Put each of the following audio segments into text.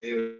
Hello,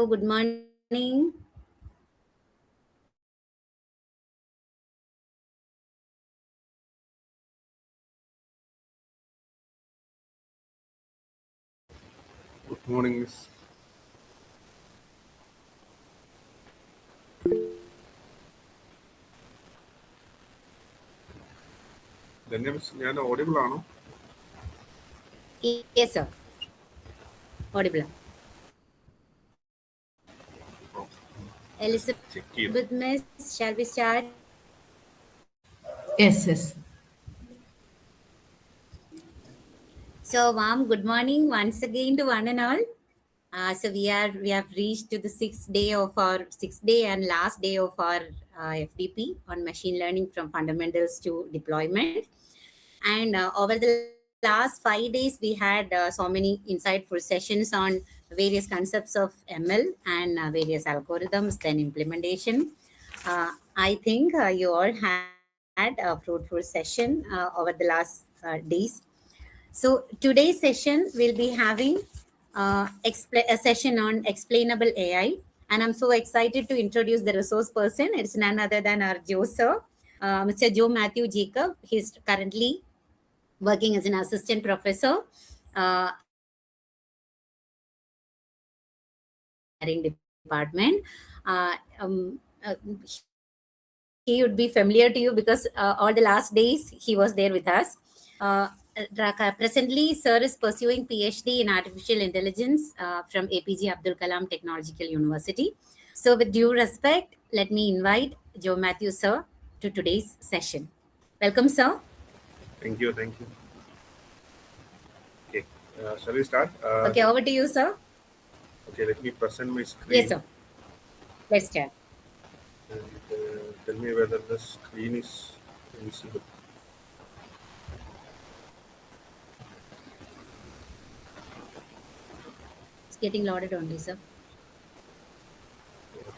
good morning. Good morning, Miss. Then, Miss, I am audible. Yes, sir. Audible. Elizabeth, Miss, shall we start? Yes, yes. So, warm good morning once again to one and all. So we have reached to the sixth day and last day of our FDP on machine learning from fundamentals to deployment. And over the last 5 days, we had so many insightful sessions on various concepts of ML and various algorithms, then implementation. I think you all had a fruitful session over the last days. So today's session will be having a session on explainable AI. And I'm so excited to introduce the resource person. It's none other than our Joe sir, Mr. Joe Matthew Jacob. He's currently working as an assistant professor at engineering department. He would be familiar to you because all the last days he was there with us. Presently, sir is pursuing PhD in artificial intelligence from APJ Abdul Kalam Technological University. So, with due respect, let me invite Joe Matthew sir to today's session. Welcome, sir. Thank you. Okay, shall we start? Okay, over to you, sir. Okay, let me present my screen. Yes, sir. Let's start. And tell me whether the screen is visible. It's getting loaded only, sir.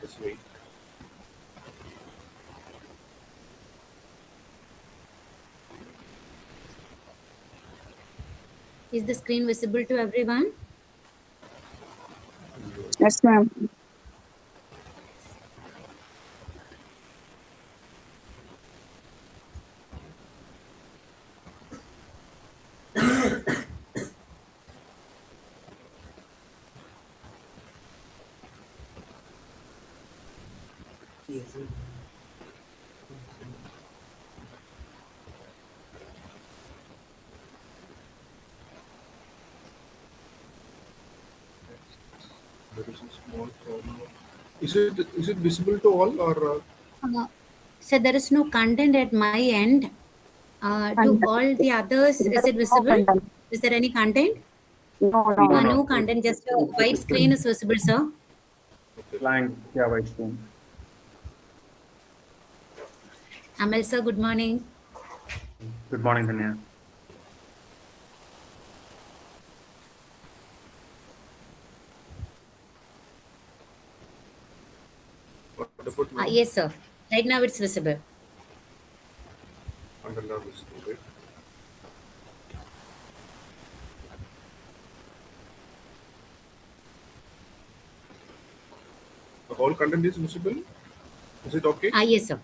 Just wait. Is the screen visible to everyone? Yes, ma'am. There is a small problem. Is it visible to all or? So there is no content at my end. To all the others, is it visible? Is there any content? No content, just a white screen is visible, sir. Blank, yeah, white screen. Amal, sir, good morning. Good morning, Danya. What about now? Yes, sir. Right now it's visible. content are visible, right? The whole content is visible. Is it okay? Yes, sir.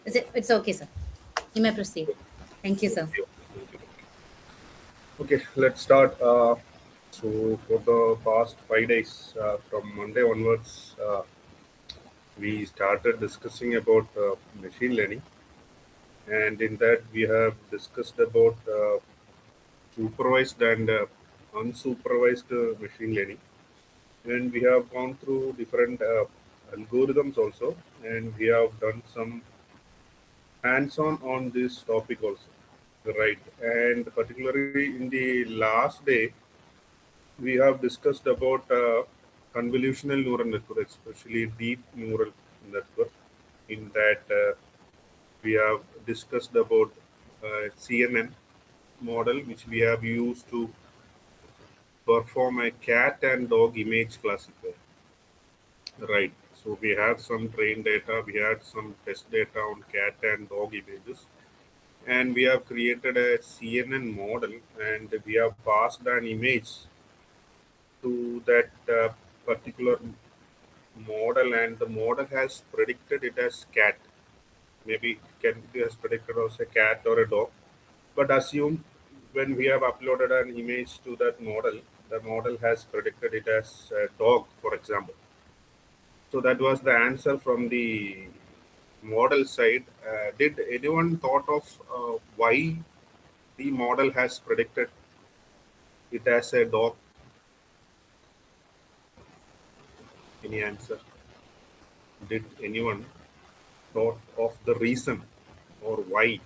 It's okay, sir. You may proceed. Thank you, sir. Okay, let's start. So for the past 5 days, from Monday onwards, we started discussing about machine learning, and in that we have discussed about supervised and unsupervised machine learning, and we have gone through different algorithms also, and we have done some hands-on on this topic also, right? And particularly in the last day, we have discussed about convolutional neural network, especially deep neural network. In that, we have discussed about CNN model, which we have used to perform a cat and dog image classifier. Right. So we had some train data, we had some test data on cat and dog images, and we have created a CNN model, and we have passed an image to that particular model, and the model has predicted it as cat. Maybe it has predicted as a cat or a dog. But assume when we have uploaded an image to that model, the model has predicted it as a dog, for example. So that was the answer from the model side. Did anyone thought of why the model has predicted it as a dog? Any answer? Did anyone thought of the reason or why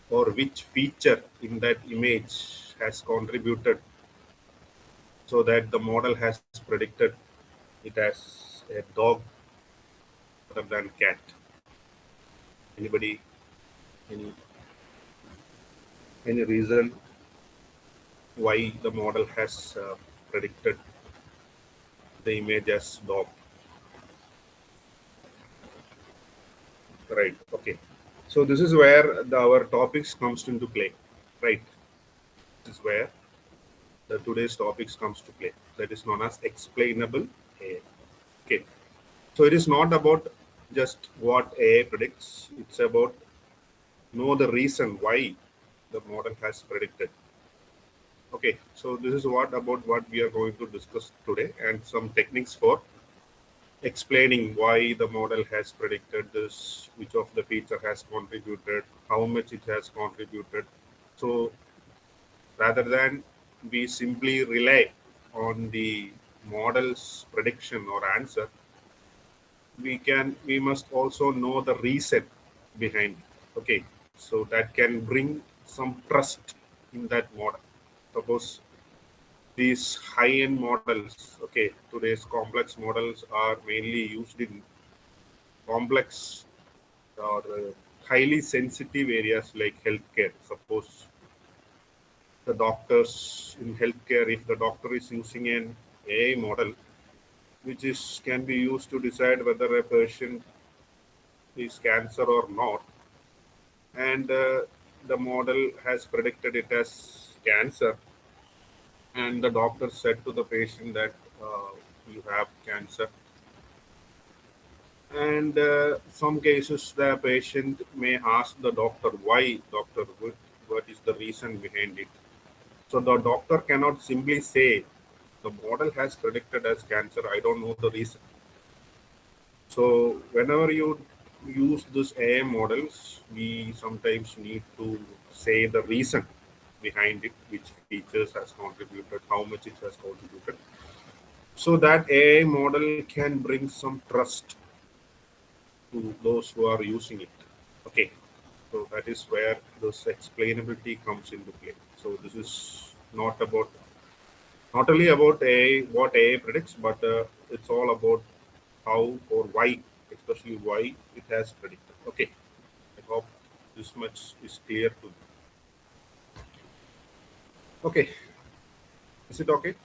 or which feature in that image has contributed so that the model has predicted it as a dog rather than cat? Anybody? Any any reason why the model has predicted the image as dog? Right. Okay. So this is where our topics comes into play. Right. This is where the today's topics comes to play. That is known as explainable AI. Okay. So it is not about just what AI predicts. It's about know the reason why the model has predicted. Okay. So this is what we are going to discuss today, and some techniques for explaining why the model has predicted this, which of the feature has contributed, how much it has contributed. So rather than we simply rely on the model's prediction or answer, we must also know the reason behind it. Okay, so that can bring some trust in that model. Suppose these high-end models, okay, today's complex models are mainly used in complex or highly sensitive areas like healthcare. Suppose the doctors in healthcare, if the doctor is using an AI model, which is can be used to decide whether a patient is cancer or not, and the model has predicted it as cancer, and the doctor said to the patient that you have cancer, and some cases the patient may ask the doctor, why doctor, what is the reason behind it? So the doctor cannot simply say the model has predicted as cancer, I don't know the reason. So whenever you use this AI models, we sometimes need to say the reason behind it, which features has contributed, how much it has contributed, so that AI model can bring some trust to those who are using it. Okay, so that is where this explainability comes into play. So this is not only about AI, what AI predicts, but it's all about how or why, especially why it has predicted. Okay, I hope this much is clear to you. Okay, is it okay?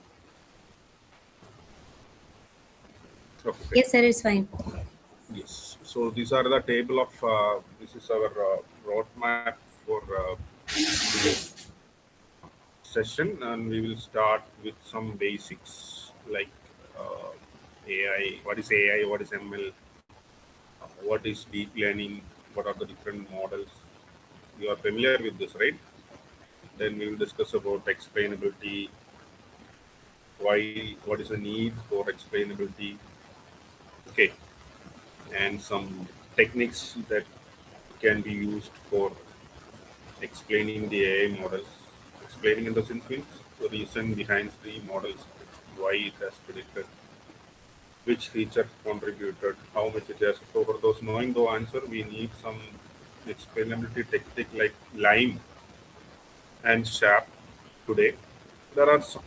Okay. Yes, sir, it's fine. Yes. So these are the table of, this is our roadmap for this session, and we will start with some basics like AI, what is AI, what is ML, what is deep learning, what are the different models. You are familiar with this, right? Then we will discuss about explainability, why, what is the need for explainability, okay, and some techniques that can be used for explaining the AI models. Explaining in the sense means the reason behind the models, why it has predicted, which feature contributed, how much it has. So for those knowing the answer, we need some explainability technique like Lime and SHAP today. There are some,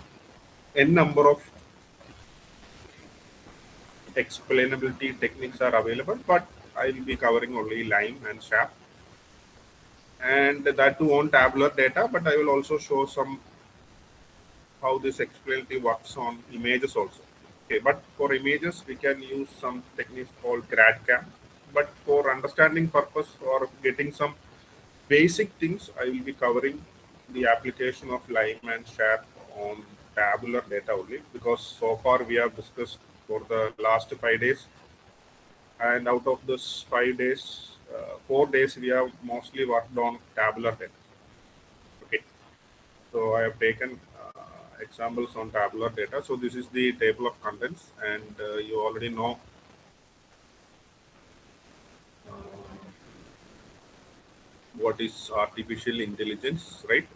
n number of explainability techniques are available, but I will be covering only Lime and SHAP, and that too on tabular data. But I will also show some how this explainability works on images also. Okay, but for images we can use some techniques called GradCam. But for understanding purpose or getting some basic things, I will be covering the application of Lime and SHAP on tabular data only, because so far we have discussed for the last 5 days, and out of this 5 days, 4 days we have mostly worked on tabular data. Okay, so I have taken examples on tabular data. So this is the table of contents, and you already know uh, what is artificial intelligence, right?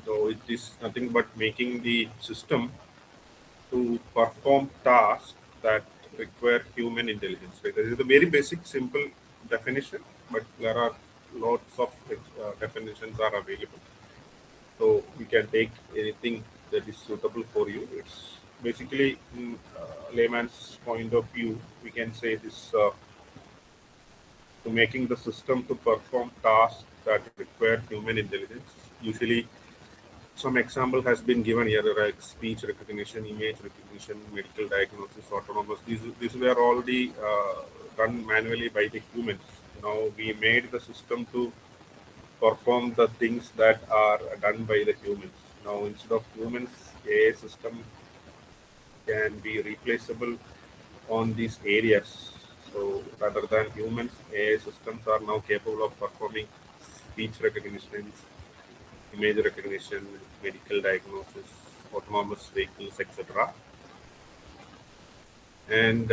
So it is nothing but making the system to perform tasks that require human intelligence. Right? This is a very basic, simple definition, but there are lots of definitions are available. So we can take anything that is suitable for you. It's basically, in layman's point of view, we can say this to making the system to perform tasks that require human intelligence. Usually, some example has been given here, like speech recognition, image recognition, medical diagnosis, autonomous. These were already done manually by the humans. Now we made the system to perform the things that are done by the humans. Now instead of humans, AI system can be replaceable on these areas. So rather than humans, AI systems are now capable of performing speech recognition, image recognition, medical diagnosis, autonomous vehicles, etc. And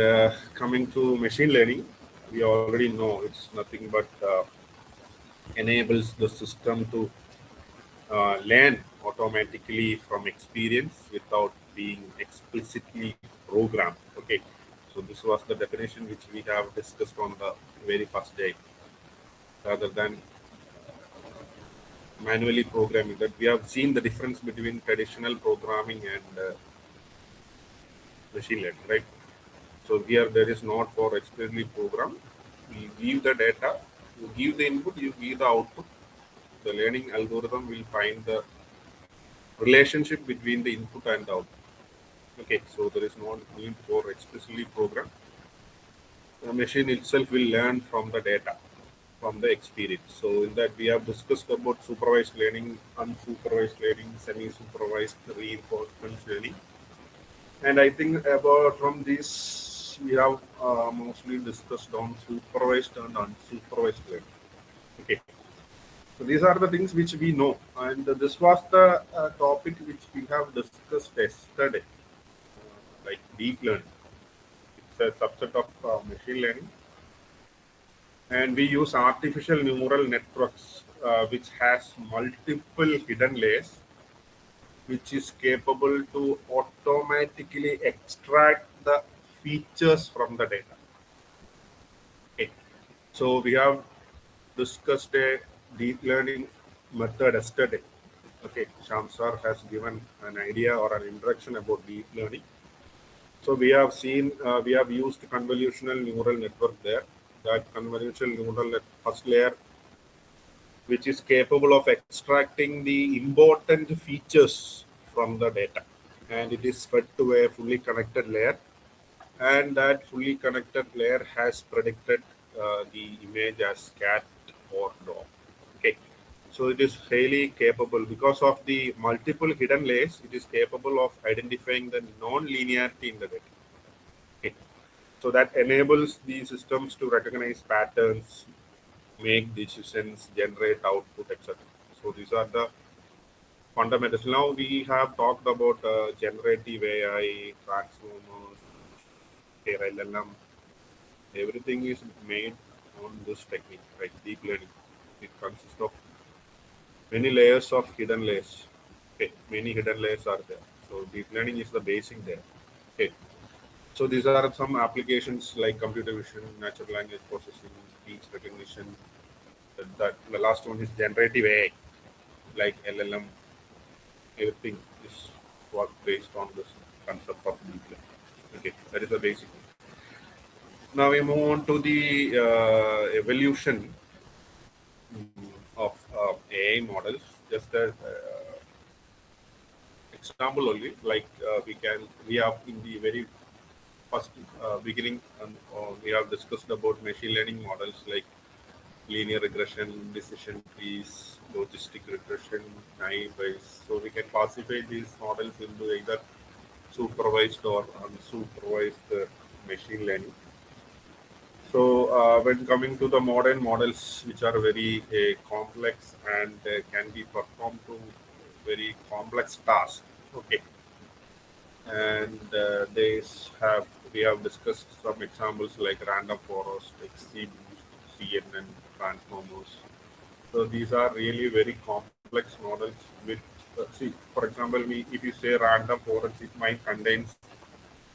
coming to machine learning, we already know it's nothing but enables the system to learn automatically from experience without being explicitly programmed. Okay, so this was the definition which we have discussed on the very first day, rather than manually programming. That we have seen the difference between traditional programming and machine learning, right? So here there is not for explicitly program. You give the data, you give the input, you give the output. The learning algorithm will find the relationship between the input and the output. Okay, so there is no need for explicitly program. The machine itself will learn from the data, from the experience. So in that we have discussed about supervised learning, unsupervised learning, semi-supervised reinforcement learning. And I think about from this we have mostly discussed on supervised and unsupervised learning. Okay, so these are the things which we know, and this was the topic which we have discussed yesterday, like deep learning. It's a subset of machine learning, and we use artificial neural networks, which has multiple hidden layers, which is capable to automatically extract the features from the data. Okay. So we have discussed a deep learning method yesterday. Okay, Shamsar has given an idea or an introduction about deep learning. So we have seen, we have used convolutional neural network there. That convolutional neural net first layer, which is capable of extracting the important features from the data, and it is fed to a fully connected layer, and that fully connected layer has predicted the image as cat or dog. Okay, so it is highly capable because of the multiple hidden layers. It is capable of identifying the non-linearity in the data. Okay. So that enables the systems to recognize patterns, make decisions, generate output, etc. So these are the fundamentals. Now we have talked about generative AI, transformers, LLM. Everything is made on this technique, right? Deep learning. It consists of many layers of hidden layers. Okay, many hidden layers are there. So deep learning is the basic there. Okay. So these are some applications like computer vision, natural language processing, speech recognition. That the last one is generative AI, like LLM. Everything is what based on this concept of deep learning. Okay, that is the basic. Now we move on to the evolution of AI models. Just as example only, like we have in the very first beginning, we have discussed about machine learning models like linear regression, decision trees, logistic regression, naive Bayes. So we can classify these models into either supervised or unsupervised machine learning. So when coming to the modern models, which are very complex and can be performed to very complex tasks. Okay, and have we have discussed some examples like random forest, XGBoost, CNN, transformers. So these are really very complex models. With see, for example, if you say random forest, it might contain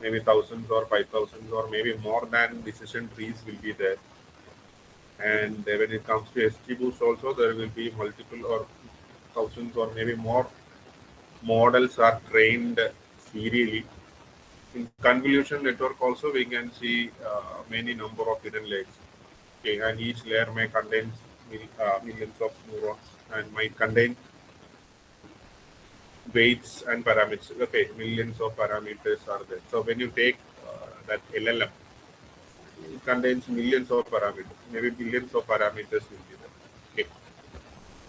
maybe thousands or 5,000 or maybe more than decision trees will be there. And when it comes to SGBoost also, there will be multiple or thousands or maybe more models are trained serially. In convolution network also, we can see many number of hidden layers. Okay, and each layer may contain millions of neurons and might contain weights and parameters. Okay, millions of parameters are there. So when you take that LLM, it contains millions of parameters, maybe billions of parameters will be there. Okay,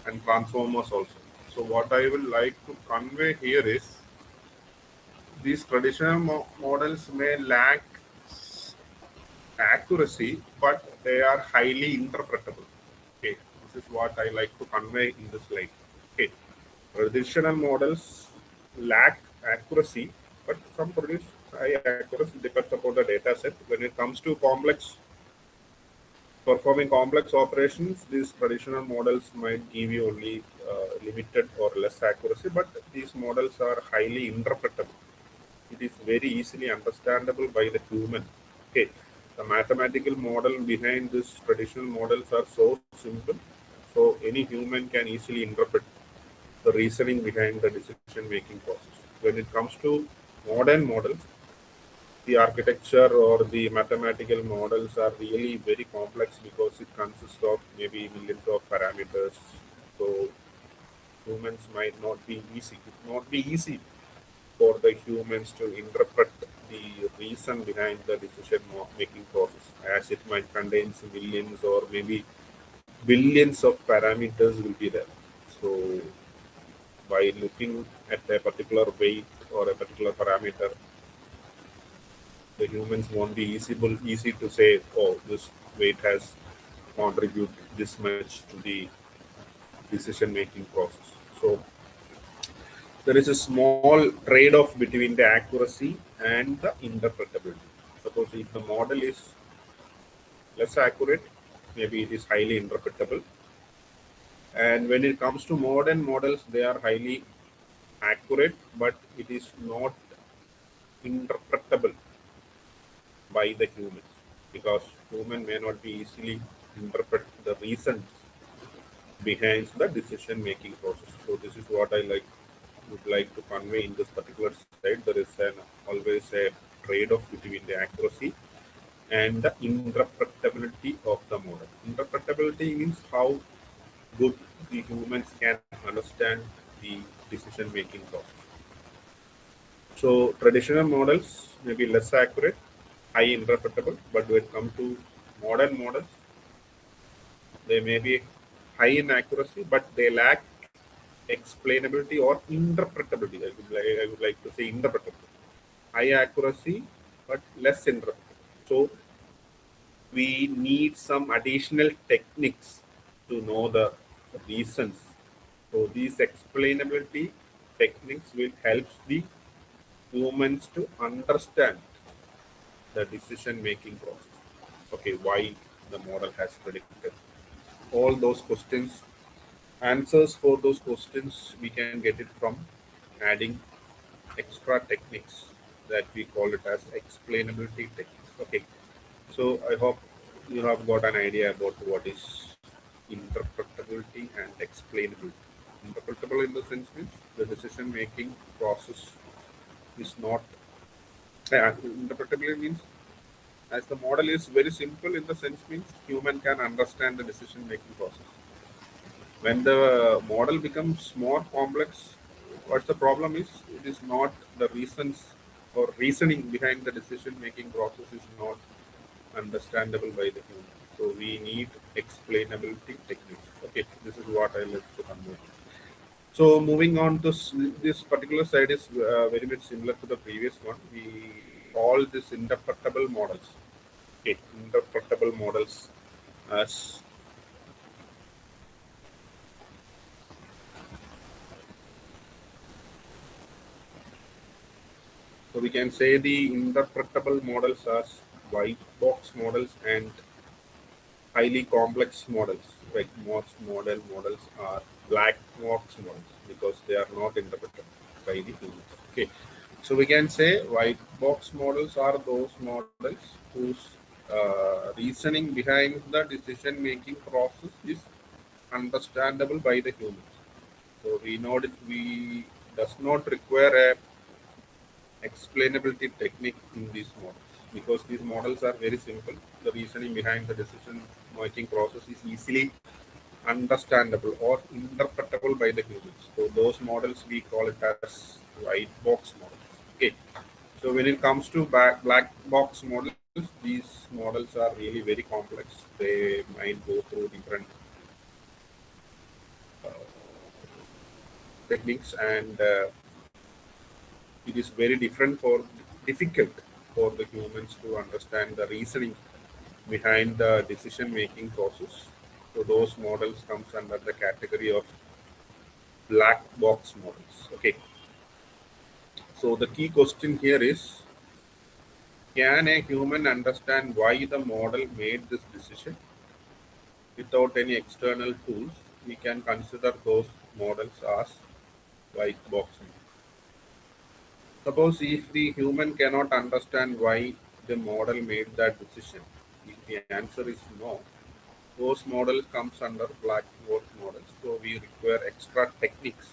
and transformers also. So what I will like to convey here is these traditional models may lack accuracy, but they are highly interpretable. Okay, this is what I like to convey in this slide. Okay, traditional models lack accuracy, but some produce high accuracy depends upon the data set. When it comes to performing complex operations, these traditional models might give you only limited or less accuracy, but these models are highly interpretable. It is very easily understandable by the human. Okay, the mathematical model behind these traditional models are so simple, so any human can easily interpret the reasoning behind the decision-making process. When it comes to modern models, the architecture or the mathematical models are really very complex because it consists of maybe millions of parameters. So humans might not be easy. It not be easy for the humans to interpret the reason behind the decision making process, as it might contain millions or maybe billions of parameters will be there. So by looking at a particular weight or a particular parameter, the humans won't be easy to say, oh, this weight has contributed this much to the decision making process. So there is a small trade-off between the accuracy and the interpretability. Suppose if the model is less accurate, maybe it is highly interpretable. And when it comes to modern models, they are highly accurate, but it is not interpretable by the humans because human may not be easily interpret the reasons behind the decision making process. So this is what I would like to convey in this particular slide. There is always a trade-off between the accuracy and the interpretability of the model. Interpretability means how good the humans can understand the decision making process. So traditional models may be less accurate, high interpretable, but when it comes to modern models, they may be high in accuracy, but they lack explainability or interpretability. I would like to say interpretability. High accuracy, but less interpretable. So we need some additional techniques to know the reasons. So these explainability techniques will help the humans to understand the decision making process. Okay, why the model has predicted all those questions, answers for those questions we can get it from adding extra techniques that we call it as explainability techniques. Okay, so I hope you have got an idea about what is interpretability and explainability. Interpretable in the sense means the decision making process is not interpretability means as the model is very simple in the sense means human can understand the decision making process. When the model becomes more complex, what the problem is, it is not the reasons or reasoning behind the decision making process is not understandable by the human. So we need explainability techniques. Okay, this is what I like to convey. So moving on to this particular side is very much similar to the previous one. We call this interpretable models. Okay, interpretable models as so we can say the interpretable models as white box models and highly complex models. Like most model models are black box models because they are not interpreted by the humans. Okay, so we can say white box models are those models whose reasoning behind the decision making process is understandable by the humans. So we know that we does not require a explainability technique in these models because these models are very simple. The reasoning behind the decision making process is easily understandable or interpretable by the humans. So those models we call it as white box models. Okay. So when it comes to black box models, these models are really very complex. They might go through different techniques and it is very difficult for the humans to understand the reasoning behind the decision making process. So those models comes under the category of black box models. Okay. So the key question here is, can a human understand why the model made this decision? Without any external tools, we can consider those models as white box models. Suppose if the human cannot understand why the model made that decision, if the answer is no, those models comes under black box models. So we require extra techniques,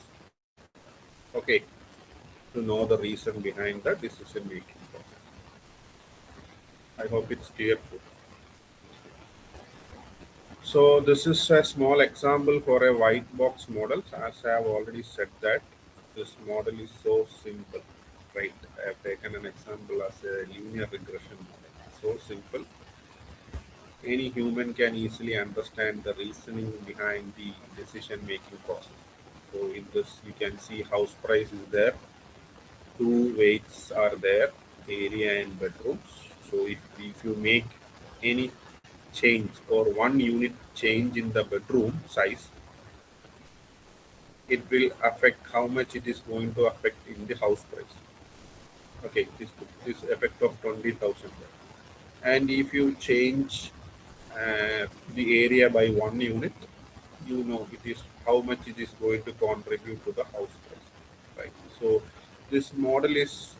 okay, to know the reason behind the decision making process. I hope it's clear. So this is a small example for a white box model. As I have already said that this model is so simple, right? I have taken an example as a linear regression model. So simple. Any human can easily understand the reasoning behind the decision making process. So in this you can see house price is there, two weights are there, area and bedrooms. So if you make any change or 1 unit change in the bedroom size, it will affect how much it is going to affect in the house price. Okay, this effect of 20,000. And if you change the area by 1 unit, you know it is how much it is going to contribute to the house price, right? So this model is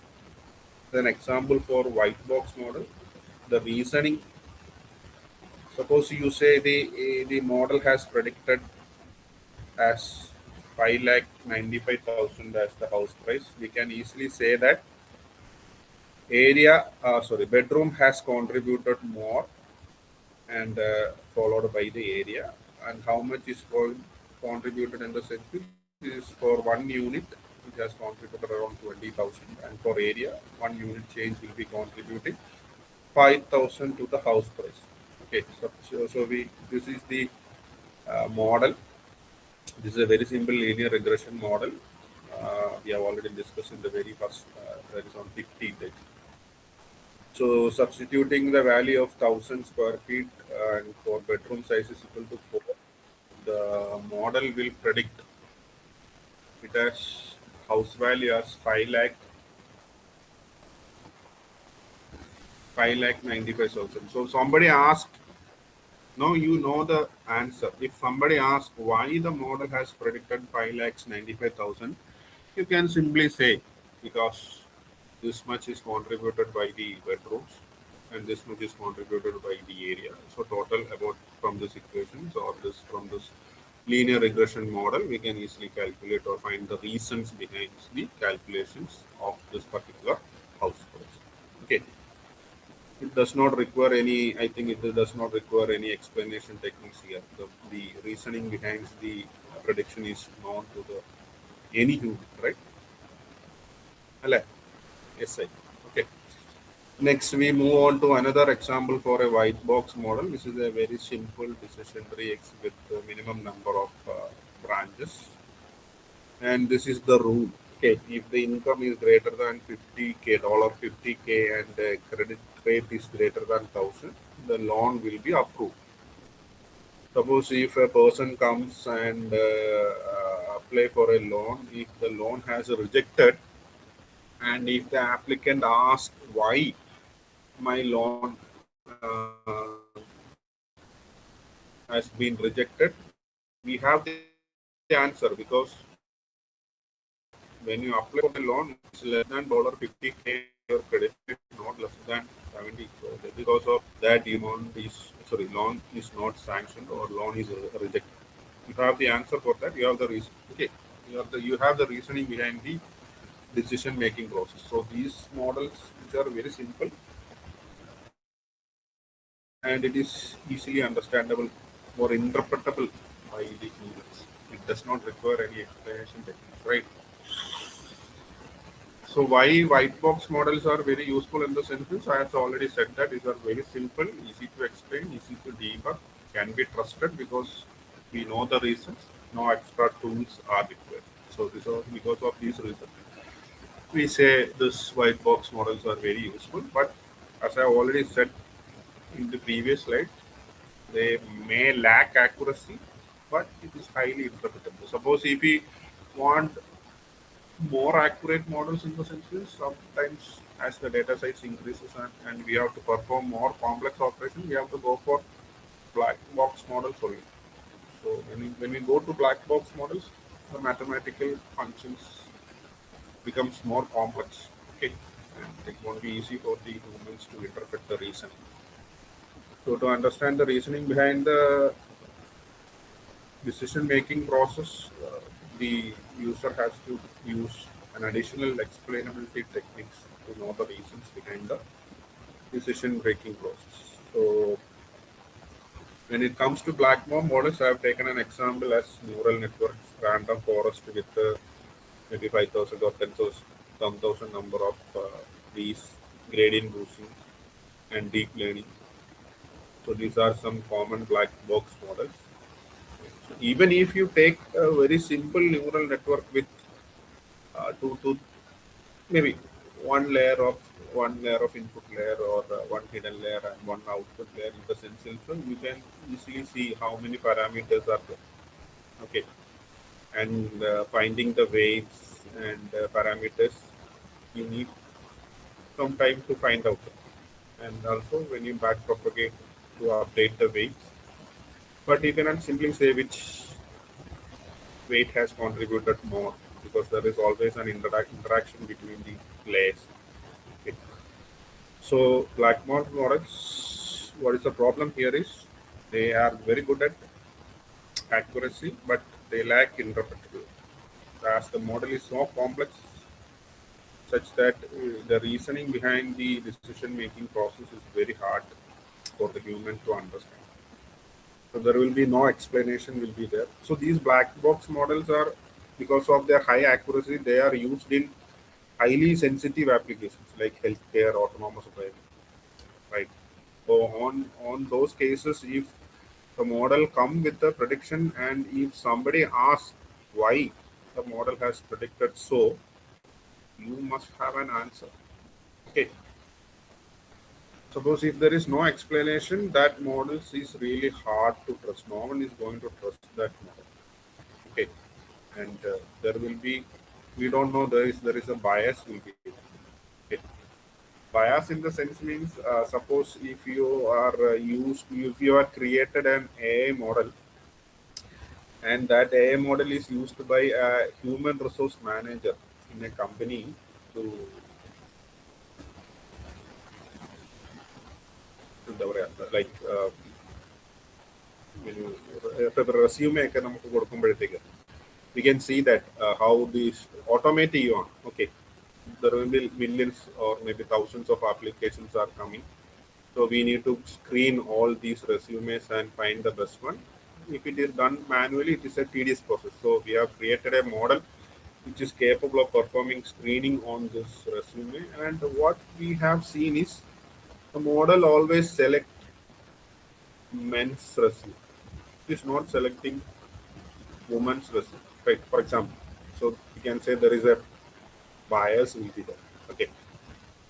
an example for white box model. The reasoning, suppose you say the model has predicted as 5,95,000 as the house price, we can easily say that bedroom has contributed more and followed by the area, and how much is contributed in the sense is for 1 unit it has contributed around 20,000, and for area 1 unit change will be contributing 5,000 to the house price. Okay, so this is the model. This is a very simple linear regression model. We have already discussed in the very first, that is on 15th. So substituting the value of 1,000 square feet and for bedroom size is equal to 4, the model will predict it as house value as 5,95,000. So somebody asked, now you know the answer. If somebody asks why the model has predicted 5,95,000, you can simply say because this much is contributed by the bedrooms and this much is contributed by the area. So total about from this equations or this from this linear regression model, we can easily calculate or find the reasons behind the calculations of this particular house price. Okay. It does not require any, I think it does not require any explanation techniques here. The reasoning behind the prediction is known to any human, right? Yes, I. Okay. Next, we move on to another example for a white box model. This is a very simple decision tree with the minimum number of branches. And this is the rule. Okay, if the income is greater than $50K, $50K, and the credit rate is greater than 1,000, the loan will be approved. Suppose if a person comes and apply for a loan, if the loan has rejected, and if the applicant asks why my loan has been rejected, we have the answer because when you apply for a loan, it's less than $50K, your credit is not less than 70. So because of that, loan is not sanctioned or loan is rejected. You have the answer for that. You have the reason. Okay, you have the reasoning behind the decision making process. So these models, which are very simple, and it is easily understandable or interpretable by the humans. It does not require any explanation technique, right? So why white box models are very useful in the sense, I have already said that these are very simple, easy to explain, easy to debug, can be trusted because we know the reasons, no extra tools are required. So this is because of these reasons. We say this white box models are very useful, but as I already said in the previous slide, they may lack accuracy, but it is highly interpretable. Suppose if we want more accurate models in the senses, sometimes as the data size increases and we have to perform more complex operations, we have to go for black box models only. So when we go to black box models, the mathematical functions becomes more complex. Okay, and it won't be easy for the humans to interpret the reasoning. So to understand the reasoning behind the decision-making process, the user has to use an additional explainability techniques to know the reasons behind the decision-making process. So when it comes to black box models, I have taken an example as neural networks, random forest with maybe 5,000 or 10,000 number of these gradient boosting and deep learning. So these are some common black box models. So even if you take a very simple neural network with to maybe one layer of input layer or one hidden layer and one output layer in the sensor, you can easily see how many parameters are there. Okay, and finding the weights and parameters, you need some time to find out. And also when you back propagate to update the weights, but you cannot simply say which weight has contributed more because there is always an interaction between the layers. Okay. So black box models, what is the problem here is they are very good at accuracy, but they lack interpretability. As the model is so complex, such that the reasoning behind the decision-making process is very hard for the human to understand. So there will be no explanation will be there. So these black box models are, because of their high accuracy, they are used in highly sensitive applications like healthcare, autonomous driving, right? So on those cases, if the model come with the prediction, and if somebody asks why the model has predicted so, you must have an answer. Okay. Suppose if there is no explanation, that model is really hard to trust. No one is going to trust that model. Okay, and there will be, we don't know, there is a bias will be there. Okay. Bias in the sense means, suppose if you are if you are created an AI model, and that AI model is used by a human resource manager in a company to എന്താ പറയാ, like resume ഒക്കെ നമുക്ക് കൊടുക്കുമ്പോഴത്തേക്ക് we can see that how these automate you on. Okay, there will be millions or maybe thousands of applications are coming, so we need to screen all these resumes and find the best one. If it is done manually, it is a tedious process. So we have created a model which is capable of performing screening on this resume, and what we have seen is the model always select men's resume. It is not selecting women's resume, right? For example, so we can say there is a bias will be there. Okay,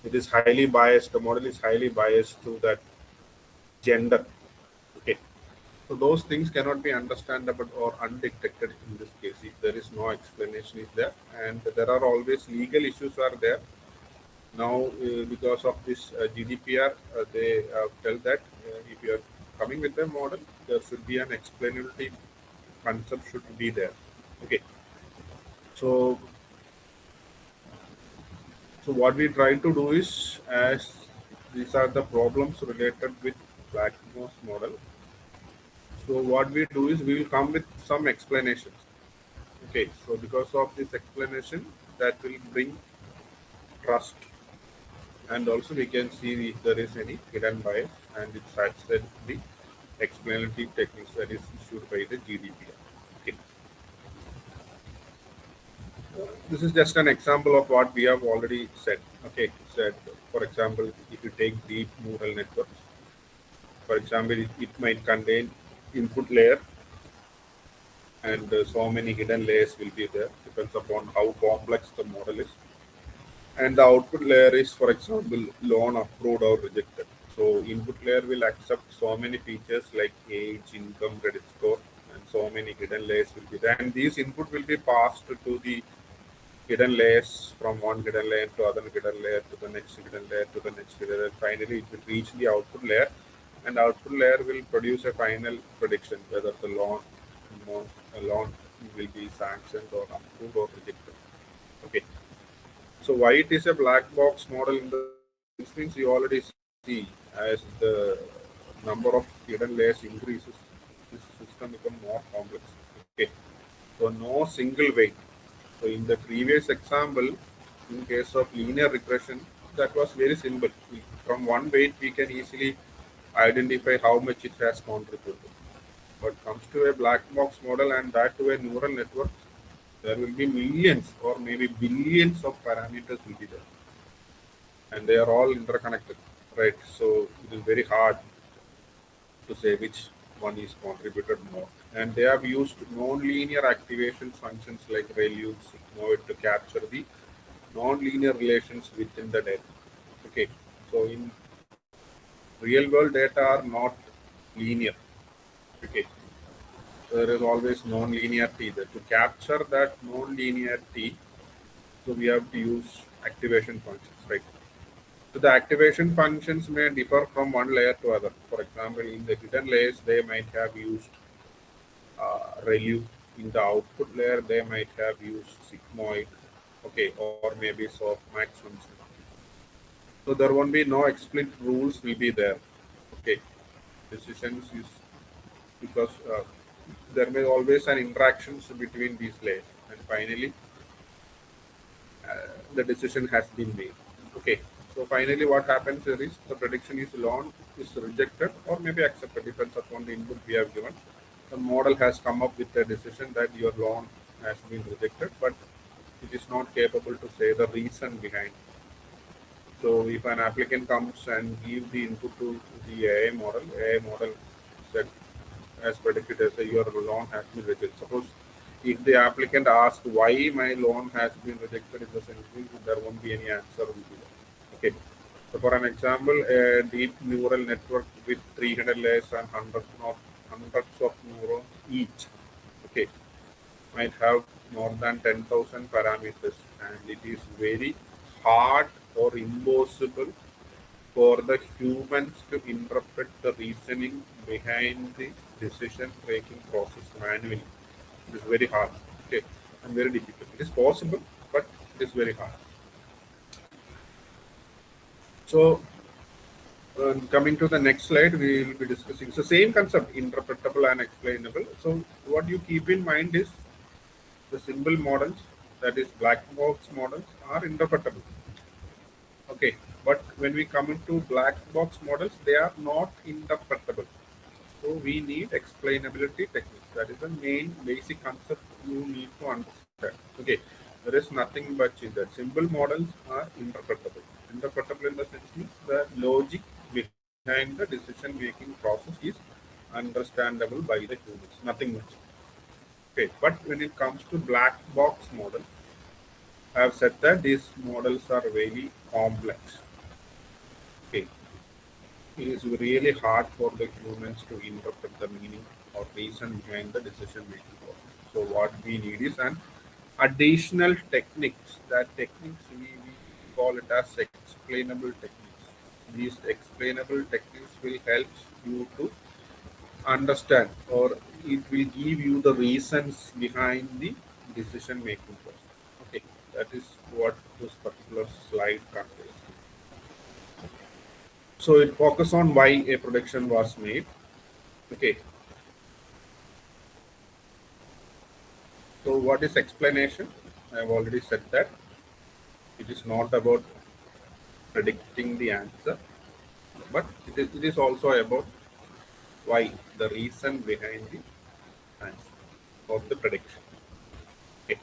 it is highly biased. The model is highly biased to that gender. Okay, so those things cannot be understandable or undetected in this case if there is no explanation is there, and there are always legal issues are there. Now, because of this GDPR, they tell that if you are coming with a model, there should be an explanatory concept should be there. Okay, so what we try to do is, as these are the problems related with black box model. So what we do is we will come with some explanations. Okay, so because of this explanation, that will bring trust, and also we can see if there is any hidden bias, and it satisfies the explanatory techniques that is issued by the GDPR. Okay. This is just an example of what we have already said. Okay, said, for example, if you take deep neural networks, for example, it might contain input layer, and so many hidden layers will be there, depends upon how complex the model is. And the output layer is, for example, loan approved or rejected. So input layer will accept so many features like age, income, credit score, and so many hidden layers will be there. And these input will be passed to the hidden layers, from one hidden layer to other hidden layer to the next hidden layer to the next hidden layer. Finally, it will reach the output layer, and output layer will produce a final prediction whether the loan will be sanctioned or approved or rejected. Okay. So why it is a black box model in the means you already see, as the number of hidden layers increases, this system becomes more complex. Okay. So no single weight. So in the previous example, in case of linear regression, that was very simple. From one weight, we can easily identify how much it has contributed. But comes to a black box model, and that to a neural network, there will be millions or maybe billions of parameters will be there, and they are all interconnected, right? So it is very hard to say which one is contributed more. And they have used non-linear activation functions like ReLU, sigmoid to capture the non-linear relations within the data. Okay, so in real world data are not linear. Okay, there is always non-linearity there. To capture that non-linearity, so we have to use activation functions, right? So the activation functions may differ from one layer to other. For example, in the hidden layers, they might have used ReLU. In the output layer, they might have used sigmoid, okay, or maybe softmax function. So there won't be no explicit rules will be there. Okay, decisions is because there may always an interactions between these layers, and finally the decision has been made. Okay, so finally what happens here is the prediction is loan is rejected or maybe accepted, depends upon the input we have given. The model has come up with a decision that your loan has been rejected, but it is not capable to say the reason behind. So if an applicant comes and gives the input to the AI model said as predicted as your loan has been rejected. Suppose if the applicant asks why my loan has been rejected in the sense, there won't be any answer. Will be there. Okay. So for an example, a deep neural network with 300 layers and hundreds of neurons each, okay, might have more than 10,000 parameters, and it is very hard or impossible for the humans to interpret the reasoning behind the decision making process manually. It is very hard, okay, and very difficult. It is possible, but it is very hard. So, coming to the next slide, we will be discussing. So, same concept, interpretable and explainable. So, what you keep in mind is the simple models, that is black box models, are interpretable. Okay, but when we come into black box models, they are not interpretable. So we need explainability techniques. That is the main basic concept you need to understand. Okay, there is nothing but in that. Simple models are interpretable. Interpretable in the sense means the logic behind the decision making process is understandable by the humans. Nothing much. Okay, but when it comes to black box model, I have said that these models are very complex. Okay, it is really hard for the humans to interpret the meaning or reason behind the decision making process. So what we need is an additional techniques. That techniques we call it as explainable techniques. These explainable techniques will help you to understand, or it will give you the reasons behind the decision making process. Okay, that is what this particular slide contains. So it focuses on why a prediction was made. Okay. So what is explanation? I have already said that it is not about predicting the answer, but it is also about why, the reason behind the answer of the prediction. Okay.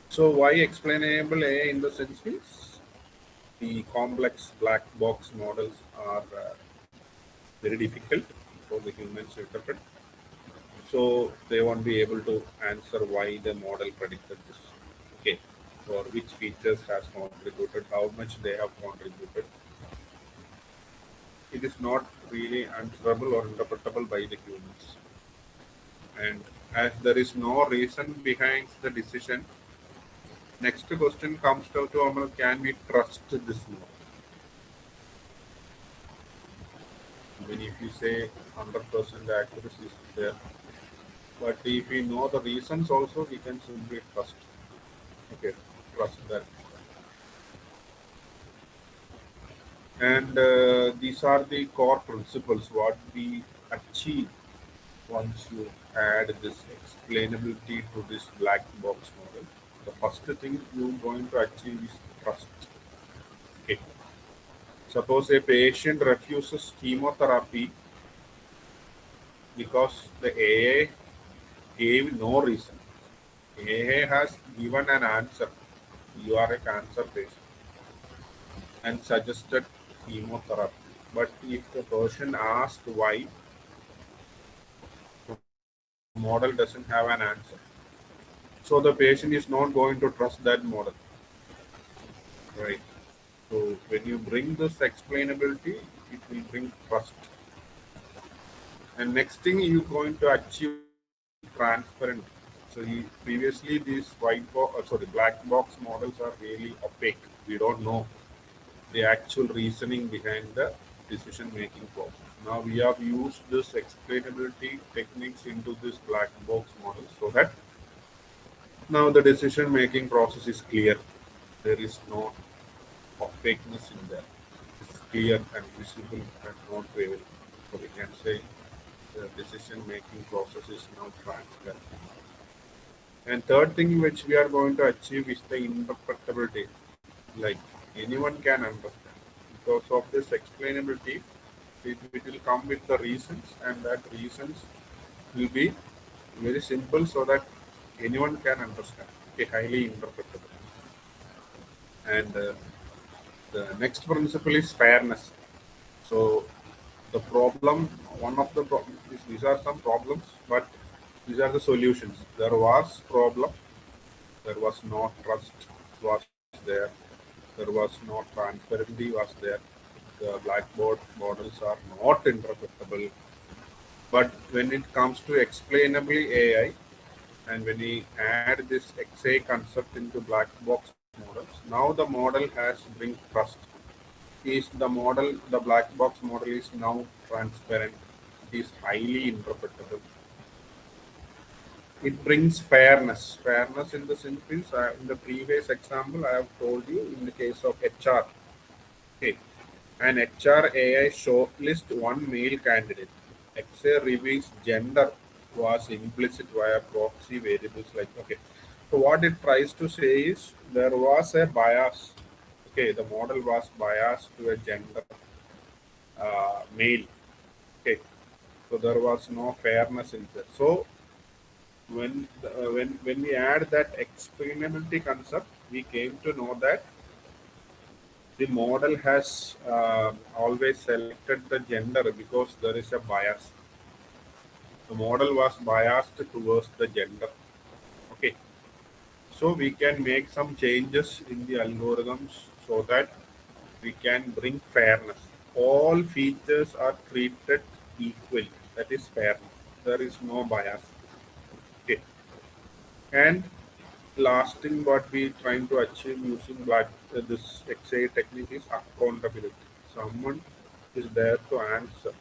So why explainable AI in the sense means the complex black box models are very difficult for the humans to interpret. So they won't be able to answer why the model predicted this. Okay, or which features has contributed, how much they have contributed. It is not really answerable or interpretable by the humans. And as there is no reason behind the decision, next question comes down to can we trust this model? Even if you say 100% accuracy is there, but if we know the reasons also, we can simply trust. Okay, trust that. And these are the core principles what we achieve once you add this explainability to this black box model. The first thing you're going to achieve is trust. Okay. Suppose a patient refuses chemotherapy because the AA gave no reason. AA has given an answer. You are a cancer patient and suggested chemotherapy. But if the person asked why, the model doesn't have an answer. So the patient is not going to trust that model. Right. So when you bring this explainability, it will bring trust. And next thing you're going to achieve transparent. So previously these black box models are really opaque. We don't know the actual reasoning behind the decision making process. Now we have used this explainability techniques into this black box model so that now the decision making process is clear. There is no opaqueness in there. It's clear and visible and not wavering. So we can say the decision making process is now transparent. And third thing which we are going to achieve is the interpretability. Like anyone can understand. Because of this explainability, it will come with the reasons, and that reasons will be very simple so that anyone can understand. Okay, highly interpretable. And The next principle is fairness. So the problem, one of the problems, these are some problems, but these are the solutions. There was problem, there was no trust was there, there was no transparency was there, the blackboard models are not interpretable. But when it comes to explainably AI, and when we add this XA concept into black box models, now the model has bring trust. Is the model, the black box model is now transparent, it is highly interpretable. It brings fairness. Fairness in the sense means, in the previous example, I have told you in the case of HR. Okay, an HR AI shortlist one male candidate. XA reveals gender was implicit via proxy variables like, okay. So what it tries to say is there was a bias. Okay, the model was biased to a gender male. Okay, so there was no fairness in that. So when we add that explainability concept, we came to know that the model has always selected the gender because there is a bias. The model was biased towards the gender. Okay, so we can make some changes in the algorithms so that we can bring fairness. All features are treated equally. That is fairness. There is no bias. Okay, and last thing what we trying to achieve using this XA technique is accountability. Someone is there to answer.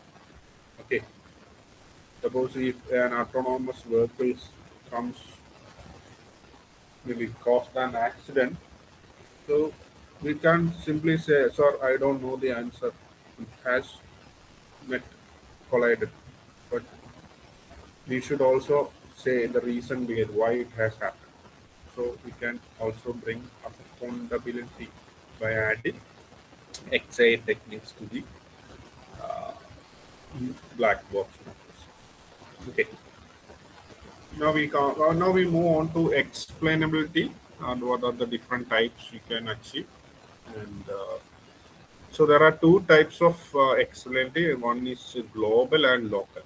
Okay, suppose if an autonomous vehicle comes, maybe caused an accident, so we can't simply say, "Sir, I don't know the answer. It has met collided," but we should also say the reason behind why it has happened. So we can also bring accountability by adding XA techniques to the uh, black box models. Okay. Now we move on to explainability and what are the different types we can achieve. And so there are two types of explainability. One is global and local.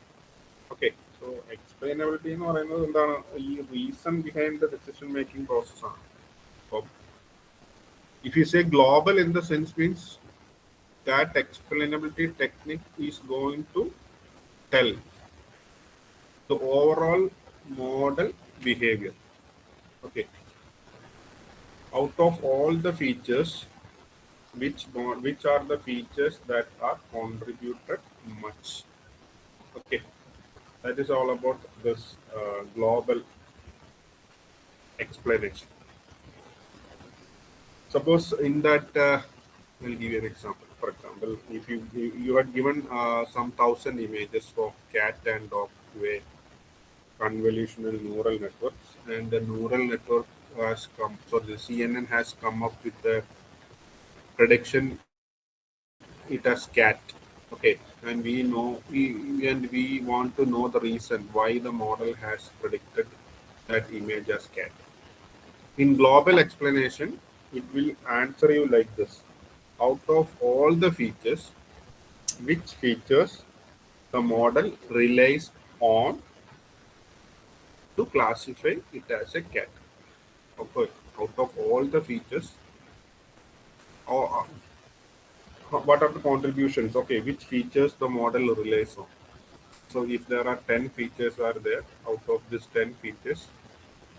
Okay. So explainability എന്ന് പറയുന്നത് എന്താണ് ഈ reason behind the decision making process ആണ്. So if you say global in the sense means that explainability technique is going to tell the overall model behavior. Okay. Out of all the features, which are the features that are contributed much? Okay. That is all about this global explanation. Suppose in that, I'll give you an example. For example, if you had given some 1,000 images for cat and dog to a convolutional neural networks, and the neural network has come, so the CNN has come up with the prediction it as cat. Okay, and we want to know the reason why the model has predicted that image as cat. In global explanation, it will answer you like this: out of all the features, which features the model relies on to classify it as a cat? Okay, out of all the features, or what are the contributions? Okay, which features the model relies on? So if there are 10 features are there, out of these 10 features,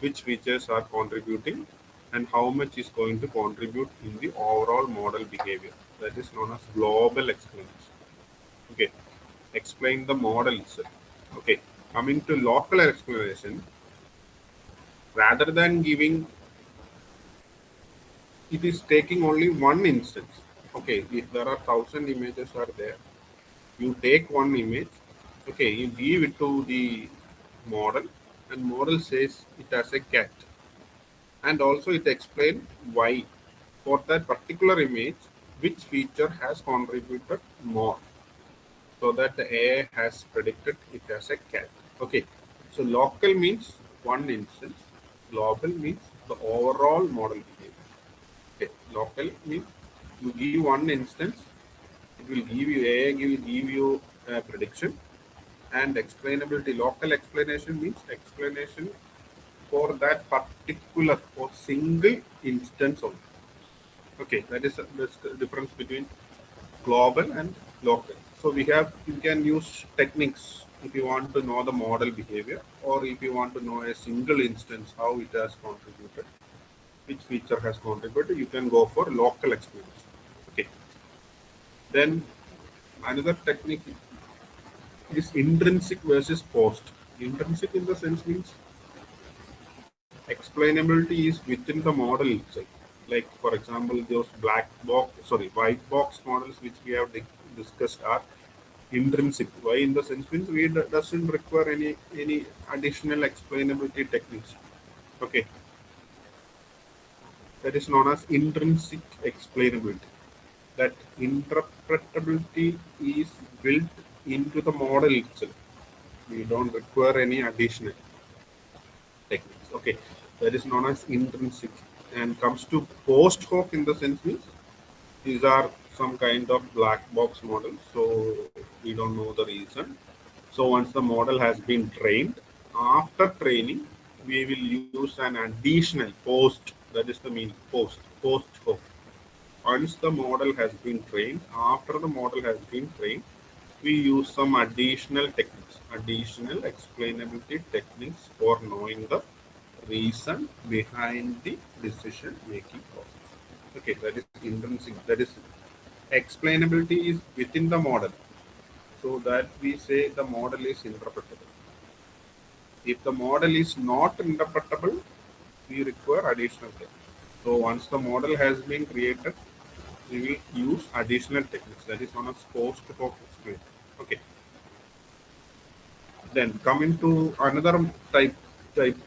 which features are contributing and how much is going to contribute in the overall model behavior? That is known as global explanation. Okay, explain the model itself. Okay, coming to local explanation, rather than giving, it is taking only one instance. Okay, if there are 1,000 images are there, you take one image, okay, you give it to the model, and model says it as a cat, and also it explains why for that particular image which feature has contributed more, so that the AI has predicted it as a cat. Okay, so local means one instance, global means the overall model behavior. Okay, local means You give one instance, it will give you AI will give you a prediction, and explainability. Local explanation means explanation for that particular or single instance only. Okay, that is the difference between global and local. So you can use techniques if you want to know the model behavior, or if you want to know a single instance how it has contributed, which feature has contributed, you can go for local explanation. Okay. Then another technique is intrinsic versus post. Intrinsic in the sense means explainability is within the model itself. Like for example, those white box models which we have discussed are intrinsic. Why in the sense means we doesn't require any additional explainability techniques. Okay, that is known as intrinsic explainability. That interpretability is built into the model itself. We don't require any additional techniques. Okay, that is known as intrinsic. And comes to post hoc in the sense means these are some kind of black box models, so we don't know the reason. So once the model has been trained, after training, we will use an additional post. That is the meaning post hoc. Once the model has been trained, after the model has been trained, we use some additional techniques, additional explainability techniques for knowing the reason behind the decision making process. Okay, that is intrinsic. That is explainability is within the model, so that we say the model is interpretable. If the model is not interpretable, we require additional techniques. So once the model has been created, we will use additional techniques. That is known as post hoc explain. Okay. Then coming to another type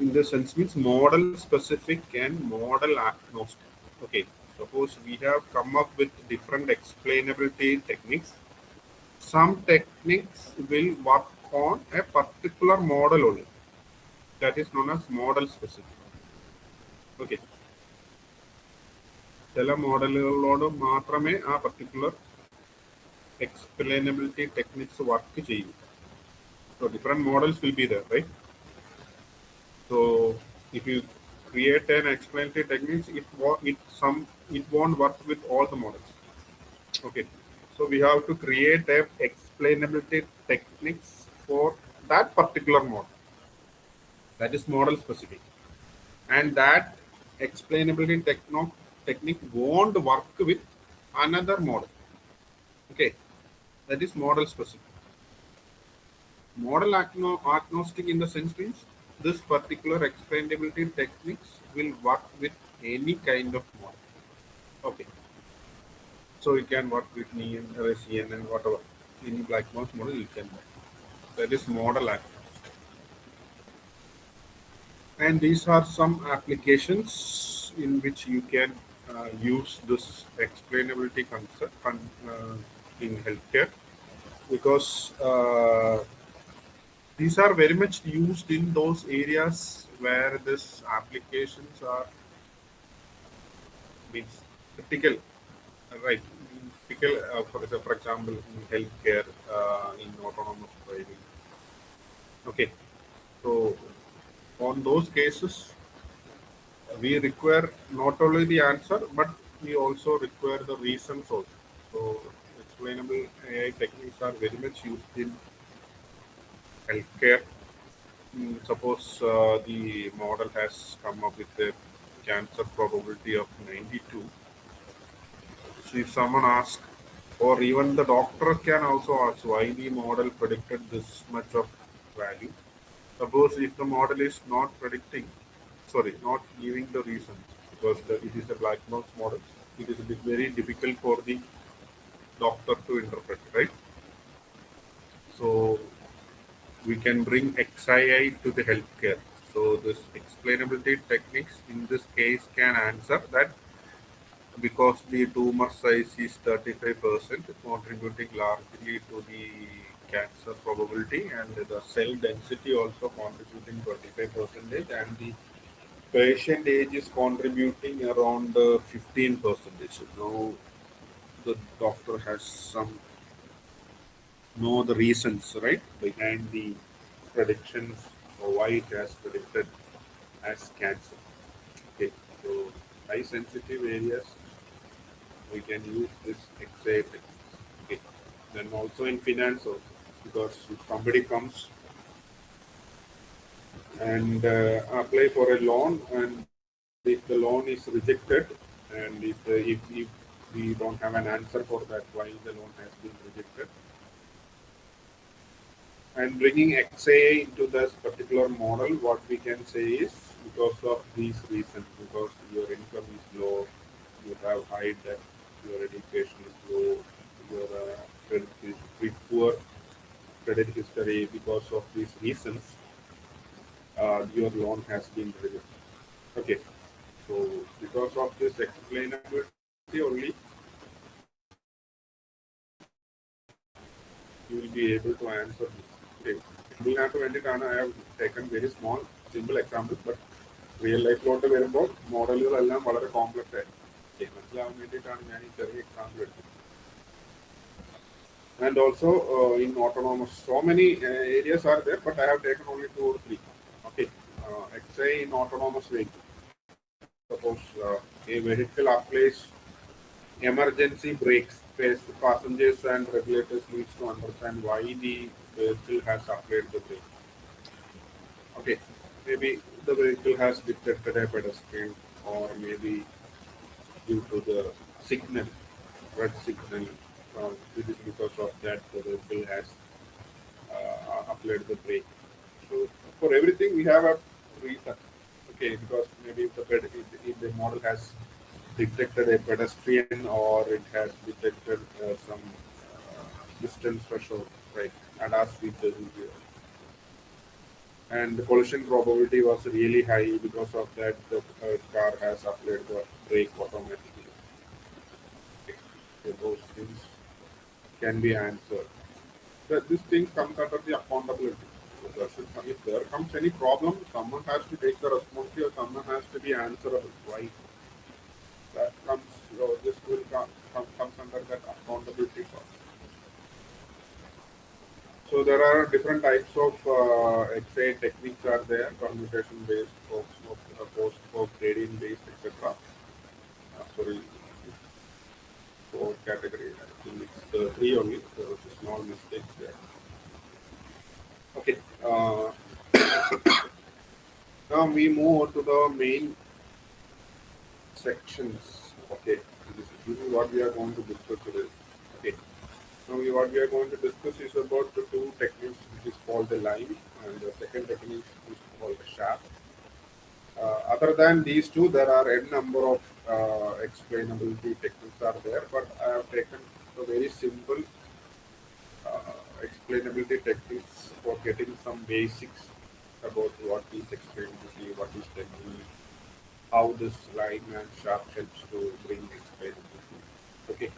in the sense means model specific and model agnostic. Okay. Suppose we have come up with different explainability techniques. Some techniques will work on a particular model only. That is known as model specific. Okay. ചില മോഡലുകളോട് മാത്രമേ ആ particular explainability techniques work ചെയ്യൂ. So different models will be there, right? So if you create an explanatory techniques, it won't work with all the models. Okay. So we have to create a explainability techniques for that particular model. That is model specific. And that explainability technique won't work with another model. Okay. That is model specific. Model agnostic in the sense means this particular explainability techniques will work with any kind of model. Okay. So it can work with Neon, CNN, whatever. Any black box model you can work. That is model agnostic. And these are some applications in which you can use this explainability concept in healthcare, because these are very much used in those areas where these applications are means critical, right? Critical, for example, in healthcare, in autonomous driving. Okay, so on those cases, we require not only the answer, but we also require the reasons also. So explainable AI techniques are very much used in healthcare. Suppose the model has come up with a cancer probability of 92. So if someone asks, or even the doctor can also ask why the model predicted this much of value. Suppose if the model is not not giving the reasons, because it is a black box model, it is very difficult for the doctor to interpret, right? So we can bring XII to the healthcare. So this explainability techniques in this case can answer that because the tumor size is 35%, contributing largely to the cancer probability, and the cell density also contributing 25%, and the patient age is contributing around 15%. Now, the doctor has some know the reasons, right, behind the predictions or why it has predicted as cancer. Okay, so high sensitive areas we can use this X-ray techniques. Okay, then also in finance also, because if somebody comes and apply for a loan, and if the loan is rejected, and if we don't have an answer for that why the loan has been rejected, and bringing XA into this particular model, what we can say is because of these reasons, because your income is low, you have high debt, your education is low, your credit is with poor credit history, because of these reasons, your loan has been rejected. Okay, so because of this explainability only, you will be able to answer this. Okay. ഇതിനകത്ത് വേണ്ടിയിട്ടാണ് I have taken very small simple example, but real ലൈഫിലോട്ട് വരുമ്പോൾ മോഡലുകളെല്ലാം വളരെ complex ആയിരിക്കും. മനസ്സിലാവാൻ വേണ്ടിയിട്ടാണ് ഞാൻ ഈ ചെറിയ എക്സാമ്പിൾ എടുത്തത്. And also in autonomous, so many areas are there, but I have taken only 2 or 3. Okay, XA in autonomous vehicle. Suppose a vehicle applies emergency brakes. Passengers and regulators needs to understand why the vehicle has applied the brake. Okay, maybe the vehicle has detected a pedestrian, or maybe due to the signal, red signal. It is because of that the vehicle has applied the brake. So for everything we have a reason. Okay, because maybe if the model has detected a pedestrian, or it has detected some distance threshold, right? ADAS features in here. And the collision probability was really high, because of that the car has applied the brake automatically. Okay. So those things can be answered. But this thing comes under the accountability. If there comes any problem, someone has to take the responsibility, or someone has to be answerable. Why? That comes, this will comes under that accountability part. So there are different types of X-ray techniques are there: permutation based, post-smoke, gradient based, etc. Sorry, 4 categories. I think it's 3 only. There was a small mistake there. Okay. Now we move on to the main sections. Okay, this is what we are going to discuss today. Okay, now what we are going to discuss is about the 2 techniques, which is called the line, and the second technique is called the shaft. Other than these 2, there are n number of explainability techniques are there, but I have taken a very simple explainability techniques for getting some basics about what is explainability, what is technique, how this line and shaft helps to bring explainability. Okay.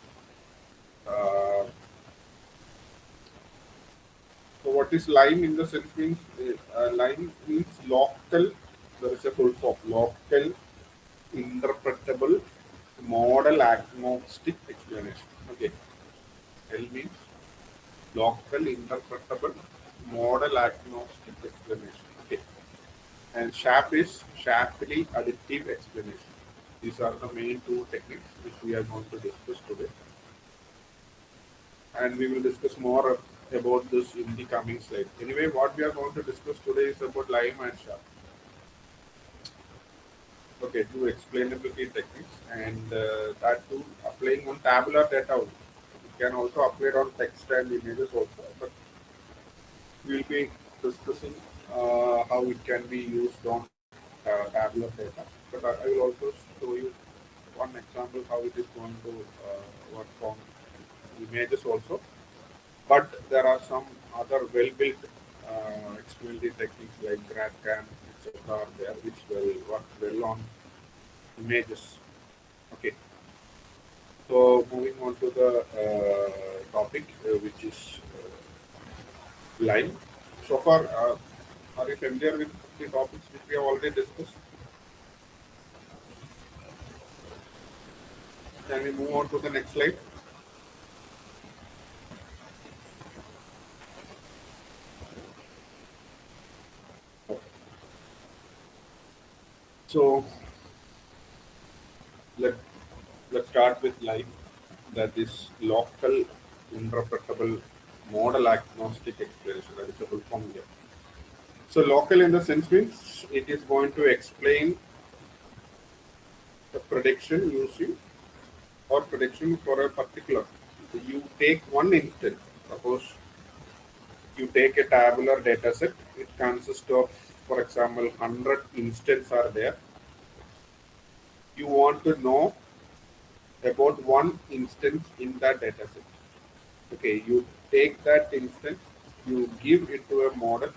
So what is line in the sense means, line means local, there is a full form, local, interpretable, model agnostic explanation. Okay. L means local, interpretable, model agnostic explanation. Okay. And shaft is shaftly additive explanation. These are the main 2 techniques which we are going to discuss today. And we will discuss more about this in the coming slide. Anyway, what we are going to discuss today is about line and shaft. Okay, 2 explainability techniques, and that too applying on tabular data. You can also apply it on text and images also, but we will be discussing how it can be used on tabular data. But I will also show you one example how it is going to work on images also. But there are some other well-built explainability techniques like GradCam, etc. are there, which will work well on images. Okay. So moving on to the topic, which is line. So far, are you familiar with the topics which we have already discussed? Can we move on to the next slide? So let's start with line, that is local interpretable model agnostic explanation. That is the full form here. So local in the sense means it is going to explain the prediction using or prediction for a particular. You take one instance. Suppose you take a tabular data set. It consists of, for example, 100 instances are there. You want to know about one instance in that data set. Okay, you take that instance, you give it to a model.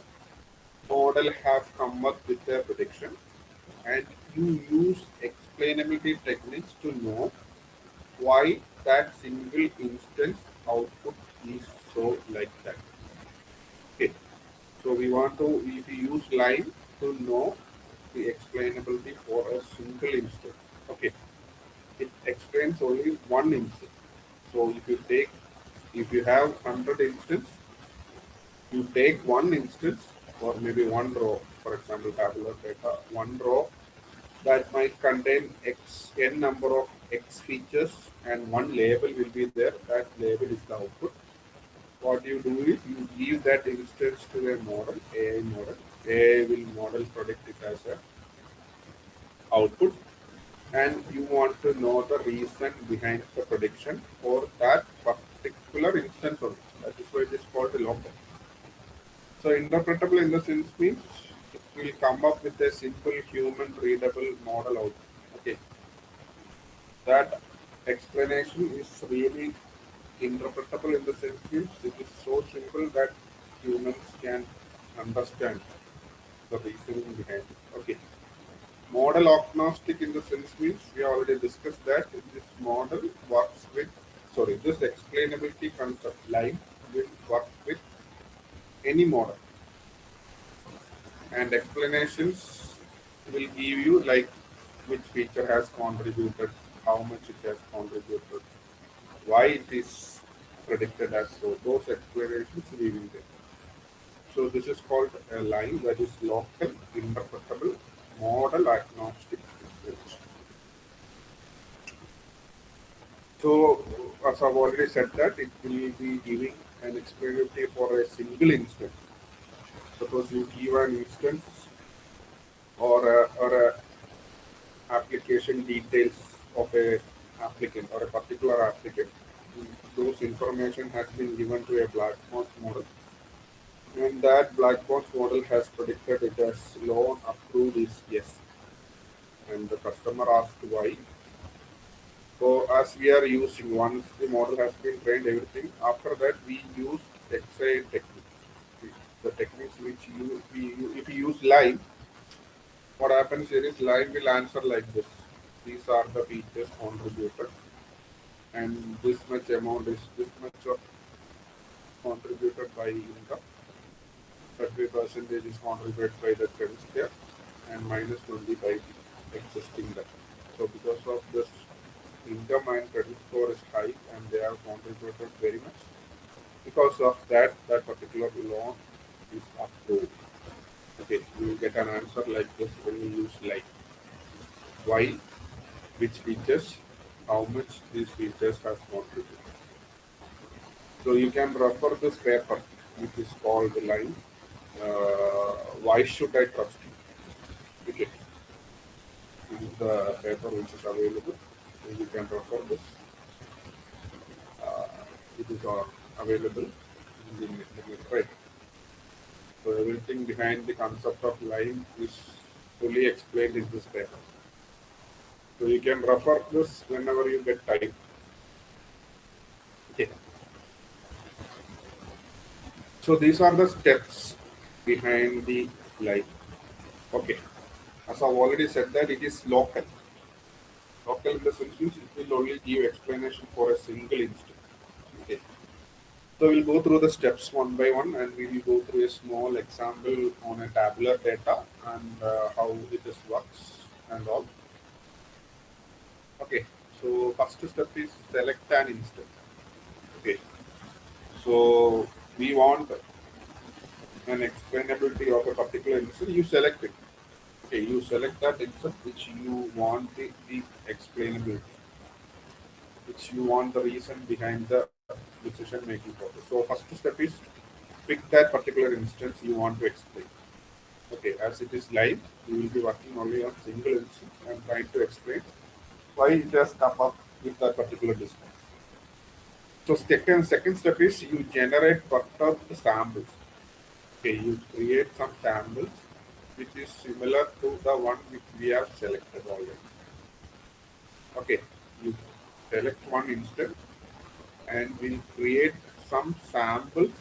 Model has come up with a prediction, and you use explainability techniques to know why that single instance output is so like that. Okay, so we want to, if we use line to know the explainability for a single instance. Okay, it explains only one instance. So if you have 100 instances, you take one instance or maybe one row, for example, tabular data, one row that might contain n number of x features and one label will be there. That label is the output. What you do is you give that instance to a model, AI model. AI will model predict it as a output, and you want to know the reason behind the prediction for that particular instance only. That is why it is called a local. So interpretable in the sense means it will come up with a simple human readable model output. Okay. That explanation is really interpretable in the sense means it is so simple that humans can understand the reasoning behind it. Okay. Model agnostic in the sense means we already discussed that this model works with, sorry, this explainability concept line will work with any model, and explanations will give you like which feature has contributed, how much it has contributed, why it is predicted as so. Those explanations we will get. So this is called a line, that is local, interpretable, model agnostic explanation. So as I've already said that it will be giving an explainability for a single instance. Suppose you give an instance or a application details of a applicant or a particular applicant. Those information has been given to a black box model, and that black box model has predicted it as loan approved is yes, and the customer asked why. So as we are using, once the model has been trained everything, after that we use XA techniques. The techniques which if you use line, what happens here is line will answer like this. These are the features contributed, and this much amount is this much of contributed by income. 30% is contributed by the credit scale, and minus 20 by existing debt. So because of this, income and credit score is high, and they have contributed very much. Because of that, that particular loan is approved. Okay, you will get an answer like this when you use like why, which features, how much these features has contributed. So you can refer this paper, which is called the line. Why should I trust you? Okay, this is the paper which is available. So you can refer this. Uh, it is available in the right. So everything behind the concept of line is fully explained in this paper. So you can refer this whenever you get time. Okay. So these are the steps behind the line. Okay. As I've already said that it is local. Local in the sense means it will only give explanation for a single instance. Okay. So we'll go through the steps one by one, and we will go through a small example on a tabular data and how it is works and all. Okay. So first step is select an instance. Okay. So we want an explainability of a particular instance. You select it. Okay. Okay, you select that instance which you want the explainability, which you want the reason behind the decision making process. So first step is pick that particular instance you want to explain. Okay, as it is live, you will be working only on single instance and trying to explain why it has come up with that particular distance. So second step is you generate perturbed samples. Okay, you create some samples which is similar to the one which we have selected already. Okay, you select one instance and we'll create some samples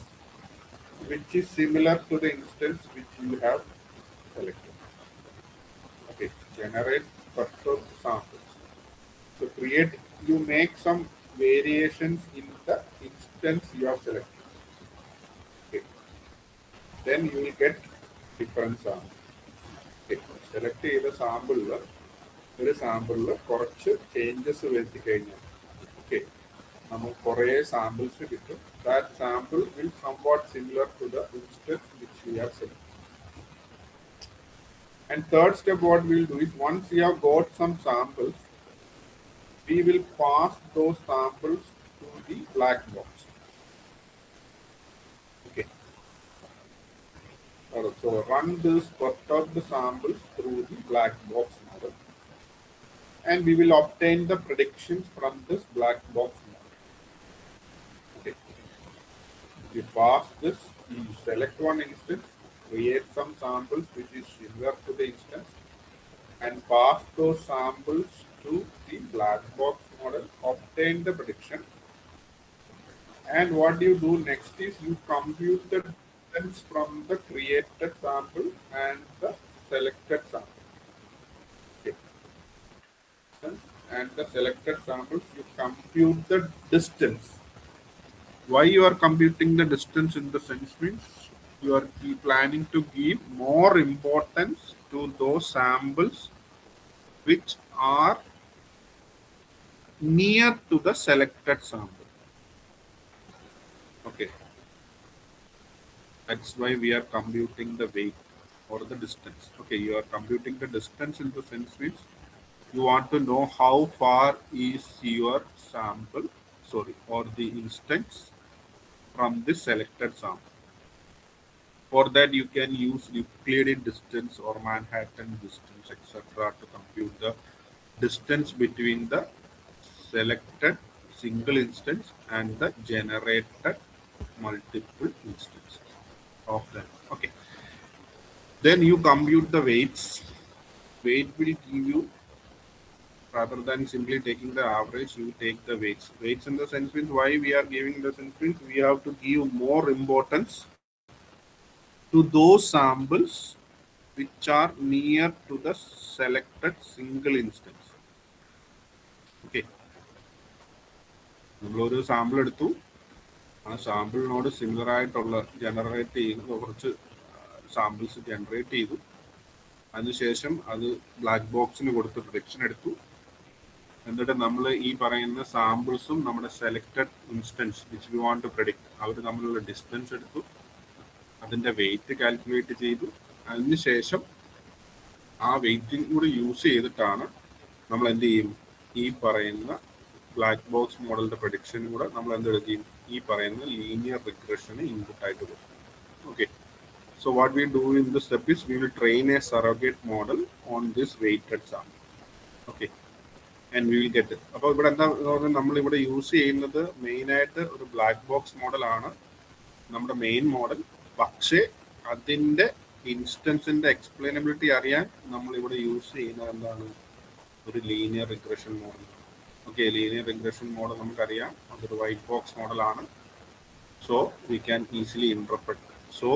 which is similar to the instance which you have selected. Okay, generate perturbed samples. So you make some variations in the instance you have selected. Okay, then you will get different samples. Okay, select ചെയ്ത സാമ്പിളിൽ കുറച്ച് changes വരുത്തി കഴിഞ്ഞാൽ okay നമുക്ക് കുറേ samples കിട്ടും. That sample will somewhat similar to the instance which we have selected. And third step what we'll do is once we have got some samples, we will pass those samples to the black box. Okay. So run this perturbed samples through the black box model, and we will obtain the predictions from this black box model. Okay. You pass this, you select one instance, create some samples which is similar to the instance, and pass those samples to the black box model, obtain the prediction. And what you do next is you compute the distance from the created sample and the selected sample. Okay. And the selected samples, you compute the distance. Why you are computing the distance in the sense means you are planning to give more importance to those samples which are near to the selected sample. Okay. That's why we are computing the weight or the distance. Okay, you are computing the distance in the sense means you want to know how far is your sample, or the instance from the selected sample. For that, you can use Euclidean distance or Manhattan distance, etc., to compute the distance between the selected single instance and the generated multiple instances of them. Okay. Then you compute the weights. Weight will give you, rather than simply taking the average, you take the weights. Weights in the sense means why we are giving the sense means we have to give more importance to those samples which are near to the selected single instance. Okay. നമ്മളൊരു sample എടുത്തു, ആ സാമ്പിളിനോട് similar ആയിട്ടുള്ള generate ചെയ്യുന്ന കുറച്ച് samples generate ചെയ്തു. അതിനുശേഷം അത് black ബോക്സിന് കൊടുത്ത് പ്രൊഡിക്ഷൻ എടുത്തു. എന്നിട്ട് നമ്മൾ ഈ പറയുന്ന സാമ്പിൾസും നമ്മുടെ selected instance which we want to predict അവർ തമ്മിലുള്ള ഡിസ്റ്റൻസ് എടുത്തു, അതിൻ്റെ വെയിറ്റ് കാൽക്കുലേറ്റ് ചെയ്തു. അതിനുശേഷം ആ വെയിറ്റിംഗ് കൂടി യൂസ് ചെയ്തിട്ടാണ് നമ്മൾ എന്ത് ചെയ്യും, ഈ പറയുന്ന ബ്ലാക്ക് ബോക്സ് മോഡലിൻ്റെ പ്രൊഡിക്ഷൻ കൂടെ നമ്മൾ എന്തെടുക്കും, ഈ പറയുന്ന ലീനിയർ റിഗ്രഷന് ഇൻപുട്ടായിട്ട് കൊടുക്കും. Okay. So what we do in this step is we will train a surrogate model on this weighted sample. Okay. And we will get it. അപ്പോൾ ഇവിടെ എന്താ നമ്മളിവിടെ യൂസ് ചെയ്യുന്നത് മെയിനായിട്ട് ഒരു ബ്ലാക്ക് ബോക്സ് മോഡലാണ് നമ്മുടെ മെയിൻ മോഡൽ. പക്ഷേ അതിൻ്റെ ഇൻസ്റ്റൻസിൻ്റെ എക്സ്പ്ലെയിനബിലിറ്റി അറിയാൻ നമ്മളിവിടെ യൂസ് ചെയ്യുന്നത് എന്താണ്, ഒരു linear regression model. Okay, linear regression model നമുക്കറിയാം, അതൊരു വൈറ്റ് ബോക്സ് മോഡലാണ്. So we can easily interpret. So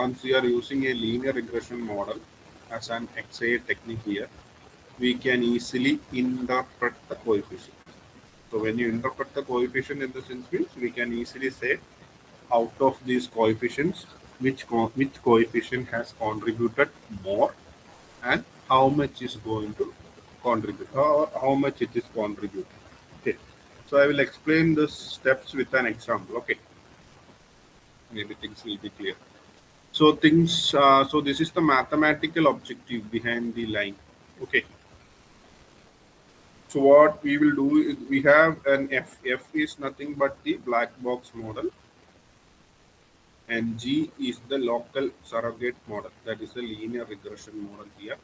once we are using a linear regression model as an XA technique here, we can easily interpret the coefficient. So when you interpret the coefficient in the sense means we can easily say out of these coefficients which coefficient has contributed more and how much is going to contribute or how much it is contributing. Okay. So I will explain the steps with an example. Okay. Maybe things will be clear. So things, so this is the mathematical objective behind the line. Okay. So what we will do is we have an F. F is nothing but the black box model, and G is the local surrogate model. That is the linear regression model here.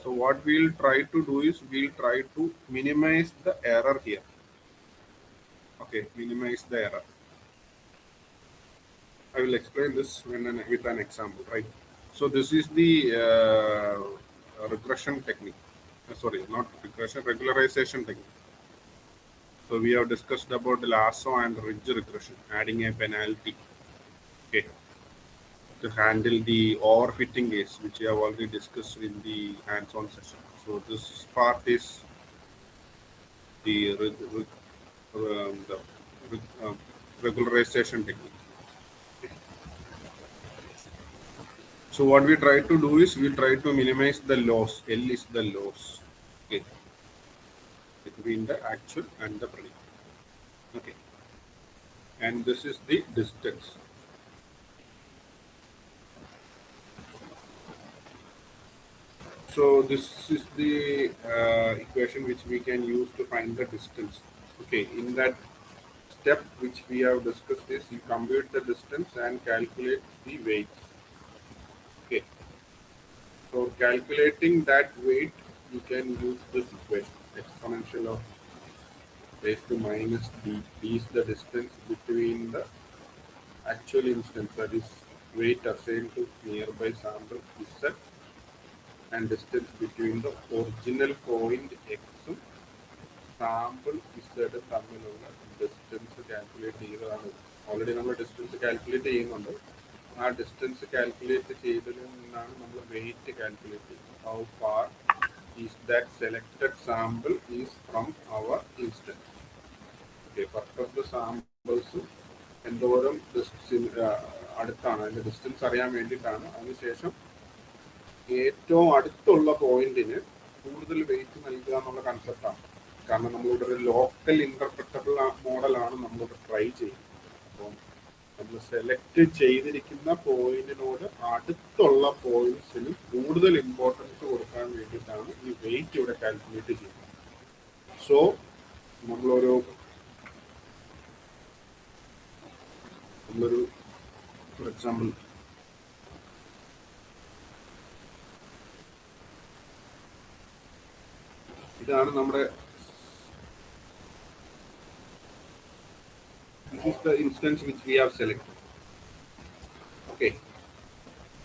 So what we'll try to do is we'll try to minimize the error here. Okay, minimize the error. I will explain this with an example, right? So this is the regression technique. Sorry, not regression, regularization technique. So we have discussed about the lasso and ridge regression, adding a penalty, okay, to handle the overfitting case, which we have already discussed in the hands-on session. So this part is the, regularization technique. So what we try to do is we try to minimize the loss. L is the loss, okay, between the actual and the predict. Okay, and this is the distance. So this is the equation which we can use to find the distance. Okay, in that step which we have discussed is you compute the distance and calculate the weight. Okay, so calculating that weight, you can use this equation, exponential of raised to minus d. D is the distance between the actual instance, that is weight assigned to nearby sample z, and distance between the original point x ഉം sample z തമ്മിലുള്ള distance calculate ചെയ്തതാണ്. Already നമ്മൾ distance calculate ചെയ്യുന്നുണ്ട്. ആ distance calculate ചെയ്തതിൽ നിന്നാണ് നമ്മൾ weight calculate ചെയ്യുന്നത്. How far is that selected sample is from our instance. Okay, first of the samples എന്തോരം അടുത്താണ്, അതിൻ്റെ ഡിസ്റ്റൻസ് അറിയാൻ വേണ്ടിയിട്ടാണ്. അതിനുശേഷം ഏറ്റവും അടുത്തുള്ള പോയിന്റിന് കൂടുതൽ വെയിറ്റ് നൽകുക എന്നുള്ള കൺസെപ്റ്റാണ്. കാരണം നമ്മളിവിടെ ഒരു ലോക്കൽ ഇന്റർപ്രറ്റബിൾ മോഡലാണ് നമ്മളിവിടെ ട്രൈ ചെയ്യുന്നത്. അപ്പം നമ്മൾ സെലക്ട് ചെയ്തിരിക്കുന്ന പോയിന്റിനോട് അടുത്തുള്ള പോയിന്റ്സിന് കൂടുതൽ ഇമ്പോർട്ടൻസ് കൊടുക്കാൻ വേണ്ടിയിട്ടാണ് ഈ വെയിറ്റ് ഇവിടെ കാൽക്കുലേറ്റ് ചെയ്യുന്നത്. സോ നമ്മളൊരു ഫോർ എക്സാമ്പിൾ ഇതാണ് നമ്മുടെ this is the instance which we have selected. Okay,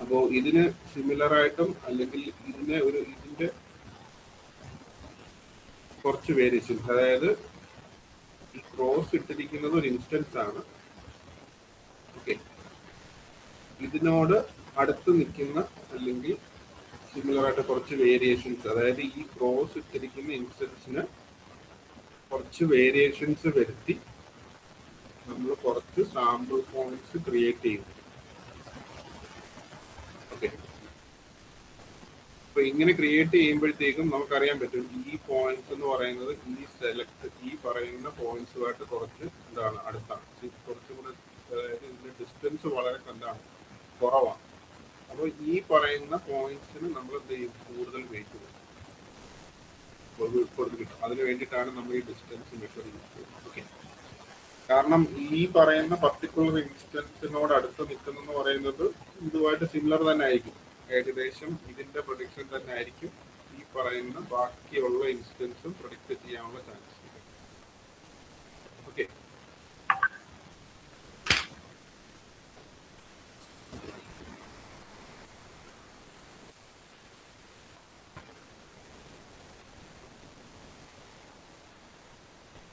അപ്പോൾ ഇതിന് സിമിലർ ആയിട്ടും അല്ലെങ്കിൽ ഇതിന്റെ കുറച്ച് വേരിയേഷൻസ്, അതായത് ഈ ക്രോസ് ഇട്ടിരിക്കുന്നത് ഒരു ഇൻസ്റ്റൻസ് ആണ്. ഓക്കെ, ഇതിനോട് അടുത്ത് നിൽക്കുന്ന അല്ലെങ്കിൽ സിമിലർ ആയിട്ട് കുറച്ച് വേരിയേഷൻസ്, അതായത് ഈ ക്രോസ് ഇട്ടിരിക്കുന്ന ഇൻസ്റ്റൻസിന് കുറച്ച് വേരിയേഷൻസ് വരുത്തി നമ്മൾ കുറച്ച് സാമ്പിൾ പോയിന്റ്സ് ക്രിയേറ്റ് ചെയ്യുന്നു. ഓക്കെ, അപ്പൊ ഇങ്ങനെ ക്രിയേറ്റ് ചെയ്യുമ്പോഴത്തേക്കും നമുക്കറിയാൻ പറ്റും ഈ പോയിന്റ്സ് എന്ന് പറയുന്നത് ഈ പറയുന്ന പോയിന്റ്സുമായിട്ട് കുറച്ച് എന്താണ് അടുത്താണ്, കുറച്ചും കൂടെ, അതായത് ഇതിന്റെ ഡിസ്റ്റൻസ് വളരെ കുറവാണ്. അപ്പോൾ ഈ പറയുന്ന പോയിന്റ്സിന് നമ്മൾ എന്ത് ചെയ്യും, കൂടുതൽ വെയിറ്റ് കൊടുത്ത് കിട്ടും. അതിന് വേണ്ടിയിട്ടാണ് നമ്മൾ ഈ ഡിസ്റ്റൻസ് മെഷർ ചെയ്യുന്നത്. ഓക്കെ, കാരണം ഈ പറയുന്ന പർട്ടിക്കുലർ ഇൻസ്റ്റൻസിനോട് അടുത്ത് നിൽക്കുന്നെന്ന് പറയുന്നത് ഇതുമായിട്ട് സിമിലർ തന്നെ ആയിരിക്കും, ഏകദേശം ഇതിന്റെ പ്രൊഡിക്ഷൻ തന്നെ ആയിരിക്കും ഈ പറയുന്ന ബാക്കിയുള്ള ഇൻസ്റ്റൻസും പ്രൊഡിക്റ്റ് ചെയ്യാനുള്ള ചാൻസ്. ഓക്കെ,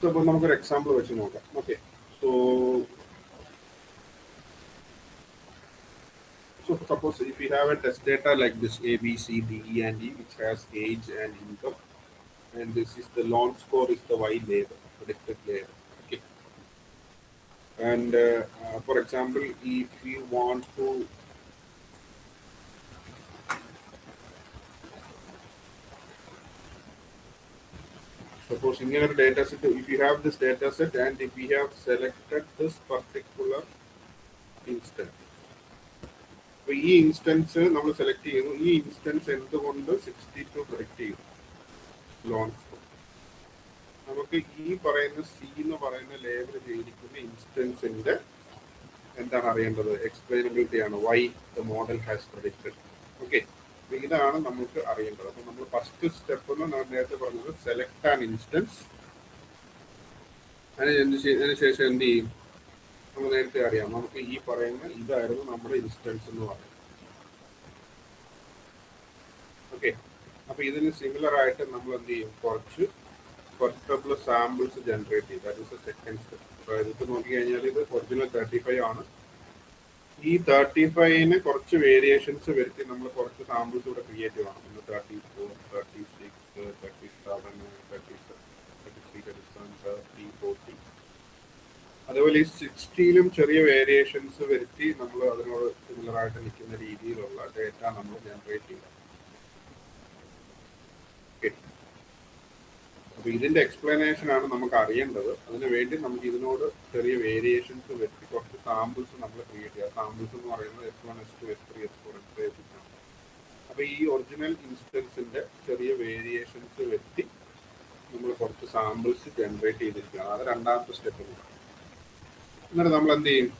അപ്പോൾ നമുക്കൊരു എക്സാമ്പിൾ വെച്ച് നോക്കാം. Okay, so suppose if we have a test data like this A, B, C, D, E, and E, which has age and income, and this is the lawn score is the Y label, predicted label. Okay, and for example, if you want to suppose in your data set, if you have this data set and if we have selected this particular instance, അപ്പോൾ ഈ instance നമ്മൾ select ചെയ്യുന്നു. ഈ instance എന്തുകൊണ്ട് 62 select ചെയ്യുന്നു? Loan നമുക്ക് ഈ പറയുന്ന സി എന്ന് പറയുന്ന ലേബൽ ചെയ്തിരിക്കുന്ന ഇൻസ്റ്റൻസിന്റെ എന്താണ് അറിയേണ്ടത്? എക്സ്പ്ലെയിനബിലിറ്റി ആണ്. Why the model has predicted. Okay, ഇതാണ് നമുക്ക് അറിയേണ്ടത്. അപ്പൊ നമ്മൾ ഫസ്റ്റ് സ്റ്റെപ്പ് എന്ന് ഞാൻ നേരത്തെ പറഞ്ഞത് സെലക്ട് ആൻ ഇൻസ്റ്റൻസ്. അതിനുശേഷം എന്ത് ചെയ്യും? നമ്മൾ നേരത്തെ അറിയാം, നമുക്ക് ഈ പറയുന്ന ഇതായിരുന്നു നമ്മുടെ ഇൻസ്റ്റൻസ് എന്ന് പറയുന്നത്. ഓക്കെ, അപ്പൊ ഇതിന് സിമിലർ ആയിട്ട് നമ്മൾ എന്ത് ചെയ്യും? കുറച്ച് സ്റ്റെപ്പിൽ സാമ്പിൾസ് ജനറേറ്റ് ചെയ്യും. That is second step. ഇത് നോക്കി കഴിഞ്ഞാൽ ഇത് ഒറിജിനൽ 35 ആണ്. ഈ 35ന് കുറച്ച് വേരിയേഷൻസ് വരുത്തി നമ്മൾ കുറച്ച് സാമ്പിൾസ് ഇവിടെ ക്രിയേറ്റ് ചെയ്യണം. 34, 36, 37, 33, 30, 40. അതുപോലെ ഈ 60ലും ചെറിയ വേരിയേഷൻസ് വരുത്തി നമ്മൾ അതിനോട് സിമിലർ ആയിട്ട് നിൽക്കുന്ന രീതിയിലുള്ള ഡേറ്റ നമ്മൾ ജനറേറ്റ് ചെയ്യണം. അപ്പൊ ഇതിന്റെ എക്സ്പ്ലനേഷൻ ആണ് നമുക്ക് അറിയേണ്ടത്. അതിനു വേണ്ടി നമുക്ക് ഇതിനോട് ചെറിയ വേരിയേഷൻസ് വരുത്തി കുറച്ച് സാമ്പിൾസ് നമ്മൾ ക്രിയേറ്റ് ചെയ്യാം. സാമ്പിൾസ് എന്ന് പറയുന്നത് S1, S2, S3, S4, S5 ആണ്. അപ്പൊ ഈ ഒറിജിനൽ ഇൻസ്റ്റൻസിന്റെ ചെറിയ വേരിയേഷൻസ് വരുത്തി നമ്മൾ കുറച്ച് സാമ്പിൾസ് ജനറേറ്റ് ചെയ്തിരിക്കുകയാണ്. അത് രണ്ടാമത്തെ സ്റ്റെപ്പ്. എന്നിട്ട് നമ്മൾ എന്ത് ചെയ്യും?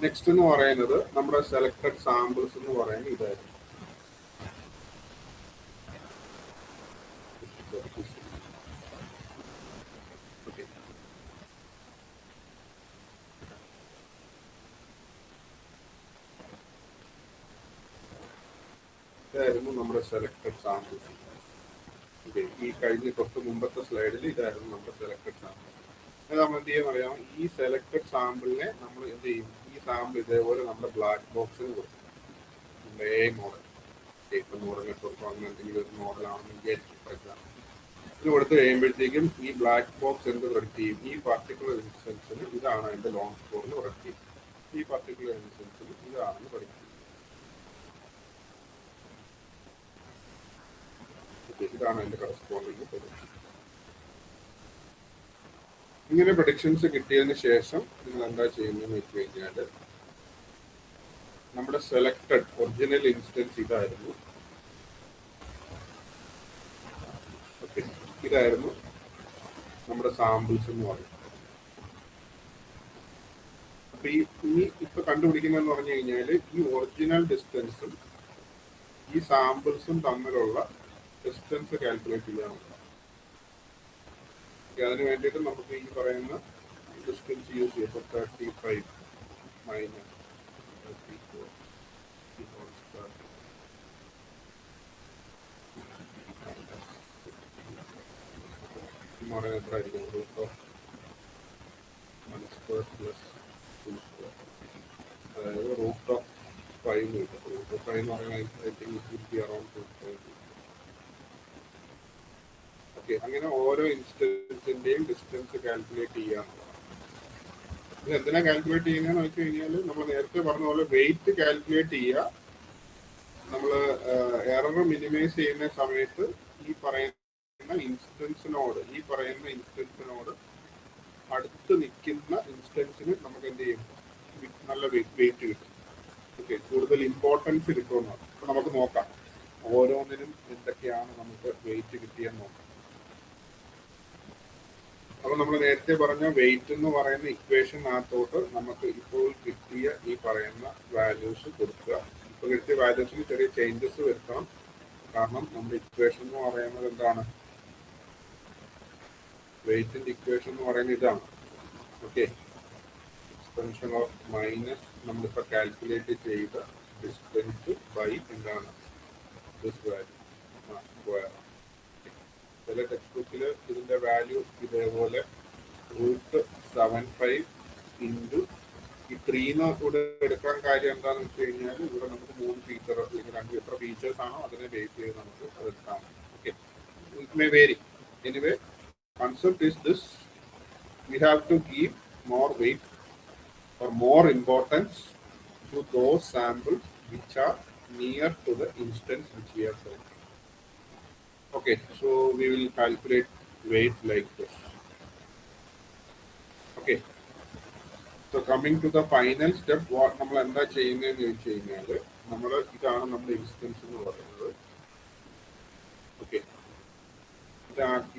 നെക്സ്റ്റ് എന്ന് പറയുന്നത് നമ്മുടെ സെലക്ടഡ് സാമ്പിൾസ് എന്ന് പറയുന്നത് ഇതായിരുന്നു. ഇതായിരുന്നു നമ്മുടെ സെലക്ടഡ് സാമ്പിൾസ്. ഈ കഴിഞ്ഞ തൊട്ട് മുമ്പത്തെ സ്ലൈഡിൽ ഇതായിരുന്നു നമ്മുടെ സെലക്ടഡ് സാമ്പിൾ. അത് നമ്മൾ എന്ത് ചെയ്യാൻ അറിയാം? ഈ സെലക്ടഡ് സാമ്പിളിനെ നമ്മൾ എന്ത് ചെയ്യും? ഈ സാമ്പിൾ ഇതേപോലെ നമ്മുടെ ബ്ലാക്ക് ബോക്സിന് കൊടുക്കും. നമ്മുടെ എ മോഡൽ, മോഡൽ നെറ്റ്വർക്ക് അങ്ങനെ എന്തെങ്കിലും ഒരു മോഡലാണെന്ന് വിചാരിക്കും. ഫോർ എക്സാമ്പിൾ ഇത് കൊടുത്ത് കഴിയുമ്പോഴത്തേക്കും ഈ ബ്ലാക്ക് ബോക്സ് എന്ത് പ്രൊഡക്റ്റ് ചെയ്യും? ഈ പർട്ടിക്കുലർ ഇൻസ്റ്റൻസിന് ഇതാണ് അതിന്റെ ലോങ് സ്കോറിൽ പ്രൊഡക്റ്റ് ചെയ്യും. ഈ പർട്ടിക്കുലർ ഇൻസ്റ്റൻസിന് ഇതാണെന്ന് പ്രൊഡക്റ്റ് ചെയ്യും. ഇതാണ് അതിന്റെ കറസ്പോണ്ടിങ് പ്രൊഡക്ഷൻ. ഇങ്ങനെ പ്രൊഡക്ഷൻസ് കിട്ടിയതിന് ശേഷം നിങ്ങൾ എന്താ ചെയ്യുന്നതെന്ന് വെച്ച് കഴിഞ്ഞാൽ നമ്മുടെ സെലക്ടഡ് ഒറിജിനൽ ഇൻസ്റ്റൻസ് ഇതായിരുന്നു. ഓക്കെ, ഇതായിരുന്നു നമ്മുടെ സാമ്പിൾസ് എന്ന് പറയുന്നത്. അപ്പൊ ഈ ഇപ്പൊ കണ്ടുപിടിക്കുന്നതെന്ന് പറഞ്ഞു കഴിഞ്ഞാൽ ഈ ഒറിജിനൽ ഡിസ്റ്റൻസും ഈ സാമ്പിൾസും തമ്മിലുള്ള ഡിസ്റ്റൻസ് കാൽക്കുലേറ്റ് ചെയ്യാനുള്ളത്. അതിന് വേണ്ടിയിട്ട് നമുക്ക് ഈ പറയുന്ന ഡിസ്റ്റൻസ് യൂസ് ചെയ്യും. 35 മൈനസ് 34 എന്ന് പറയുന്നത് എത്രയായിരിക്കും? √(1² + 2²). അതായത് √5 കിട്ടും. √5 എന്ന് പറയുന്നത് I think it will be around 230. അങ്ങനെ ഓരോ ഇൻസ്റ്റൻസിന്റെയും ഡിസ്റ്റൻസ് കാൽക്കുലേറ്റ് ചെയ്യാന്നുള്ളതാണ്. ഇത് എന്തിനാ കാൽക്കുലേറ്റ് ചെയ്യുന്നതെന്ന് വെച്ച് കഴിഞ്ഞാൽ നമ്മൾ നേരത്തെ പറഞ്ഞ പോലെ വെയിറ്റ് കാൽക്കുലേറ്റ് ചെയ്യുക. നമ്മൾ എറർ മിനിമൈസ് ചെയ്യുന്ന സമയത്ത് ഈ പറയുന്ന ഇൻസ്റ്റൻസിനോട് അടുത്ത് നിൽക്കുന്ന ഇൻസ്റ്റൻസിന് നമുക്ക് എന്ത് ചെയ്യും? നല്ല വെയിറ്റ് കിട്ടും. ഓക്കെ, കൂടുതൽ ഇമ്പോർട്ടൻസ് കിട്ടുമെന്നാണ്. അപ്പൊ നമുക്ക് നോക്കാം ഓരോന്നിനും എന്തൊക്കെയാണ് നമുക്ക് വെയിറ്റ് കിട്ടിയെന്ന് നോക്കാം. അപ്പൊ നമ്മൾ നേരത്തെ പറഞ്ഞ വെയിറ്റ് എന്ന് പറയുന്ന ഇക്വേഷനകത്തോട്ട് നമുക്ക് ഇപ്പോൾ കിട്ടിയ ഈ പറയുന്ന വാല്യൂസ് കൊടുക്കുക. ഇപ്പോൾ കിട്ടിയ വാല്യൂസിന് ചെറിയ ചേഞ്ചസ് വരുത്തണം. കാരണം നമ്മുടെ ഇക്വേഷൻ എന്ന് പറയുന്നത് എന്താണ്? വെയിറ്റിന്റെ ഇക്വേഷൻ എന്ന് പറയുന്നത് ഇതാണ്. ഓക്കെ, എക്സ്പെൻഷൻ ഓഫ് മൈനസ് നമ്മളിപ്പോൾ കാൽക്കുലേറ്റ് ചെയ്ത ഡിസ്റ്റൻസ് ബൈ എന്താണ്? This value square. ചില ടെക്സ്റ്റ് ബുക്കിൽ ഇതിന്റെ വാല്യൂ ഇതേപോലെ √75 ഇൻറ്റു ഈ 3 കൂടെ എടുക്കാൻ കാര്യം എന്താണെന്ന് വെച്ച് കഴിഞ്ഞാൽ ഇവിടെ നമുക്ക് 3 ഫീച്ചർ അല്ലെങ്കിൽ എത്ര ഫീച്ചേഴ്സ് ആണോ അതിനെ ബേസ് ചെയ്ത് നമുക്ക് അത് എടുക്കാം. Okay, it may vary. Anyway, concept is this: we have to give more weight or more importance to those samples which are near to the instance which we are selecting. Okay, so we will calculate weight like this. Okay, so so coming to the final step, നമ്മൾ എന്താ ചെയ്യുന്നതെന്ന് ചോദിച്ചു കഴിഞ്ഞാൽ ഇതാണ് നമ്മുടെ instance എന്ന് പറയുന്നത്. Okay,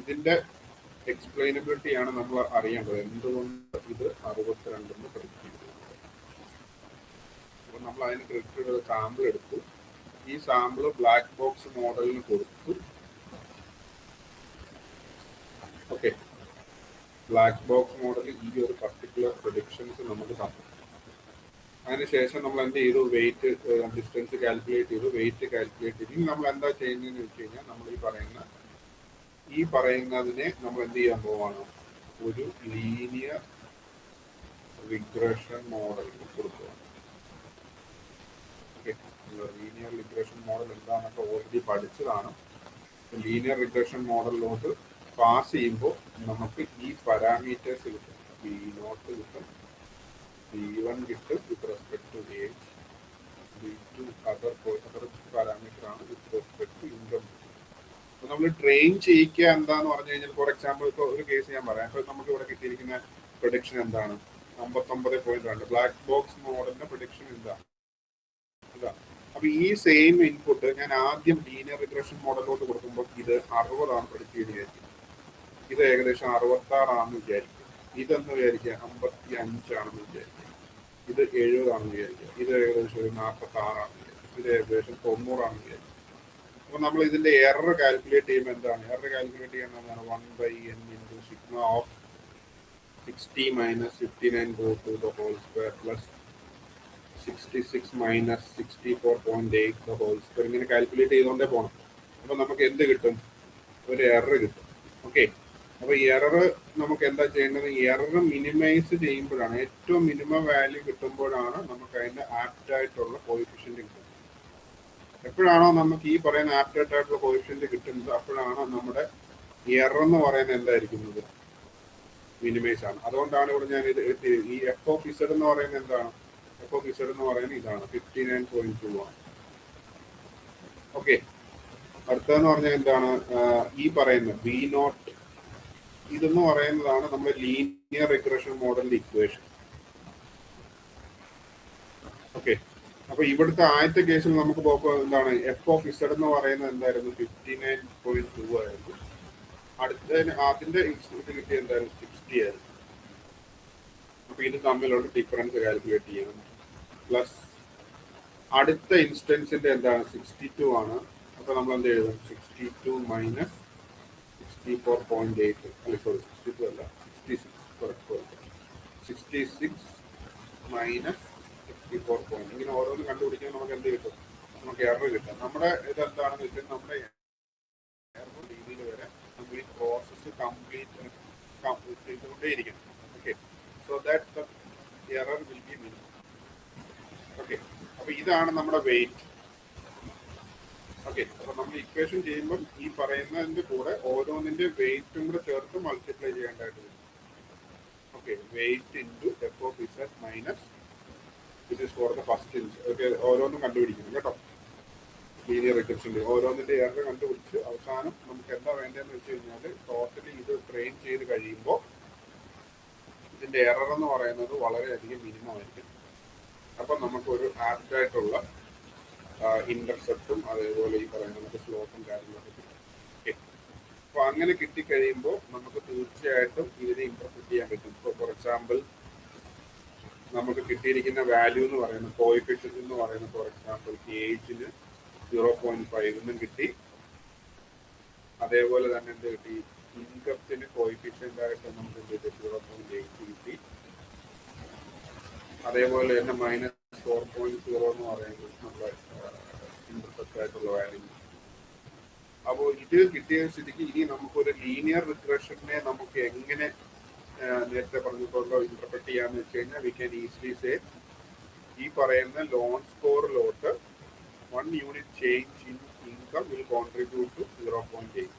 ഇതിന്റെ എക്സ്പ്ലെയിനബിലിറ്റി ആണ് നമ്മൾ അറിയേണ്ടത്, എന്തുകൊണ്ട് ഇത് 62 പ്രൊഡിക്റ്റ് ചെയ്തു. അപ്പൊ നമ്മൾ അതിന് ക്രെഡിറ്റ് ചെയ്ത സാമ്പിൾ എടുത്തു, ഈ സാമ്പിൾ ബ്ലാക്ക് ബോക്സ് മോഡലിന് കൊടുത്തു. ഓക്കെ, ബ്ലാക്ക് ബോക്സ് മോഡൽ ഈ ഒരു പർട്ടിക്കുലർ പ്രൊഡിക്ഷൻസ് നമുക്ക് തന്നു. അതിനുശേഷം നമ്മൾ എന്ത് ചെയ്തു, വെയിറ്റ് ഡിസ്റ്റൻസ് കാൽക്കുലേറ്റ് ചെയ്തു, വെയിറ്റ് കാൽക്കുലേറ്റ് ചെയ്തു. ഇനി നമ്മൾ എന്താ ചെയ്യുന്നതെന്ന് വെച്ച് കഴിഞ്ഞാൽ നമ്മൾ ഈ പറയുന്നതിനെ നമ്മൾ എന്ത് ചെയ്യാൻ പോവാണ്, ഒരു ലീനിയർ റിഗ്രഷൻ മോഡൽ കൊടുക്കുക. ഓക്കെ, ലീനിയർ റിഗ്രഷൻ മോഡൽ എന്താണെന്നൊക്കെ ഓൾറെഡി പഠിച്ചതാണ്. ലീനിയർ റിഗ്രഷൻ മോഡലിലോട്ട് പാസ് ചെയ്യുമ്പോൾ നമുക്ക് ഈ പാരാമീറ്റേഴ്സ് കിട്ടും. V0 കിട്ടും, V1 കിട്ടും with respect to age, V2 other parameter ആണ് വിത്ത് റെസ്പെക്ട് ടു ഇൻകം. അപ്പോൾ നമ്മൾ ട്രെയിൻ ചെയ്യിക്കുക എന്താന്ന് പറഞ്ഞു കഴിഞ്ഞാൽ, ഫോർ എക്സാമ്പിൾ ഇപ്പോൾ ഒരു കേസ് ഞാൻ പറയാം. ഇപ്പോൾ നമുക്ക് ഇവിടെ കിട്ടിയിരിക്കുന്ന പ്രൊഡിക്ഷൻ എന്താണ്, 59.2. ബ്ലാക്ക് ബോക്സ് മോഡലിന്റെ പ്രൊഡിക്ഷൻ എന്താണ് ഇതാണ്. അപ്പൊ ഈ സെയിം ഇൻപുട്ട് ഞാൻ ആദ്യം ലീനിയർ റിഗ്രഷൻ മോഡലിലോട്ട് കൊടുക്കുമ്പോൾ ഇത് 60 പ്രൊഡിക്റ്റ് ചെയ്ത് വിചാരിക്കും, ഇത് ഏകദേശം 66 വിചാരിക്കും, ഇതെന്ന് വിചാരിക്കുക 55 വിചാരിക്കുക, ഇത് 70 വിചാരിക്കുക, ഇത് ഏകദേശം 46 വിചാരിക്കും, ഇത് ഏകദേശം 90 വിചാരിക്കും. അപ്പൊ നമ്മൾ ഇതിന്റെ എറർ കാൽക്കുലേറ്റ് ചെയ്യുമ്പോൾ എന്താണ് എറർ കാൽക്കുലേറ്റ് ചെയ്യുന്നത്, 1/n × sigma of 60 - 59 the whole square plus 66 - 64.8 the whole square. ഇങ്ങനെ കാൽക്കുലേറ്റ് ചെയ്തുകൊണ്ടേ പോകണം. അപ്പൊ നമുക്ക് എന്ത് കിട്ടും, ഒരു എറർ കിട്ടും. ഓക്കെ, അപ്പൊ ഈ എറർ നമുക്ക് എന്താ ചെയ്യേണ്ടത്, എറർ മിനിമൈസ് ചെയ്യുമ്പോഴാണ്, ഏറ്റവും മിനിമം വാല്യൂ കിട്ടുമ്പോഴാണ് നമുക്ക് അതിന്റെ ആപ്റ്റ് ആയിട്ടുള്ള കോഎഫിഷ്യന്റ് കിട്ടുന്നത്. എപ്പോഴാണോ നമുക്ക് ഈ പറയുന്ന ആപ്റ്റ് ആയിട്ടുള്ള കോഎഫിഷ്യന്റ് കിട്ടുന്നത്, അപ്പോഴാണ് നമ്മുടെ എറർ എന്ന് പറയുന്നത് എന്തായിരിക്കുന്നത്, മിനിമൈസ് ആണ്. അതുകൊണ്ടാണ് ഇവിടെ ഞാൻ ഇത് ഈ എഫ് ഓഫ് ഇസഡ് എന്ന് പറയുന്നത് എന്താണ്, എഫ് ഓഫ് ഇസഡ് എന്ന് പറയുന്നത് ഇതാണ്, 59.2 ആണ്. ഓക്കെ, അടുത്തതെന്ന് പറഞ്ഞാൽ എന്താണ്, ഈ പറയുന്നത് V0 ഇതെന്ന് പറയുന്നതാണ് നമ്മുടെ ലീനിയർ റിഗ്രഷൻ മോഡലിന്റെ ഇക്വേഷൻ. ഓക്കെ, അപ്പൊ ഇവിടുത്തെ ആദ്യത്തെ കേസിൽ നമുക്ക് പോകുമ്പോൾ എന്താണ്, എഫ് ഓഫ് ഇസഡ് എന്ന് പറയുന്നത് എന്തായിരുന്നു, 59.2 ആയിരുന്നു. അതിന്റെ ഇൻസ്റ്റിറ്റ്യൂട്ട് കിട്ടിയ എന്തായാലും 60 ആയിരുന്നു. അപ്പൊ ഇത് തമ്മിലുള്ള ഡിഫറൻസ് കാൽക്കുലേറ്റ് ചെയ്യണം. പ്ലസ് അടുത്ത ഇൻസ്റ്റൻസിന്റെ എന്താണ് 62 ആണ്. അപ്പൊ നമ്മൾ എന്ത് എഴുതും, 62 - 64.8 അല്ല സോറി 62 അല്ല 66 66 - 64. ഇങ്ങനെ ഓരോന്ന് കണ്ടുപിടിക്കാൻ നമുക്ക് എന്ത് കിട്ടും, നമുക്ക് എറർ കിട്ടും. നമ്മുടെ ഇതെന്താണെന്ന് വെച്ചാൽ നമ്മുടെ എറർ രീതിയിൽ വരെ നമ്മൾ ഈ പ്രോസസ്സ് കംപ്ലീറ്റ് ചെയ്തുകൊണ്ടേയിരിക്കണം. Okay, so that the error will be minimum. Okay, അപ്പൊ ഇതാണ് നമ്മുടെ വെയിറ്റ്. ഓക്കെ, അപ്പൊ നമ്മൾ ഇക്വേഷൻ ചെയ്യുമ്പോൾ ഈ പറയുന്നതിന്റെ കൂടെ ഓരോന്നിന്റെ വെയിറ്റും കൂടെ ചേർത്ത് മൾട്ടിപ്ലൈ ചെയ്യേണ്ടതായിട്ട് വരും. Okay, wait into F of Z minus this is for the first ins. Okay, ഓരോന്നും കണ്ടുപിടിക്കണം കേട്ടോ. ലീനിയർ റിഗ്രഷൻ്റെ ഓരോന്നിന്റെ എറർ കണ്ടുപിടിച്ച് അവസാനം നമുക്ക് എന്താ വേണ്ടതെന്ന് വെച്ച് കഴിഞ്ഞാൽ, ടോട്ടലി ഇത് ട്രെയിൻ ചെയ്ത് കഴിയുമ്പോൾ ഇതിന്റെ എറർ എന്ന് പറയുന്നത് വളരെയധികം മിനിമം ആയിരിക്കും. അപ്പൊ നമുക്കൊരു ആപ്റ്റ് ആയിട്ടുള്ള ഇന്റർസെപ്റ്റും അതേപോലെ ഈ പറയുന്ന നമുക്ക് സ്ലോപ്പും കാര്യങ്ങളൊക്കെ കിട്ടും. ഓക്കെ, അപ്പൊ അങ്ങനെ കിട്ടിക്കഴിയുമ്പോൾ നമുക്ക് തീർച്ചയായിട്ടും ഇതിനെ ഇന്റർപ്രറ്റ് ചെയ്യാൻ പറ്റും. ഇപ്പോൾ ഫോർ എക്സാമ്പിൾ നമുക്ക് കിട്ടിയിരിക്കുന്ന വാല്യൂ എന്ന് പറയുന്നത്, കോഎഫിഷ്യന്റ് എന്ന് പറയുന്നത്, ഫോർ എക്സാമ്പിൾ ഏജിന് 0.5 കിട്ടി. അതേപോലെ തന്നെ എന്ത് കിട്ടി, ഇൻകത്തിന് കോഎഫിഷ്യന്റ് ആയിട്ട് നമുക്ക് എന്ത് കിട്ടി, 0.8 കിട്ടി. അതേപോലെ തന്നെ -4.0 എന്ന് പറയുന്നത് നമ്മുടെ ഇന്റർസെപ്റ്റ് ആയിട്ടുള്ള വാല്യൂ. അപ്പോൾ ഇത് കിട്ടിയ സ്ഥിതിക്ക് ഇനി നമുക്കൊരു ലീനിയർ റിഗ്രഷനെ നമുക്ക് എങ്ങനെ നേരത്തെ പറഞ്ഞിട്ടുള്ള ഇന്റർപ്രറ്റ് ചെയ്യാന്ന് വെച്ച് കഴിഞ്ഞാൽ, വി ക്യാൻ ഈസിലി സേ ഈ പറയുന്ന loan സ്കോറിലോട്ട് 1 unit change in income will contribute to 0.8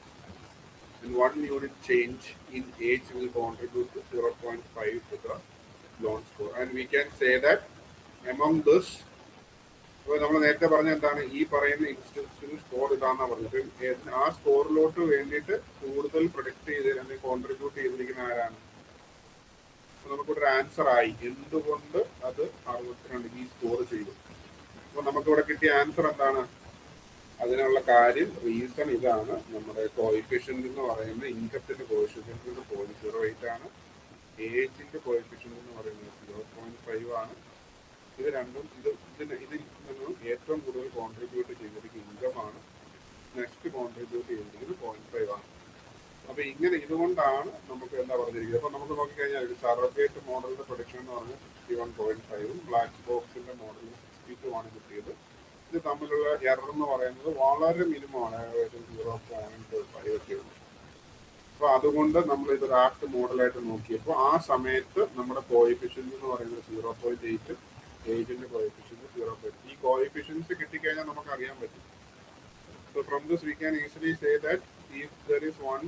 and 1 unit change in age will contribute to 0.5 to the loan score. And we can say that among this, നമ്മൾ നേരത്തെ പറഞ്ഞ എന്താണ്, ഈ പറയുന്ന ഇൻസ്റ്റിറ്റ്യൂഷന് score ഇതാണെന്നാ പറഞ്ഞത്. ആ സ്കോറിലോട്ട് വേണ്ടിയിട്ട് കൂടുതൽ പ്രൊഡക്റ്റ് ചെയ്ത് അല്ലെങ്കിൽ കോൺട്രിബ്യൂട്ട് ചെയ്തിരിക്കുന്ന ആരാണ്, നമുക്കിവിടെ ആൻസർ ആയി. എന്തുകൊണ്ട് അത് 62 ഈ സ്കോർ ചെയ്തു? അപ്പൊ നമുക്കിവിടെ കിട്ടിയ ആൻസർ എന്താണ്? അതിനുള്ള കാര്യം, റീസൺ ഇതാണ്. നമ്മുടെ കോയിഫിഷ്യന്റ് എന്ന് പറയുന്നത് ഇൻകത്തിന്റെ കോയിഫിഷ്യന്റ് 0.08 ആണ്. ഏജിന്റെ കോയിഫിഷ്യന്റ് എന്ന് പറയുന്നത് 0.5 ആണ്. ഇത് രണ്ടും ഇതിൽ നിന്നും ഏറ്റവും കൂടുതൽ കോൺട്രിബ്യൂട്ട് ചെയ്തിരിക്കുന്നത് ഇൻകമാണ്. നെക്സ്റ്റ് കോൺട്രിബ്യൂട്ട് ചെയ്തിരിക്കുന്നത് 0.5 ആണ്. അപ്പൊ ഇങ്ങനെ ഇതുകൊണ്ടാണ് നമുക്ക് എന്താ പറഞ്ഞിരിക്കുന്നത്. അപ്പൊ നമുക്ക് നോക്കിക്കഴിഞ്ഞാൽ ഒരു സറോഗേറ്റ് മോഡലിന്റെ പ്രൊഡിക്ഷൻ എന്ന് പറഞ്ഞാൽ 61.5 ബ്ലാക്ക് ബോക്സിന്റെ മോഡലിന് 62 ആണ് കിട്ടിയത്. ഇത് തമ്മിലുള്ള എറർ എന്ന് പറയുന്നത് വളരെ മിനിമമാണ്, ഏകദേശം 0.5 ഒക്കെ ഉള്ളൂ. അപ്പൊ അതുകൊണ്ട് നമ്മൾ ഇതൊരു ആപ്റ്റ് മോഡലായിട്ട് നോക്കിയപ്പോൾ ആ സമയത്ത് നമ്മുടെ കോയിഫിഷ്യന്റ് എന്ന് പറയുന്നത് 0.8, ഏജിന്റെ കോയിഫിഷ്യന്റ് 0.8. ഈ കോയിഫിഷ്യൻസ് കിട്ടിക്കഴിഞ്ഞാൽ നമുക്ക് അറിയാൻ പറ്റും. So from this we can easily say that if there is one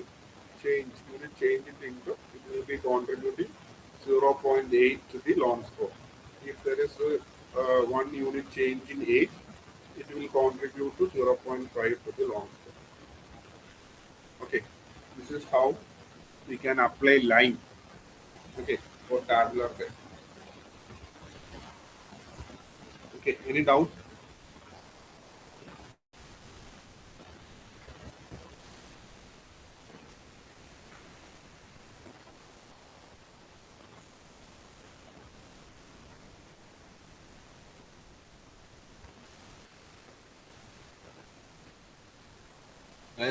unit change in the income, it will be contributing 0.8 to the loan score. If there is one unit change in age, it will contribute to 0.5 to the loan score. Okay, this is how we can apply line. Okay, for tabular test. Okay, any doubt?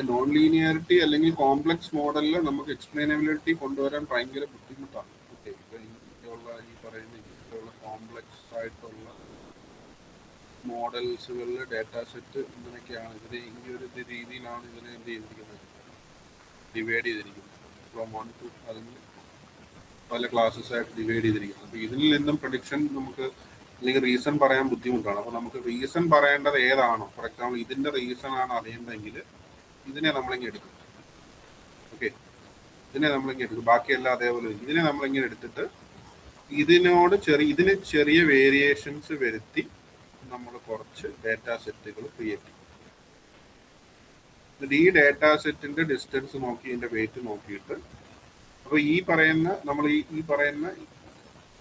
Non linearity അല്ലെങ്കിൽ complex മോഡലിൽ നമുക്ക് എക്സ്പ്ലെയിനബിലിറ്റി കൊണ്ടുവരാൻ ഭയങ്കര ബുദ്ധിമുട്ടാണ്. Okay, ഈ പറയുന്ന complex ആയിട്ടുള്ള മോഡൽസുകളിൽ data set ഇങ്ങനെയൊക്കെയാണ്. ഇതിനെ ഈ ഒരു രീതിയിലാണ് ഇതിനെ എന്ത് ചെയ്തിരിക്കുന്നത്, ഡിവൈഡ് ചെയ്തിരിക്കുന്നത്. ഫ്രോം 1 to അതിന് പല ക്ലാസ്സസ് ആയിട്ട് ഡിവൈഡ് ചെയ്തിരിക്കുന്നത്. അപ്പോൾ ഇതിൽ നിന്നും പ്രഡിക്ഷൻ നമുക്ക് അല്ലെങ്കിൽ റീസൺ പറയാൻ ബുദ്ധിമുട്ടാണ്. അപ്പോൾ നമുക്ക് റീസൺ പറയേണ്ടത് ഏതാണോ, ഫോർ എക്സാമ്പിൾ ഇതിന്റെ റീസൺ ആണ് അറിയേണ്ടതെങ്കിൽ ഇതിനെ നമ്മളിങ്ങനെ എടുക്കും. ഓക്കെ, ഇതിനെ നമ്മളിങ്ങനെ എടുക്കും. ബാക്കിയെല്ലാം അതേപോലെ ഇതിനെ നമ്മളിങ്ങനെ എടുത്തിട്ട് ഇതിന് ചെറിയ വേരിയേഷൻസ് വരുത്തി നമ്മൾ കുറച്ച് ഡാറ്റാ സെറ്റുകൾ ക്രിയേറ്റ് ചെയ്യും. എന്നിട്ട് ഈ ഡാറ്റാ സെറ്റിന്റെ ഡിസ്റ്റൻസ് നോക്കി ഇതിന്റെ വെയിറ്റ് നോക്കിയിട്ട് അപ്പോൾ ഈ പറയുന്ന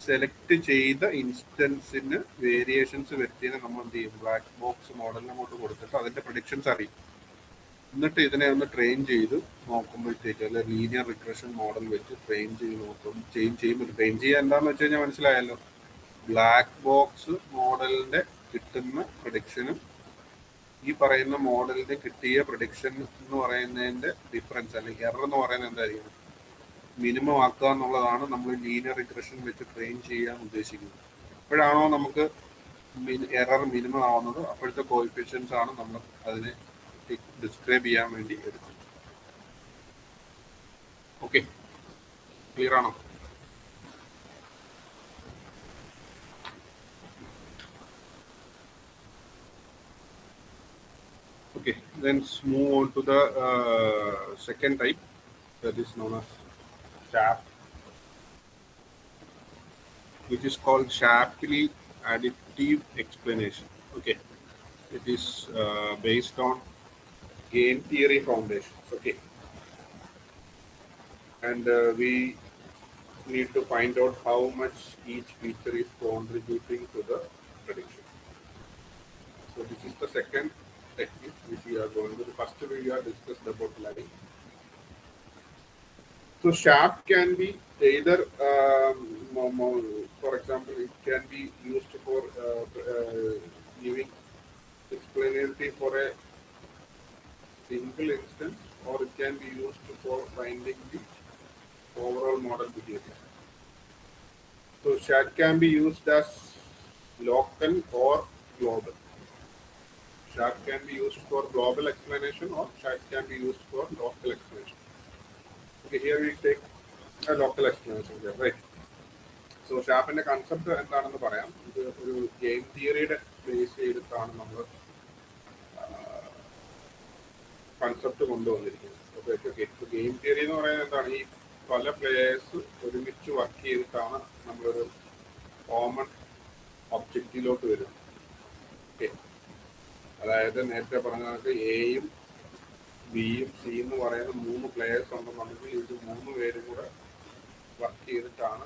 സെലക്ട് ചെയ്ത ഇൻസ്റ്റൻസിന് വേരിയേഷൻസ് വരുത്തിയതിനെ നമ്മൾ എന്ത് ചെയ്യും, ബ്ലാക്ക് ബോക്സ് മോഡലിനെ അങ്ങോട്ട് കൊടുത്തിട്ട് അതിന്റെ പ്രഡിക്ഷൻസ് അറിയും. എന്നിട്ട് ഇതിനെ ഒന്ന് ട്രെയിൻ ചെയ്ത് നോക്കുമ്പോഴത്തേക്ക് അല്ലെ ലീനിയർ റിഗ്രഷൻ മോഡൽ വെച്ച് ട്രെയിൻ ചെയ്ത് നോക്കും. ട്രെയിൻ ചെയ്യാൻ എന്താണെന്ന് വെച്ച് കഴിഞ്ഞാൽ മനസ്സിലായല്ലോ. ബ്ലാക്ക് ബോക്സ് മോഡലിന്റെ കിട്ടുന്ന പ്രഡിക്ഷനും ഈ പറയുന്ന മോഡലിന് കിട്ടിയ പ്രഡിക്ഷൻ എന്ന് പറയുന്നതിന്റെ ഡിഫറൻസ് അല്ലെങ്കിൽ എറർ എന്ന് പറയുന്നത് എന്തായിരിക്കും, മിനിമം ആക്കുക എന്നുള്ളതാണ് നമ്മൾ ലീനിയർ റിഗ്രഷൻ വെച്ച് ട്രെയിൻ ചെയ്യാൻ ഉദ്ദേശിക്കുന്നത്. എപ്പോഴാണോ നമുക്ക് എറർ മിനിമം ആവുന്നത് അപ്പോഴത്തെ കോഎഫിഷ്യൻസ് ആണ് നമ്മൾ അതിനെ ഡിസ്ക്രൈബ് ചെയ്യാൻ വേണ്ടി എടുക്കുന്നത്. ഓക്കെ, ക്ലിയർ ആണോ? Okay, then move on to the second type, that is known as Shapley, which is called Shapley additive explanation. Okay, it is based on game theory foundations. Okay, and we need to find out how much each feature is contributing to the prediction. So this is the second technique which we are going to. First we have discussed about line. So SHAP can be either, for example, it can be used for giving explainability for a single instance, or it can be used for finding the overall model behavior. So SHAP can be used as local or global. SHAP can be used for global explanation or SHAP can be used for local explanation. Okay, here we take a local explanation here, right? So SHAP in the concept എന്താണെന്ന് പറയാം. ഇത് ഒരു game തിയറിയുടെ base ചെയ്തിട്ടാണ് നമ്മൾ concept കൊണ്ടുവന്നിരിക്കുന്നത്. Okay, game theory എന്ന് പറയുന്നത് എന്താണ്, ഈ പല പ്ലേയേഴ്സ് ഒരുമിച്ച് വർക്ക് ചെയ്തിട്ടാണ് നമ്മളൊരു കോമൺ ഒബ്ജക്റ്റിലോട്ട് വരുന്നത്. ഓക്കെ, അതായത് നേരത്തെ പറഞ്ഞ എയും ബിയും സി എന്ന് പറയുന്ന 3 പ്ലേയേഴ്സ് ഉണ്ടെന്നുണ്ടെങ്കിൽ ഇത് 3 പേരും കൂടെ വർക്ക് ചെയ്തിട്ടാണ്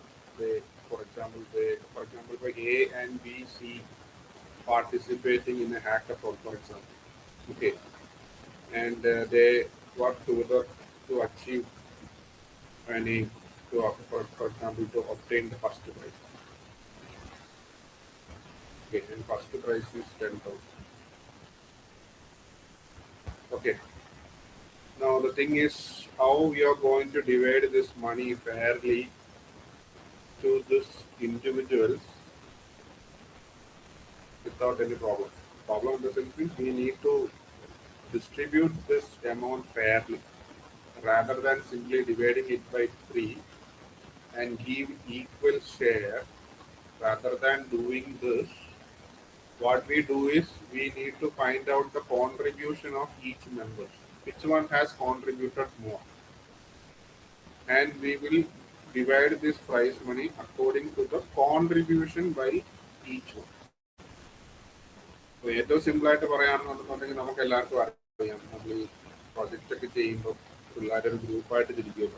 for example, A and B, C participating in a hackathon, for example. Okay, and they work together to achieve any, for example, to obtain the first prize. Okay, and first prize is 10,000. Okay. Now the thing is how we are going to divide this money fairly to these individuals without any problem. Problem in the sense means we need to distribute this amount fairly rather than simply dividing it by 3 and give equal share. Rather than doing this, what we do is we need to find out the contribution of each member. Which one has contributed more? And we will divide this prize money according to the contribution by each one. ഏറ്റവും സിമ്പിളായിട്ട് പറയുകയാണെന്നുണ്ടെങ്കിൽ നമുക്ക് എല്ലാവർക്കും അറിയാം, നമ്മൾ ഈ project ഒക്കെ ചെയ്യുമ്പോൾ പിള്ളേരൊരു ഗ്രൂപ്പായിട്ട് തിരിക്കുക.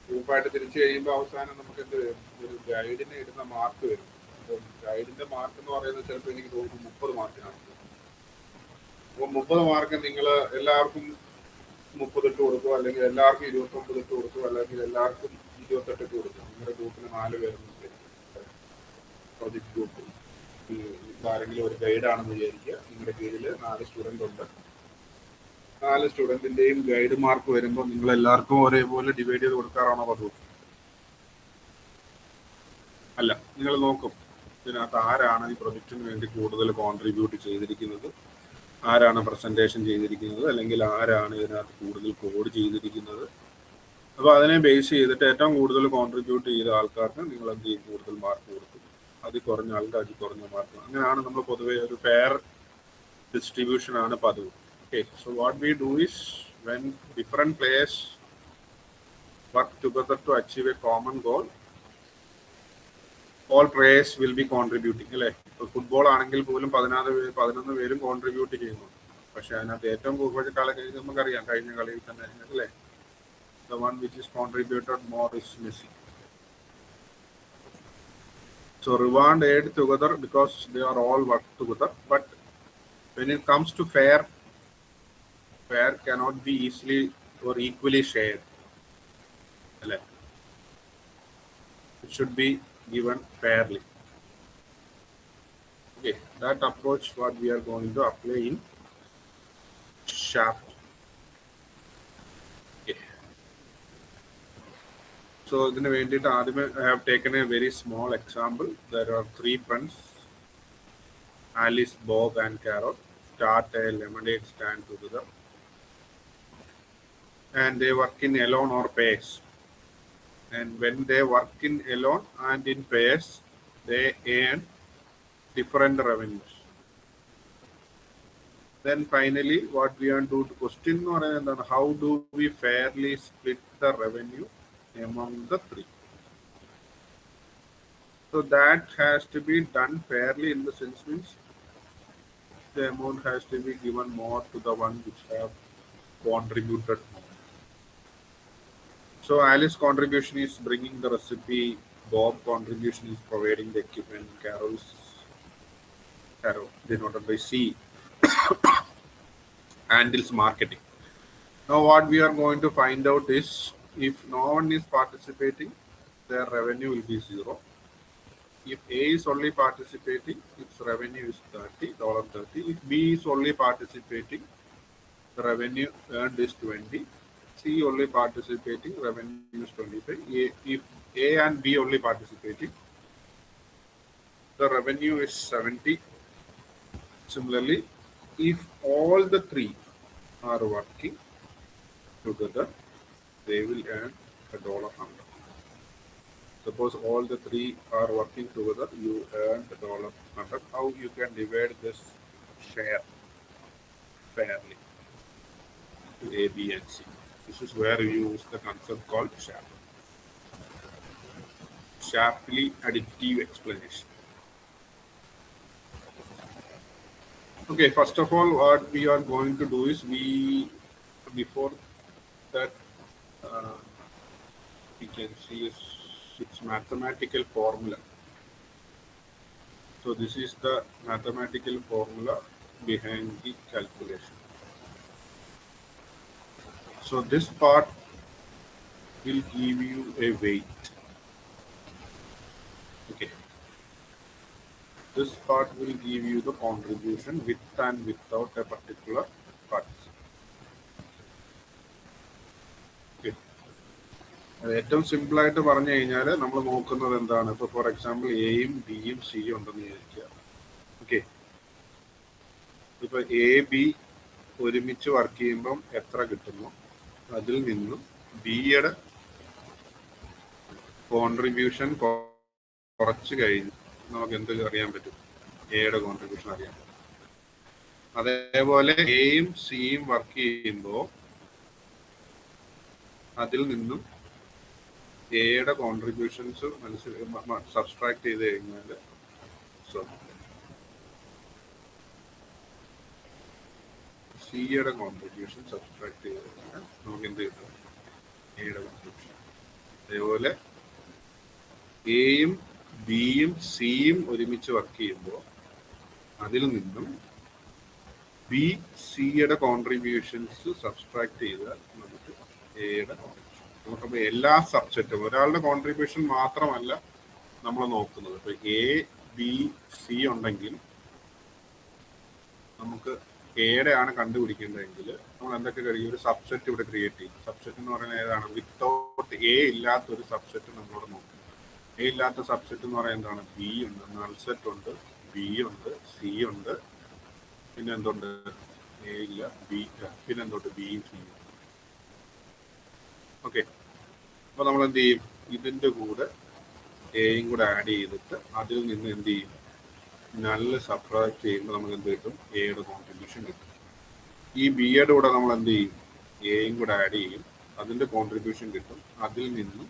ഗ്രൂപ്പായിട്ട് തിരിച്ചു കഴിയുമ്പോൾ അവസാനം നമുക്ക് എന്ത് ഒരു ഗൈഡിന് ഇടുന്ന മാർക്ക് വരും. അപ്പോൾ ഗൈഡിന്റെ മാർക്ക് എന്ന് പറയുന്നത് ചിലപ്പോൾ എനിക്ക് തോന്നുന്നു 30 മാർക്കിനാണ്. അപ്പോൾ 30 മാർക്ക് നിങ്ങൾ എല്ലാവർക്കും 30 ഇട്ട് കൊടുക്കുക, അല്ലെങ്കിൽ എല്ലാവർക്കും 29 ഇട്ട് കൊടുക്കുക, അല്ലെങ്കിൽ എല്ലാവർക്കും 28 ഇട്ട് കൊടുക്കുക. നിങ്ങളുടെ ഗ്രൂപ്പിന് 4 പേരുണ്ട്, പ്രൊജക്ട് ഗ്രൂപ്പ്. ആരെങ്കിലും ഒരു ഗൈഡാണെന്ന് വിചാരിക്കുക, നിങ്ങളുടെ കീഴിൽ 4 സ്റ്റുഡൻ്റ് ഉണ്ട്. 4 സ്റ്റുഡൻറ്റിൻ്റെയും ഗൈഡ് മാർക്ക് വരുമ്പോൾ നിങ്ങൾ എല്ലാവർക്കും ഒരേപോലെ ഡിവൈഡ് ചെയ്ത് കൊടുക്കാറാണോ പതിവ്? അല്ല, നിങ്ങൾ നോക്കും ഇതിനകത്ത് ആരാണ് ഈ പ്രൊജക്റ്റിന് വേണ്ടി കൂടുതൽ കോൺട്രിബ്യൂട്ട് ചെയ്തിരിക്കുന്നത്, ആരാണ് പ്രസൻറ്റേഷൻ ചെയ്തിരിക്കുന്നത്, അല്ലെങ്കിൽ ആരാണ് ഇതിനകത്ത് കൂടുതൽ കോഡ് ചെയ്തിരിക്കുന്നത്. അപ്പോൾ അതിനെ ബേസ് ചെയ്തിട്ട് ഏറ്റവും കൂടുതൽ കോൺട്രിബ്യൂട്ട് ചെയ്ത ആൾക്കാർക്ക് നിങ്ങൾ എന്ത് ചെയ്യും, കൂടുതൽ മാർക്ക് കൊടുക്കും. അതിൽ കുറഞ്ഞ ആൾക്ക് അതിൽ കുറഞ്ഞ മാർക്ക്. അങ്ങനെയാണ് നമ്മൾ പൊതുവേ ഒരു ഫെയർ ഡിസ്ട്രിബ്യൂഷൻ ആണ് പതിവ്. Okay, so what we do is when different players work together to achieve a common goal, all players will be contributing. അല്ലേ, ഇപ്പോൾ ഫുട്ബോൾ ആണെങ്കിൽ പോലും 11 പേരും കോൺട്രിബ്യൂട്ട് ചെയ്യുന്നു. പക്ഷെ അതിനകത്ത് ഏറ്റവും കൂടുതൽ കളി നമുക്കറിയാം, കഴിഞ്ഞ കളിയിൽ തന്നെ അല്ലേ, the one which is contributed more is Messi. So reward aid together because they are all work together. But when it comes to fair cannot be easily or equally shared. It should be given fairly. Okay, that approach what we are going to apply in shaft. Okay. So I have taken a very small example. There are 3 friends, Alice, Bob and Carol, start a lemonade stand together. And they work in alone or pairs. And when they work in alone and in pairs, they earn different revenues. Then finally, what we are to question or how do we fairly split the revenue among the 3? So that has to be done fairly in the sense means the amount has to be given more to the one which have contributed more. So Alice's contribution is bringing the recipe, Bob's contribution is providing the equipment, Carol denoted by C handles marketing. Now what we are going to find out is if no one is participating, their revenue will be 0. If A is only participating, its revenue is $30. If B is only participating, the revenue earned is 20. C only participating, revenue is 25. If A and B only participating, the revenue is 70. Similarly, if all the 3 are working together, they will earn $100. Suppose all the 3 are working together, you earn $100. How you can divide this share fairly to A, B, and C? This is where we use the concept called Shapley additive explanation. Okay, first of all, what we are going to do is before that we can see its mathematical formula. So this is the mathematical formula behind the calculation. So this part will give you a weight. Okay. This part will give you the contribution with and without a particular part. Okay. ഏറ്റവും simple ആയിട്ട് പറഞ്ഞു കഴിഞ്ഞാൽ നമ്മൾ നോക്കുന്നത് എന്താണ്? ഇപ്പോൾ for example എയും ബിയും സിയും ഉണ്ടെന്ന് വിചാരിക്കുക. ഓക്കെ, ഇപ്പൊ എ ബി ഒരുമിച്ച് വർക്ക് ചെയ്യുമ്പം എത്ര കിട്ടുന്നു, അതിൽ നിന്നും ബിയുടെ കോൺട്രിബ്യൂഷൻ കുറച്ച് കഴിഞ്ഞ് നമുക്ക് എന്ത് അറിയാൻ പറ്റും? എയുടെ കോൺട്രിബ്യൂഷൻ അറിയാൻ പറ്റും. അതേപോലെ എയും സിയും വർക്ക് ചെയ്യുമ്പോൾ അതിൽ നിന്നും എയുടെ കോൺട്രിബ്യൂഷൻസ് സബ്സ്ട്രാക്ട് ചെയ്ത് കഴിഞ്ഞാൽ സിയുടെ കോൺട്രിബ്യൂഷൻ സബ്സ്ട്രാക്ട് ചെയ്ത് കഴിഞ്ഞാൽ നമുക്ക് എന്ത് കിട്ടും? എയുടെ കോൺട്രിബ്യൂഷൻ. അതേപോലെ എയും ബിയും സിയും ഒരുമിച്ച് വർക്ക് ചെയ്യുമ്പോൾ അതിൽ നിന്നും ബി സിയുടെ കോൺട്രിബ്യൂഷൻസ് സബ്സ്ട്രാക്ട് ചെയ്താൽ നമുക്ക് എയുടെ കോൺട്രിബ്യൂഷൻ. നമുക്കപ്പോൾ എല്ലാ സബ്സെറ്റും ഒരാളുടെ കോൺട്രിബ്യൂഷൻ മാത്രമല്ല നമ്മൾ നോക്കുന്നത്. ഇപ്പൊ എ ബി സി ഉണ്ടെങ്കിൽ നമുക്ക് എയുടെ ആണ് കണ്ടുപിടിക്കേണ്ടതെങ്കിൽ നമ്മൾ എന്തൊക്കെ കഴിയും? ഒരു സബ്സെറ്റ് ഇവിടെ ക്രിയേറ്റ് ചെയ്യും. സബ്സെറ്റ് എന്ന് പറയുന്നത് ഏതാണ്? വിത്തൗട്ട് എ ഇല്ലാത്ത ഒരു സബ്സെറ്റ് നമ്മളോട് നോക്കും. എ ഇല്ലാത്ത സബ്സെറ്റ് എന്ന് പറയുന്നത് എന്താണ്? ബി ഉണ്ട്, നൾ സെറ്റ് ഉണ്ട്, ബി ഉണ്ട്, സി ഉണ്ട്, പിന്നെ എന്തുണ്ട്? എ ഇല്ല, ബി, പിന്നെ എന്തുണ്ട്? ബിയും സിയും. ഓക്കെ, അപ്പൊ നമ്മൾ എന്ത് ചെയ്യും? ഇതിന്റെ കൂടെ എയും കൂടെ ആഡ് ചെയ്തിട്ട് അതിൽ നിന്ന് എന്ത് ചെയ്യും? നല്ല് സബ്ട്രാക്ട് ചെയ്യുമ്പോൾ നമുക്ക് എന്ത് കിട്ടും? എയുടെ കോൺട്രിബ്യൂഷൻ കിട്ടും. ഈ ബിയുടെ കൂടെ നമ്മൾ എന്ത് ചെയ്യും? എയും കൂടെ ആഡ് ചെയ്യും, അതിന്റെ കോൺട്രിബ്യൂഷൻ കിട്ടും. അതിൽ നിന്നും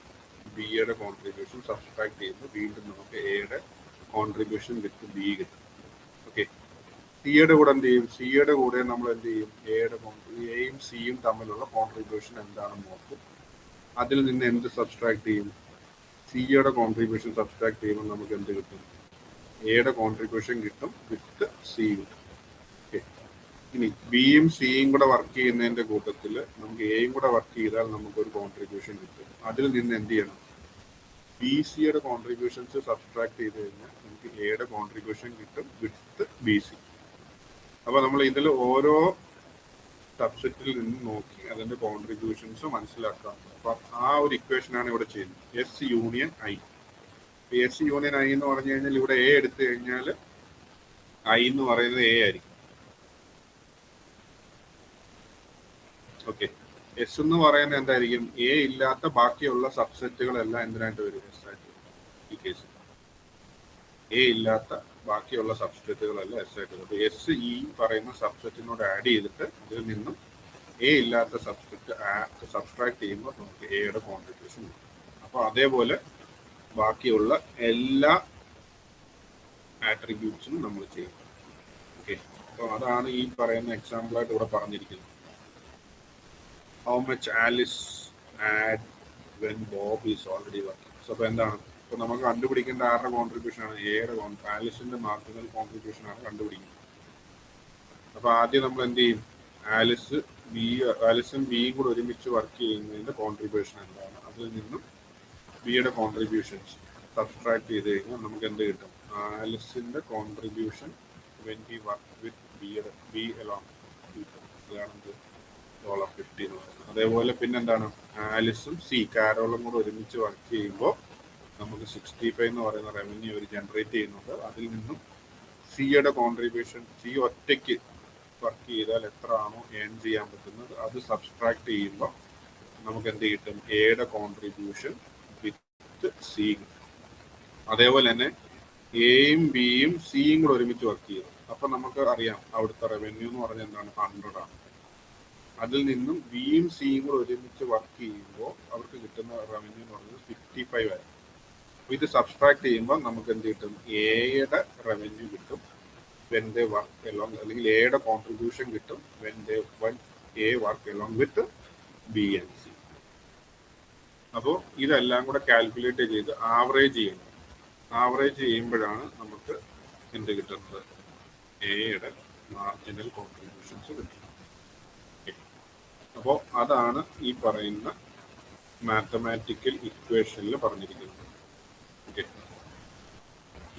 ബിയുടെ കോൺട്രിബ്യൂഷൻ സബ്സ്ട്രാക്ട് ചെയ്യുമ്പോൾ വീണ്ടും നമുക്ക് എയുടെ കോൺട്രിബ്യൂഷൻ കിട്ടും, ബി കിട്ടും. ഓക്കെ, സിയുടെ കൂടെ എന്ത് ചെയ്യും? സിയുടെ കൂടെ നമ്മൾ എന്ത് ചെയ്യും? എയും സിയും തമ്മിലുള്ള കോൺട്രിബ്യൂഷൻ എന്താണെന്ന് നോക്കും. അതിൽ നിന്ന് എന്ത് സബ്സ്ട്രാക്ട് ചെയ്യും? സിയുടെ കോൺട്രിബ്യൂഷൻ സബ്സ്ട്രാക്ട് ചെയ്യുമ്പോൾ നമുക്ക് എന്ത് കിട്ടും? എയുടെ കോൺട്രിബ്യൂഷൻ കിട്ടും വിത്ത് സി കിട്ടും. ഓക്കെ, ഇനി ബിയും സിയും കൂടെ വർക്ക് ചെയ്യുന്നതിന്റെ കൂട്ടത്തിൽ നമുക്ക് എയും കൂടെ വർക്ക് ചെയ്താൽ നമുക്കൊരു കോൺട്രിബ്യൂഷൻ കിട്ടും. അതിൽ നിന്ന് എന്ത് ചെയ്യണം? ബി സിയുടെ കോൺട്രിബ്യൂഷൻസ് സബ്സ്ട്രാക്ട് ചെയ്ത് കഴിഞ്ഞാൽ നമുക്ക് എയുടെ കോൺട്രിബ്യൂഷൻ കിട്ടും വിത്ത് ബി സി. അപ്പൊ നമ്മൾ ഇതിൽ ഓരോ സബ്സെറ്റിൽ നിന്ന് നോക്കി അതിന്റെ കോൺട്രിബ്യൂഷൻസ് മനസ്സിലാക്കാം. അപ്പൊ ആ ഒരു ഇക്വേഷനാണ് ഇവിടെ ചെയ്യുന്നത്. S union I. S union I എന്ന് പറഞ്ഞു കഴിഞ്ഞാൽ ഇവിടെ എ എടുത്തു കഴിഞ്ഞാൽ ഐ എന്ന് പറയുന്നത് എ ആയിരിക്കും. ഓക്കെ, എസ് എന്ന് പറയുന്നത് എന്തായിരിക്കും? എ ഇല്ലാത്ത ബാക്കിയുള്ള സബ്സെറ്റുകളെല്ലാം എന്തിനായിട്ട് വരും? എസ് ആയിട്ട് വരും. ഈ കേസിൽ എ ഇല്ലാത്ത ബാക്കിയുള്ള സബ്സെറ്റുകളെല്ലാം എസ് ആയിട്ട് വരും. എസ് ഈ പറയുന്ന സബ്സെറ്റിനോട് ആഡ് ചെയ്തിട്ട് ഇതിൽ നിന്നും എ ഇല്ലാത്ത സബ്സെറ്റ് സബ്സ്ട്രാക്ട് ചെയ്യുമ്പോൾ നമുക്ക് എയുടെ കോൺട്രിബ്യൂഷൻ കിട്ടും. അപ്പോൾ അതേപോലെ ബാക്കിയുള്ള എല്ലാ ആട്രിബ്യൂട്ട്സും നമ്മൾ ചെയ്യും. ഓക്കെ, അപ്പോൾ അതാണ് ഈ പറയുന്ന എക്സാമ്പിളായിട്ട് ഇവിടെ പറഞ്ഞിരിക്കുന്നത്. How much Alice add when Bob is already working. So അപ്പോൾ എന്താണ്? ഇപ്പോൾ നമുക്ക് കണ്ടുപിടിക്കേണ്ട ആരുടെ കോൺട്രിബ്യൂഷൻ ആണ്? എയുടെ ആലിസിന്റെ മാർജിനൽ കോൺട്രിബ്യൂഷൻ ആണ് കണ്ടുപിടിക്കുന്നത്. അപ്പോൾ ആദ്യം നമ്മൾ എന്ത് ചെയ്യും? ആലിസും ബിയും കൂടെ ഒരുമിച്ച് വർക്ക് ചെയ്യുന്നതിന്റെ കോൺട്രിബ്യൂഷൻ എന്താണ്? അതിൽ നിന്നും ബിയുടെ കോൺട്രിബ്യൂഷൻസ് സബ്സ്ട്രാക്ട് ചെയ്ത് കഴിഞ്ഞാൽ നമുക്ക് എന്ത് കിട്ടും? ആലിസിന്റെ contribution when he work with B along. അതാണ് $50 എന്ന് പറയുന്നത്. അതേപോലെ പിന്നെന്താണ്? ആലിസും സി കാരോളും കൂടെ ഒരുമിച്ച് വർക്ക് ചെയ്യുമ്പോൾ നമുക്ക് 65 എന്ന് പറയുന്ന റവന്യൂ ഒരു ജനറേറ്റ് ചെയ്യുന്നുണ്ട്. അതിൽ നിന്നും സിയുടെ കോൺട്രിബ്യൂഷൻ, സി ഒറ്റയ്ക്ക് വർക്ക് ചെയ്താൽ എത്ര ആണോ ഏൺ ചെയ്യാൻ പറ്റുന്നത് അത് സബ്സ്ട്രാക്ട് ചെയ്യുമ്പോൾ നമുക്ക് എന്ത് കിട്ടും? എയുടെ കോൺട്രിബ്യൂഷൻ വിത്ത് സി കിട്ടും. അതേപോലെ തന്നെ എയും ബിയും സിയും കൂടെ ഒരുമിച്ച് വർക്ക് ചെയ്യും. അപ്പൊ നമുക്ക് അറിയാം അവിടുത്തെ റവന്യൂ എന്ന് പറഞ്ഞാൽ എന്താണ്? 100 ആണ്. അതിൽ നിന്നും ബിയും സിയും കൂടെ ഒരുമിച്ച് വർക്ക് ചെയ്യുമ്പോൾ അവർക്ക് കിട്ടുന്ന റവന്യൂ എന്ന് പറയുന്നത് 55 ആയി. ഇത് സബ്സ്ട്രാക്ട് ചെയ്യുമ്പോൾ നമുക്ക് എന്ത് കിട്ടും? എയുടെ റവന്യൂ കിട്ടും വെൻ ദേ വർക്ക് എലോങ്, അല്ലെങ്കിൽ എയുടെ കോൺട്രിബ്യൂഷൻ കിട്ടും when A work along with B and C. അപ്പോൾ ഇതെല്ലാം കൂടെ കാൽക്കുലേറ്റ് ചെയ്ത് ആവറേജ് ചെയ്യണം. ആവറേജ് ചെയ്യുമ്പോഴാണ് നമുക്ക് എന്ത് കിട്ടുന്നത്, എയുടെ മാർജിനൽ കോൺട്രിബ്യൂഷൻസ് കിട്ടുന്നത്. അപ്പോൾ അതാണ് ഈ പറയുന്ന മാത്തമാറ്റിക്കൽ ഇക്വേഷനിൽ പറഞ്ഞിരിക്കുന്നത്. ഓക്കെ,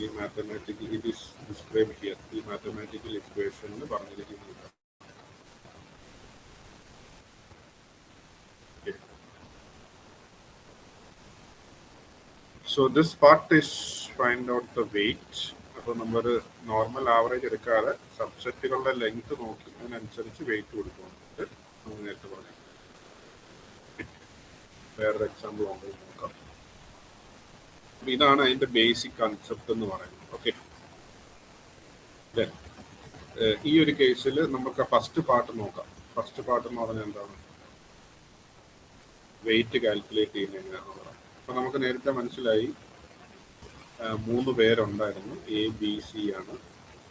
ഈ mathematical it is describe here. ഈ മാത്തമാറ്റിക്കൽ ഇക്വേഷനിൽ പറഞ്ഞിരിക്കുന്നത്. So this part is find out the weight. അപ്പോൾ നമ്മൾ നോർമൽ ആവറേജ് എടുക്കാതെ സബ്സെറ്റുകളുടെ ലെങ്ത് നോക്കി അതിനനുസരിച്ച് വെയിറ്റ് കൊടുക്കുന്നുണ്ട്. നമ്മൾ നേരത്തെ പറഞ്ഞു. വേറൊരു എക്സാമ്പിൾ നോക്കാം. ഇതാണ് അതിന്റെ ബേസിക് കൺസെപ്റ്റ് എന്ന് പറയുന്നത്. ഓക്കെ, ഈ ഒരു കേസിൽ നമുക്ക് ഫസ്റ്റ് പാർട്ട് നോക്കാം. ഫസ്റ്റ് പാർട്ട് എന്ന് പറഞ്ഞാൽ എന്താണ്, വെയിറ്റ് കാൽക്കുലേറ്റ് ചെയ്യുന്നത് എങ്ങനെയാണെന്നുള്ളത്. അപ്പൊ നമുക്ക് നേരത്തെ മനസ്സിലായി 3 പേരുണ്ടായിരുന്നു, എ ബി സി ആണ്.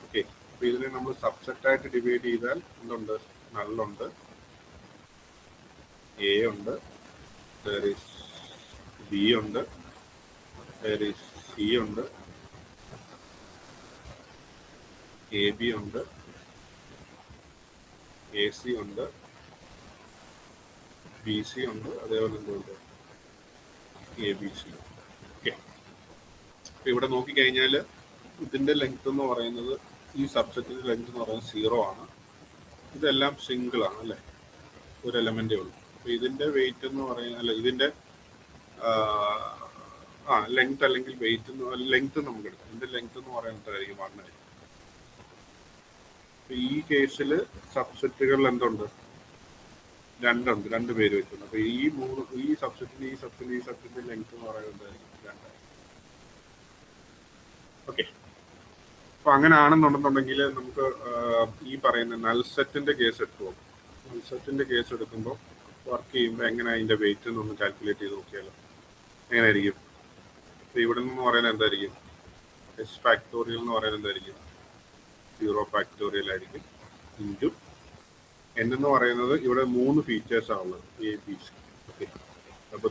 ഓക്കെ, അപ്പൊ ഇതിനെ നമ്മൾ സബ്സെറ്റ് ആയിട്ട് ഡിവൈഡ് ചെയ്താൽ എന്തുണ്ട്, നല്ലുണ്ട്, എ ഉണ്ട്, there is ബി ഉണ്ട്, there is സി ഉണ്ട്, എ ബി ഉണ്ട്, എ സി ഉണ്ട്, ബി സി ഉണ്ട്, അതേപോലെ എന്തുണ്ട്, എ ബി സി. ഓക്കെ, ഇവിടെ നോക്കിക്കഴിഞ്ഞാൽ ഇതിന്റെ ലെങ്ത് എന്ന് പറയുന്നത്, ഈ സബ്സെറ്റിന്റെ ലെങ്ത് എന്ന് പറയുന്നത് 0 ആണ്. ഇതെല്ലാം സിംഗിൾ ആണ് അല്ലേ, ഒരു എലമെന്റേ ഉള്ളൂ. അപ്പൊ ഇതിന്റെ വെയിറ്റ് എന്ന് പറയുന്നത്, അല്ല ഇതിന്റെ ലെങ്ത് അല്ലെങ്കിൽ വെയിറ്റ്, ലെങ്ത് നമുക്ക് എടുക്കാം. ഇതിന്റെ ലെങ്ത് എന്ന് പറയുന്നത് 1 ആയിരിക്കും. ഈ കേസിൽ സബ്സെറ്റുകളിൽ എന്തുണ്ട്, 2 ഉണ്ട്, 2 പേര് വെച്ചിട്ടുണ്ട്. അപ്പൊ ഈ സബ്സെറ്റിന്റെ ലെങ്ത് എന്ന് പറയുന്നത് 2. ഓക്കെ, അപ്പൊ അങ്ങനെ ആണെന്നുണ്ടെന്നുണ്ടെങ്കിൽ നമുക്ക് ഈ പറയുന്ന നൾസെറ്റിന്റെ കേസ് എടുത്തു. നൾസെറ്റിന്റെ കേസ് എടുക്കുമ്പോൾ വർക്ക് ചെയ്യുമ്പോൾ എങ്ങനെ അതിന്റെ വെയിറ്റ് എന്നൊന്ന് കാൽക്കുലേറ്റ് ചെയ്ത് നോക്കിയാലോ, എങ്ങനെയായിരിക്കും. ഇവിടെ നിന്ന് പറയുന്നത് എന്തായിരിക്കും, എസ് ഫാക്ടോറിയൽ എന്ന് പറയുന്നത് എന്തായിരിക്കും, 0 ഫാക്ടോറിയൽ ആയിരിക്കും, ഇൻറ്റു n എന്ന് പറയുന്നത് ഇവിടെ 3 ഫീച്ചേഴ്സ് ആണുള്ളത്, എ ബി സി. ഓക്കെ, അപ്പൊ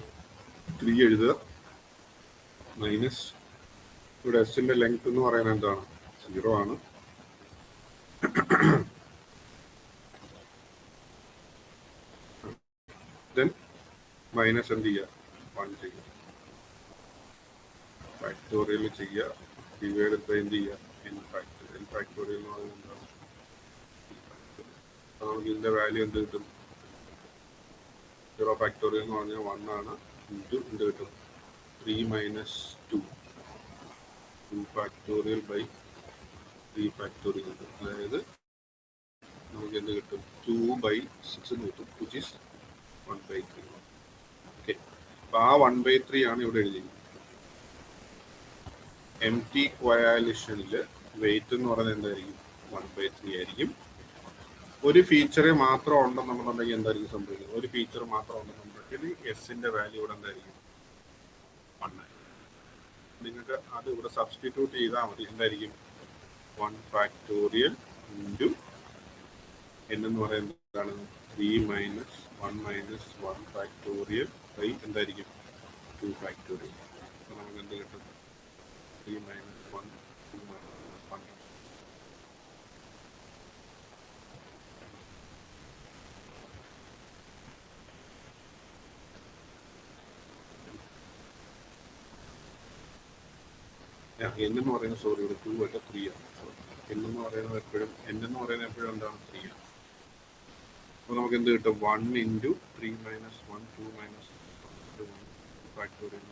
3 എഴുതുക, മൈനസ് ഇവിടെ എസിന്റെ ലെങ്ത് എന്ന് പറയുന്നത് എന്താണ്, 0 ആണ്. ദെൻ മൈനസ് എന്ത് ചെയ്യുക, 1 ചെയ്യുക, ഫാക്ടോറിയൽ ചെയ്യുക, ഡിവൈഡ് ബൈ എന്ത് ചെയ്യുക, n ഫാക്ടോറിയൽ എന്ന് പറയുന്നത് എന്താണ്, നമുക്ക് ഇതിന്റെ വാല്യൂ എന്ത് കിട്ടും, 0 ഫാക്ടോറിയൽ എന്ന് പറഞ്ഞാൽ 1 ആണ്, ഇൻറ്റു എന്ത് കിട്ടും, 3 മൈനസ് 2 ഫാക്ടോറിയൽ ബൈ 3 ഫാക്ടോറിയൽ കിട്ടും. അതായത് നമുക്ക് എന്ത് കിട്ടും, 2/6 എന്ന് കിട്ടും, വിച്ച് ഈസ് 1/3. ഓക്കെ, അപ്പൊ ആ 1/3 ആണ് ഇവിടെ എഴുതിയിരിക്കുന്നത്. എം ടി കോയാലിഷനിൽ വെയിറ്റ് എന്ന് പറയുന്നത് എന്തായിരിക്കും, 1/3 ആയിരിക്കും. ഒരു ഫീച്ചർ മാത്രം ഉണ്ടെന്നുണ്ടെങ്കിൽ എന്തായിരിക്കും സംഭവിക്കുന്നത്, ഒരു ഫീച്ചർ മാത്രം ഉണ്ടെന്നുണ്ടെങ്കിൽ എസിന്റെ വാല്യൂ ഇവിടെ എന്തായിരിക്കും, 1. നിങ്ങൾക്ക് അത് ഇവിടെ സബ്സ്റ്റിറ്റ്യൂട്ട് ചെയ്താൽ മതി. എന്തായിരിക്കും, 1 ഫാക്ടോറിയൽ ഇൻറ്റു n എന്ന് പറയുന്നത് എന്താണ്, 3 മൈനസ് 1 മൈനസ് 1 ഫാക്ടോറിയൽ ബൈ എന്തായിരിക്കും, 2 ഫാക്ടോറിയൽ. അപ്പോൾ നമുക്ക് എന്ത് കിട്ടും, 3 മൈനസ് 1 2 മൈനസ് 1. n എന്ന് പറയുന്നത്, സോറി, ഇവിടെ 2 അല്ല 3 ആണ്. n എന്ന് പറയുന്നത് എപ്പോഴും എന്താണ്, 3 ആണ്. അപ്പോൾ നമുക്ക് എന്ത് കിട്ടും, 1 into 3 minus 1 2 minus 1 factorial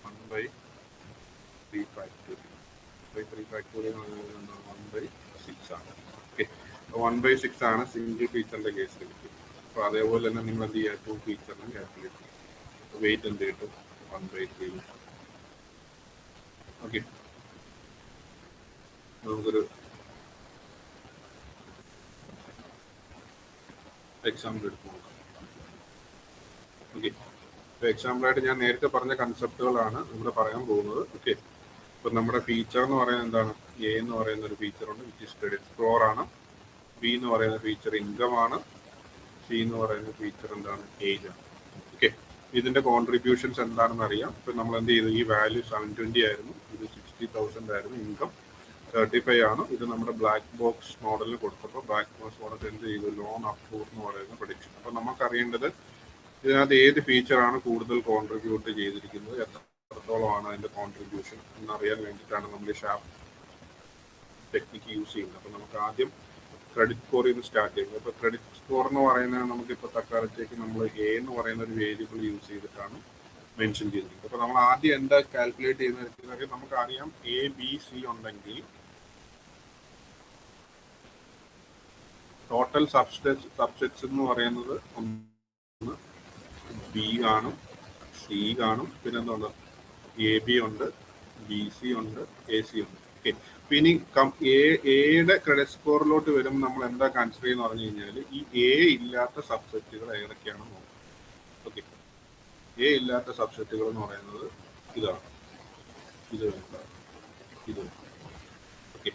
1/3 factorial 3 factorial 1/6 ആണ്. ഓക്കെ, 1/6 ആണ് സിംഗിൾ ഫീച്ചറിന്റെ കേസിൽ കിട്ടും. അപ്പോൾ അതേപോലെ തന്നെ നിങ്ങൾ എന്ത് ചെയ്യുക, 2 ഫീച്ചറിനും കാൽക്കുലേറ്റ് ചെയ്യും. വെയിറ്റ് എന്ത് കിട്ടും, 1/3. ഓക്കെ, നമുക്കൊരു എക്സാമ്പിൾ എടുത്ത് നോക്കാം. ഓക്കെ, എക്സാമ്പിളായിട്ട് ഞാൻ നേരത്തെ പറഞ്ഞ കൺസെപ്റ്റുകളാണ് ഇവിടെ പറയാൻ പോകുന്നത്. ഓക്കെ, ഇപ്പം നമ്മുടെ ഫീച്ചർ എന്ന് പറയുന്നത് എന്താണ്, എ എന്ന് പറയുന്ന ഒരു ഫീച്ചറുണ്ട്, വിച്ച് ഇസ് ക്രെഡിറ്റ് സ്കോർ ആണ്. ബി എന്ന് പറയുന്ന ഫീച്ചർ ഇൻകം ആണ്. സി എന്ന് പറയുന്ന ഫീച്ചർ എന്താണ്, ഏജ് ആണ്. ഓക്കെ, ഇതിന്റെ കോൺട്രിബ്യൂഷൻസ് എന്താണെന്ന് അറിയാം. ഇപ്പൊ നമ്മൾ എന്ത് ചെയ്തു, ഈ വാല്യൂ 720 ആയിരുന്നു, ഇത് 60,000 ആയിരുന്നു, ഇൻകം 35 ആണ്. ഇത് നമ്മുടെ ബ്ലാക്ക് ബോക്സ് മോഡലിൽ കൊടുത്തപ്പോൾ ബ്ലാക്ക് ബോക്സ് മോഡൽ എന്ത് ചെയ്തു, ലോൺ അപ്രൂവ് എന്ന് പറയുന്ന പ്രൊഡിക്ഷൻ. അപ്പൊ നമുക്ക് അറിയേണ്ടത് ഇതിനകത്ത് ഏത് ഫീച്ചറാണ് കൂടുതൽ കോൺട്രിബ്യൂട്ട് ചെയ്തിരിക്കുന്നത്, എത്രത്തോളമാണ് അതിന്റെ കോൺട്രിബ്യൂഷൻ എന്നറിയാൻ വേണ്ടിയിട്ടാണ് നമ്മൾ ഈ ഷാപ്പ് ടെക്നിക്ക് യൂസ് ചെയ്യുന്നത്. അപ്പൊ നമുക്ക് ആദ്യം ക്രെഡിറ്റ് സ്കോറിൽ നിന്ന് സ്റ്റാർട്ട് ചെയ്യുന്നത്. ഇപ്പോൾ ക്രെഡിറ്റ് സ്കോർ എന്ന് പറയുന്നത് നമുക്കിപ്പോൾ തൽക്കാലത്തേക്ക് നമ്മൾ എ എന്ന് പറയുന്ന ഒരു വേരിയബിൾ യൂസ് ചെയ്തിട്ടാണ് മെൻഷൻ ചെയ്തിരിക്കുന്നത്. അപ്പോൾ നമ്മൾ ആദ്യം എന്താ കാൽക്കുലേറ്റ് ചെയ്യുന്നത്, നമുക്കറിയാം എ ബി സി ഉണ്ടെങ്കിൽ ടോട്ടൽ സബ്സെറ്റ്സ് എന്ന് പറയുന്നത് ഒന്ന് ബി കാണും, സി കാണും, പിന്നെ എന്തുണ്ട്, എ ബി ഉണ്ട്, ബി സി ഉണ്ട്, എ സി ഉണ്ട്. ഓക്കെ, പിന്നെ എയുടെ ക്രെഡിറ്റ് സ്കോറിലോട്ട് വരുമ്പോൾ നമ്മൾ എന്താ കൺസിഡർ ചെയ്യുന്ന പറഞ്ഞു കഴിഞ്ഞാൽ ഈ എ ഇല്ലാത്ത സബ്സെറ്റുകൾ ഏതൊക്കെയാണെന്ന് നോക്കാം. ഓക്കെ, എ ഇല്ലാത്ത സബ്സെറ്റുകൾ എന്ന് പറയുന്നത് ഇതാണ്, ഇത് വേണ്ട, ഇത്. ഓക്കെ,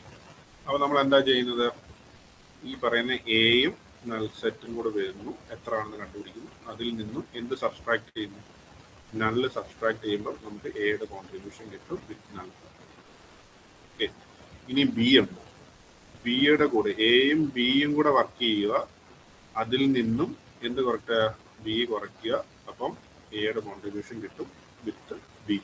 അപ്പോൾ നമ്മൾ എന്താ ചെയ്യുന്നത്, ഈ പറയുന്ന എയും നൾ സെറ്റും കൂടെ വരുന്നു, എത്ര ആണെന്ന് കണ്ടുപിടിക്കുന്നു, അതിൽ നിന്നും എന്ത് സബ്സ്ട്രാക്ട് ചെയ്യുന്നു, നള്ള് സബ്സ്ട്രാക്ട് ചെയ്യുമ്പോൾ നമുക്ക് എയുടെ കോൺട്രിബ്യൂഷൻ കിട്ടും വിത്ത് നൾ. ഓക്കെ, ഇനി ബി ഉണ്ട്, ബിയുടെ കൂടെ എയും ബിയും കൂടെ വർക്ക് ചെയ്യുക, അതിൽ നിന്നും എന്ത് കുറയ്ക്കുക, ബി കുറയ്ക്കുക, അപ്പം എയുടെ കോൺട്രിബ്യൂഷൻ കിട്ടും വിത്ത് ബി.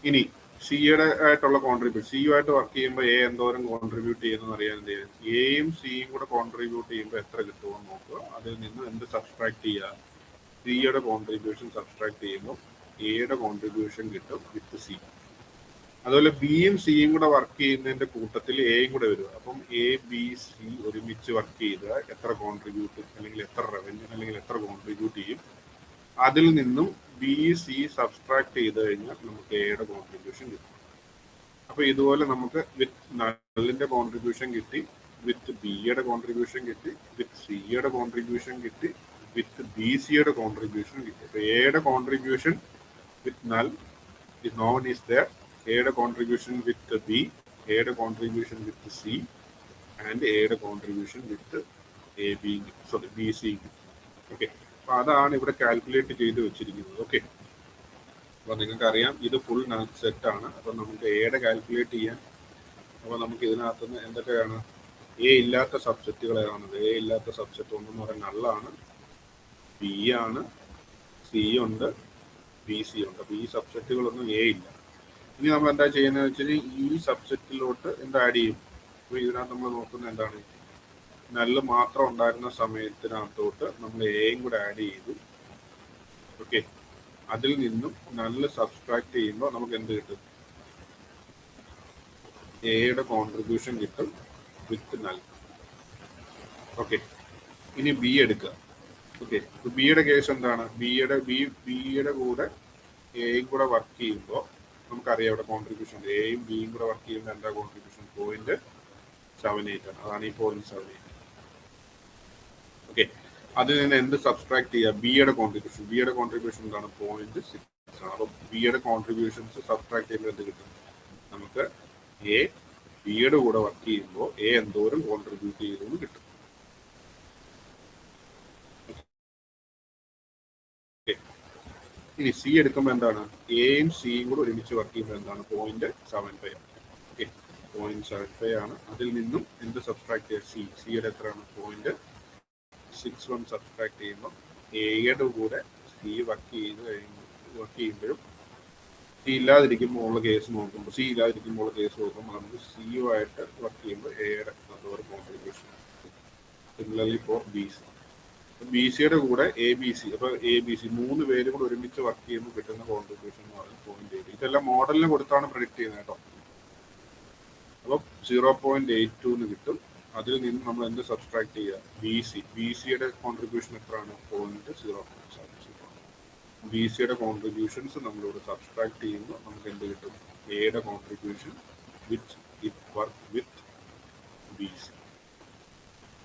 ഇനി സിയുടെ ആയിട്ടുള്ള കോൺട്രിബ്യൂഷൻ, സിയുമായിട്ട് വർക്ക് ചെയ്യുമ്പോൾ എ എന്തോരം കോൺട്രിബ്യൂട്ട് ചെയ്യുന്നതെന്ന് അറിയാൻ എന്ത് ചെയ്യുക, എയും സിയും കൂടെ കോൺട്രിബ്യൂട്ട് ചെയ്യുമ്പോൾ എത്ര കിട്ടുമെന്ന് നോക്കുക, അതിൽ നിന്ന് എന്ത് സബ്സ്ട്രാക്ട് ചെയ്യുക, സിയുടെ കോൺട്രിബ്യൂഷൻ സബ്സ്ട്രാക്ട് ചെയ്യുമ്പോൾ എയുടെ കോൺട്രിബ്യൂഷൻ കിട്ടും വിത്ത് സി. അതുപോലെ ബിയും സിയും കൂടെ വർക്ക് ചെയ്യുന്നതിന്റെ കൂട്ടത്തിൽ എയും കൂടെ വരിക, അപ്പം എ ബി സി ഒരുമിച്ച് വർക്ക് ചെയ്ത് എത്ര കോൺട്രിബ്യൂട്ട് അല്ലെങ്കിൽ എത്ര റവന്യൂ അല്ലെങ്കിൽ എത്ര കോൺട്രിബ്യൂട്ട് ചെയ്യും, അതിൽ നിന്നും ബി സി സബ്സ്ട്രാക്ട് ചെയ്ത് കഴിഞ്ഞാൽ നമുക്ക് എയുടെ കോൺട്രിബ്യൂഷൻ കിട്ടും. അപ്പൊ ഇതുപോലെ നമുക്ക് വിത്ത് നള്ളിന്റെ കോൺട്രിബ്യൂഷൻ കിട്ടി, വിത്ത് ബിയുടെ കോൺട്രിബ്യൂഷൻ കിട്ടി, വിത്ത് സിയുടെ കോൺട്രിബ്യൂഷൻ കിട്ടി, വിത്ത് ബി സിയുടെ കോൺട്രിബ്യൂഷൻ കിട്ടി. അപ്പൊ എയുടെ contribution with null is known is there, എയുടെ കോൺട്രിബ്യൂഷൻ വിത്ത് ബി, എയുടെ കോൺട്രിബ്യൂഷൻ വിത്ത് സി ആൻഡ് എയുടെ contribution with a B, sorry B C. Okay, അപ്പൊ അതാണ് ഇവിടെ കാൽക്കുലേറ്റ് ചെയ്ത് വെച്ചിരിക്കുന്നത്. ഓക്കെ, അപ്പൊ നിങ്ങൾക്ക് അറിയാം ഇത് ഫുൾ നൾ സെറ്റ് ആണ്. അപ്പൊ നമുക്ക് എയുടെ കാൽക്കുലേറ്റ് ചെയ്യാൻ, അപ്പൊ നമുക്ക് ഇതിനകത്തുനിന്ന് എന്തൊക്കെയാണ് എ ഇല്ലാത്ത സബ്സെറ്റുകളാണത്. എ ഇല്ലാത്ത സബ്സെറ്റ് ഒന്നെന്ന് പറയുന്നത് നള്ളാണ്, ബി ആണ്, സി ഉണ്ട്, ബി സി ഉണ്ട്. അപ്പൊ ഈ സബ്സെറ്റുകളൊന്നും എ ഇല്ല. ഇനി നമ്മൾ എന്താ ചെയ്യുന്നത് വെച്ചാൽ ഈ സബ്സെറ്റിലോട്ട് എന്താ ആഡ് ചെയ്യും. അപ്പൊ ഇതിനകത്ത് നമ്മൾ നോക്കുന്നത് എന്താണ്, നല്ല് മാത്രം ഉണ്ടായിരുന്ന സമയത്തിനകത്തോട്ട് നമ്മൾ എയും കൂടെ ആഡ് ചെയ്തു. ഓക്കെ, അതിൽ നിന്നും നല്ല് സബ്സ്ട്രാക്ട് ചെയ്യുമ്പോൾ നമുക്ക് എന്ത് കിട്ടും, എയുടെ കോൺട്രിബ്യൂഷൻ കിട്ടും വിത്ത് നൽ. ഓക്കെ, ഇനി ബി എടുക്കുക. ഓക്കെ, ബിയുടെ കേസ് എന്താണ്, ബിയുടെ കൂടെ എയും കൂടെ വർക്ക് ചെയ്യുമ്പോൾ നമുക്കറിയാം ഇവിടെ കോൺട്രിബ്യൂഷൻ എയും ബിയും കൂടെ വർക്ക് ചെയ്യുമ്പോൾ എന്താ കോൺട്രിബ്യൂഷൻ 0.78 ആണ്. അതാണ് ഈ 0.78. ഓക്കെ, അതിൽ നിന്ന് എന്ത് സബ്സ്ട്രാക്ട് ചെയ്യുക, ബിയുടെ കോൺട്രിബ്യൂഷൻ എന്താണ് 0.6 ആണ്. അപ്പോൾ ബിയുടെ കോൺട്രിബ്യൂഷൻസ് സബ്സ്ട്രാക്ട് ചെയ്യുമ്പോൾ എന്ത് കിട്ടും, നമുക്ക് എ ബിയുടെ കൂടെ വർക്ക് ചെയ്യുമ്പോൾ എ എന്തോരം കോൺട്രിബ്യൂട്ട് ചെയ്തെന്ന് കിട്ടും. ഇനി സി എടുക്കുമ്പോൾ എന്താണ്, എയും സിയും കൂടെ ഒരുമിച്ച് വർക്ക് ചെയ്യുമ്പോൾ എന്താണ് 0.75. ഓക്കെ, 0.75 ആണ്. അതിൽ നിന്നും എന്ത് സബ്സ്ട്രാക്ട് ചെയ്യുക, സിയുടെ എത്രയാണ് 0.61 സബ്സ്ട്രാക്ട് ചെയ്യുമ്പോൾ എയുടെ കൂടെ സി വർക്ക് ചെയ്യുമ്പോഴും സി ഇല്ലാതിരിക്കുമ്പോൾ ഉള്ള കേസ് നോക്കുമ്പോൾ നമുക്ക് സിയുമായിട്ട് വർക്ക് ചെയ്യുമ്പോൾ എയുടെ അതോടെ contribution. Similarly for B C, B സിയുടെ കൂടെ എ ബി സി, അപ്പൊ എ ബി സി 3 പേരും കൂടെ ഒരുമിച്ച് വർക്ക് ചെയ്യുമ്പോൾ കിട്ടുന്ന കോൺട്രിബ്യൂഷൻ എന്ന് പറയുന്നത് 0.8. ഇതെല്ലാം മോഡലിന് കൊടുത്താണ് പ്രെഡിക്റ്റ് ചെയ്യുന്നത് കേട്ടോ. അപ്പം 0.82 എന്ന് കിട്ടും. അതിൽ നിന്ന് നമ്മൾ എന്ത് സബ്സ്ട്രാക്ട് ചെയ്യുക, ബി സിയുടെ കോൺട്രിബ്യൂഷൻ എത്രയാണ് 0.0. ബി സിയുടെ കോൺട്രിബ്യൂഷൻസ് നമ്മളിവിടെ സബ്സ്ട്രാക്ട് ചെയ്യുമ്പോൾ നമുക്ക് എന്ത് കിട്ടും, എയുടെ contribution with work with B C.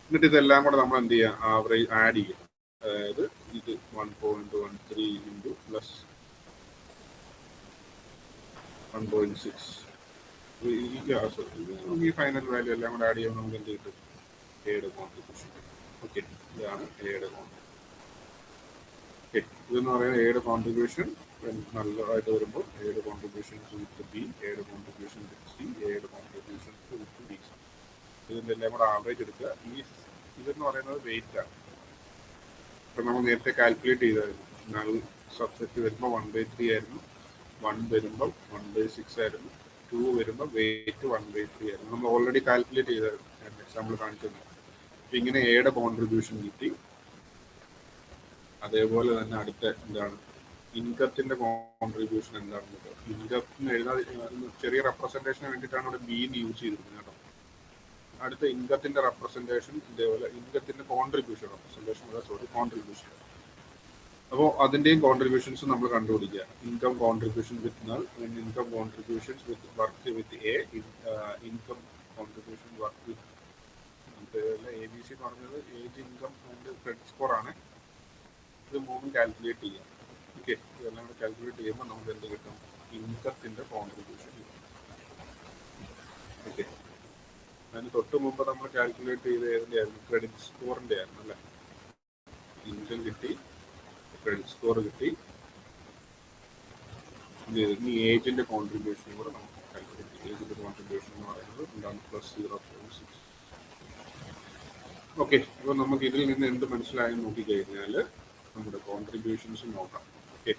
എന്നിട്ട് ഇതെല്ലാം കൂടെ നമ്മൾ എന്ത് ചെയ്യുക, ആവറേജ് ആഡ് ചെയ്യുക. അതായത് ഇത് 1.13 ഇൻറ്റു പ്ലസ് 1.6, ഈ ഫൈനൽ വാല്യൂ എല്ലാം കൂടെ ആഡ് ചെയ്യുമ്പോൾ നമുക്ക് എന്ത് കിട്ടും, എയുടെ കോൺട്രിബ്യൂഷൻ. ഓക്കെ, ഇതാണ് എയുടെ കോൺട്രിബ്യൂഷൻ. Okay. ഇതെന്ന് പറയുന്നത് എയുടെ കോൺട്രിബ്യൂഷൻ നല്ലതായിട്ട് വരുമ്പോൾ എയുടെ കോൺട്രിബ്യൂഷൻ വിത്ത് ബി, എയുടെ കോൺട്രിബ്യൂഷൻ വിത്ത് സി, എയുടെ കോൺട്രിബ്യൂഷൻ വിത്ത് ഡി. ഇതിൻ്റെ എല്ലാം കൂടെ ആവറേജ് എടുക്കുക. ഇതെന്ന് പറയുന്നത് വെയിറ്റ് ആണ്. ഇപ്പം നമ്മൾ നേരത്തെ കാൽക്കുലേറ്റ് ചെയ്തായിരുന്നു. നൾ സബ്സെറ്റ് വരുമ്പോൾ 1/3 ആയിരുന്നു, 1 വരുമ്പോൾ 1/6 ആയിരുന്നു, 2 വരുമ്പോൾ വെയിറ്റ് 1/3 ആയിരുന്നു. നമ്മൾ ഓൾറെഡി കാൽക്കുലേറ്റ് ചെയ്തായിരുന്നു, എക്സാമ്പിൾ കാണിച്ചത്. അപ്പം ഇങ്ങനെ എയുടെ കോൺട്രിബ്യൂഷൻ കിട്ടി. അതേപോലെ തന്നെ അടുത്ത എന്താണ് ഇൻകത്തിന്റെ കോൺട്രിബ്യൂഷൻ എന്താണെന്ന് ഇൻകത്തിന് എഴുതാൻ ചെറിയ റെപ്രസെന്റേഷന് വേണ്ടിയിട്ടാണ് ഇവിടെ ബീൻ യൂസ് ചെയ്തിരിക്കുന്നത് കേട്ടോ. അടുത്ത ഇൻകത്തിന്റെ റെപ്രസെന്റേഷൻ ഇതേപോലെ ഇൻകത്തിന്റെ കോൺട്രിബ്യൂഷൻ കോൺട്രിബ്യൂഷൻ. അപ്പോൾ അതിന്റെയും കോൺട്രിബ്യൂഷൻസ് നമ്മൾ കണ്ടുപിടിക്കുക. Income contribution with null, income contributions with work with a, income contribution work with ABC എന്ന് പറഞ്ഞത് age, income and credit score ആണ്. ഇത് മൂന്നും കാൽക്കുലേറ്റ് ചെയ്യാം. ഓക്കെ, ഇതെല്ലാം കൂടെ കാൽക്കുലേറ്റ് ചെയ്യുമ്പോൾ നമുക്ക് എന്ത് കിട്ടും? ഇൻകത്തിന്റെ കോൺട്രിബ്യൂഷൻ കിട്ടും. ഓക്കെ, അതിന് തൊട്ട് മുമ്പ് നമ്മൾ കാൽക്കുലേറ്റ് ചെയ്ത് ഏതിൻ്റെ ആയിരുന്നു? ക്രെഡിറ്റ് സ്കോറിന്റെ ആയിരുന്നു അല്ലേ. ഇൻകം കിട്ടി, ക്രെഡിറ്റ് സ്കോർ കിട്ടി, ഇനി ഏജിന്റെ കോൺട്രിബ്യൂഷൻ കൂടെ നമുക്ക് കാൽക്കുലേറ്റ് ചെയ്യാം. ഏജിന്റെ കോൺട്രിബ്യൂഷൻ എന്ന് പറയുന്നത് എന്താണ്? +0.6. ഓക്കെ, അപ്പോൾ നമുക്ക് ഇതിൽ നിന്ന് എന്ത് മനസ്സിലായി നോക്കിക്കഴിഞ്ഞാൽ നമ്മുടെ കോൺട്രിബ്യൂഷൻസ് നോക്കാം. ഓക്കെ,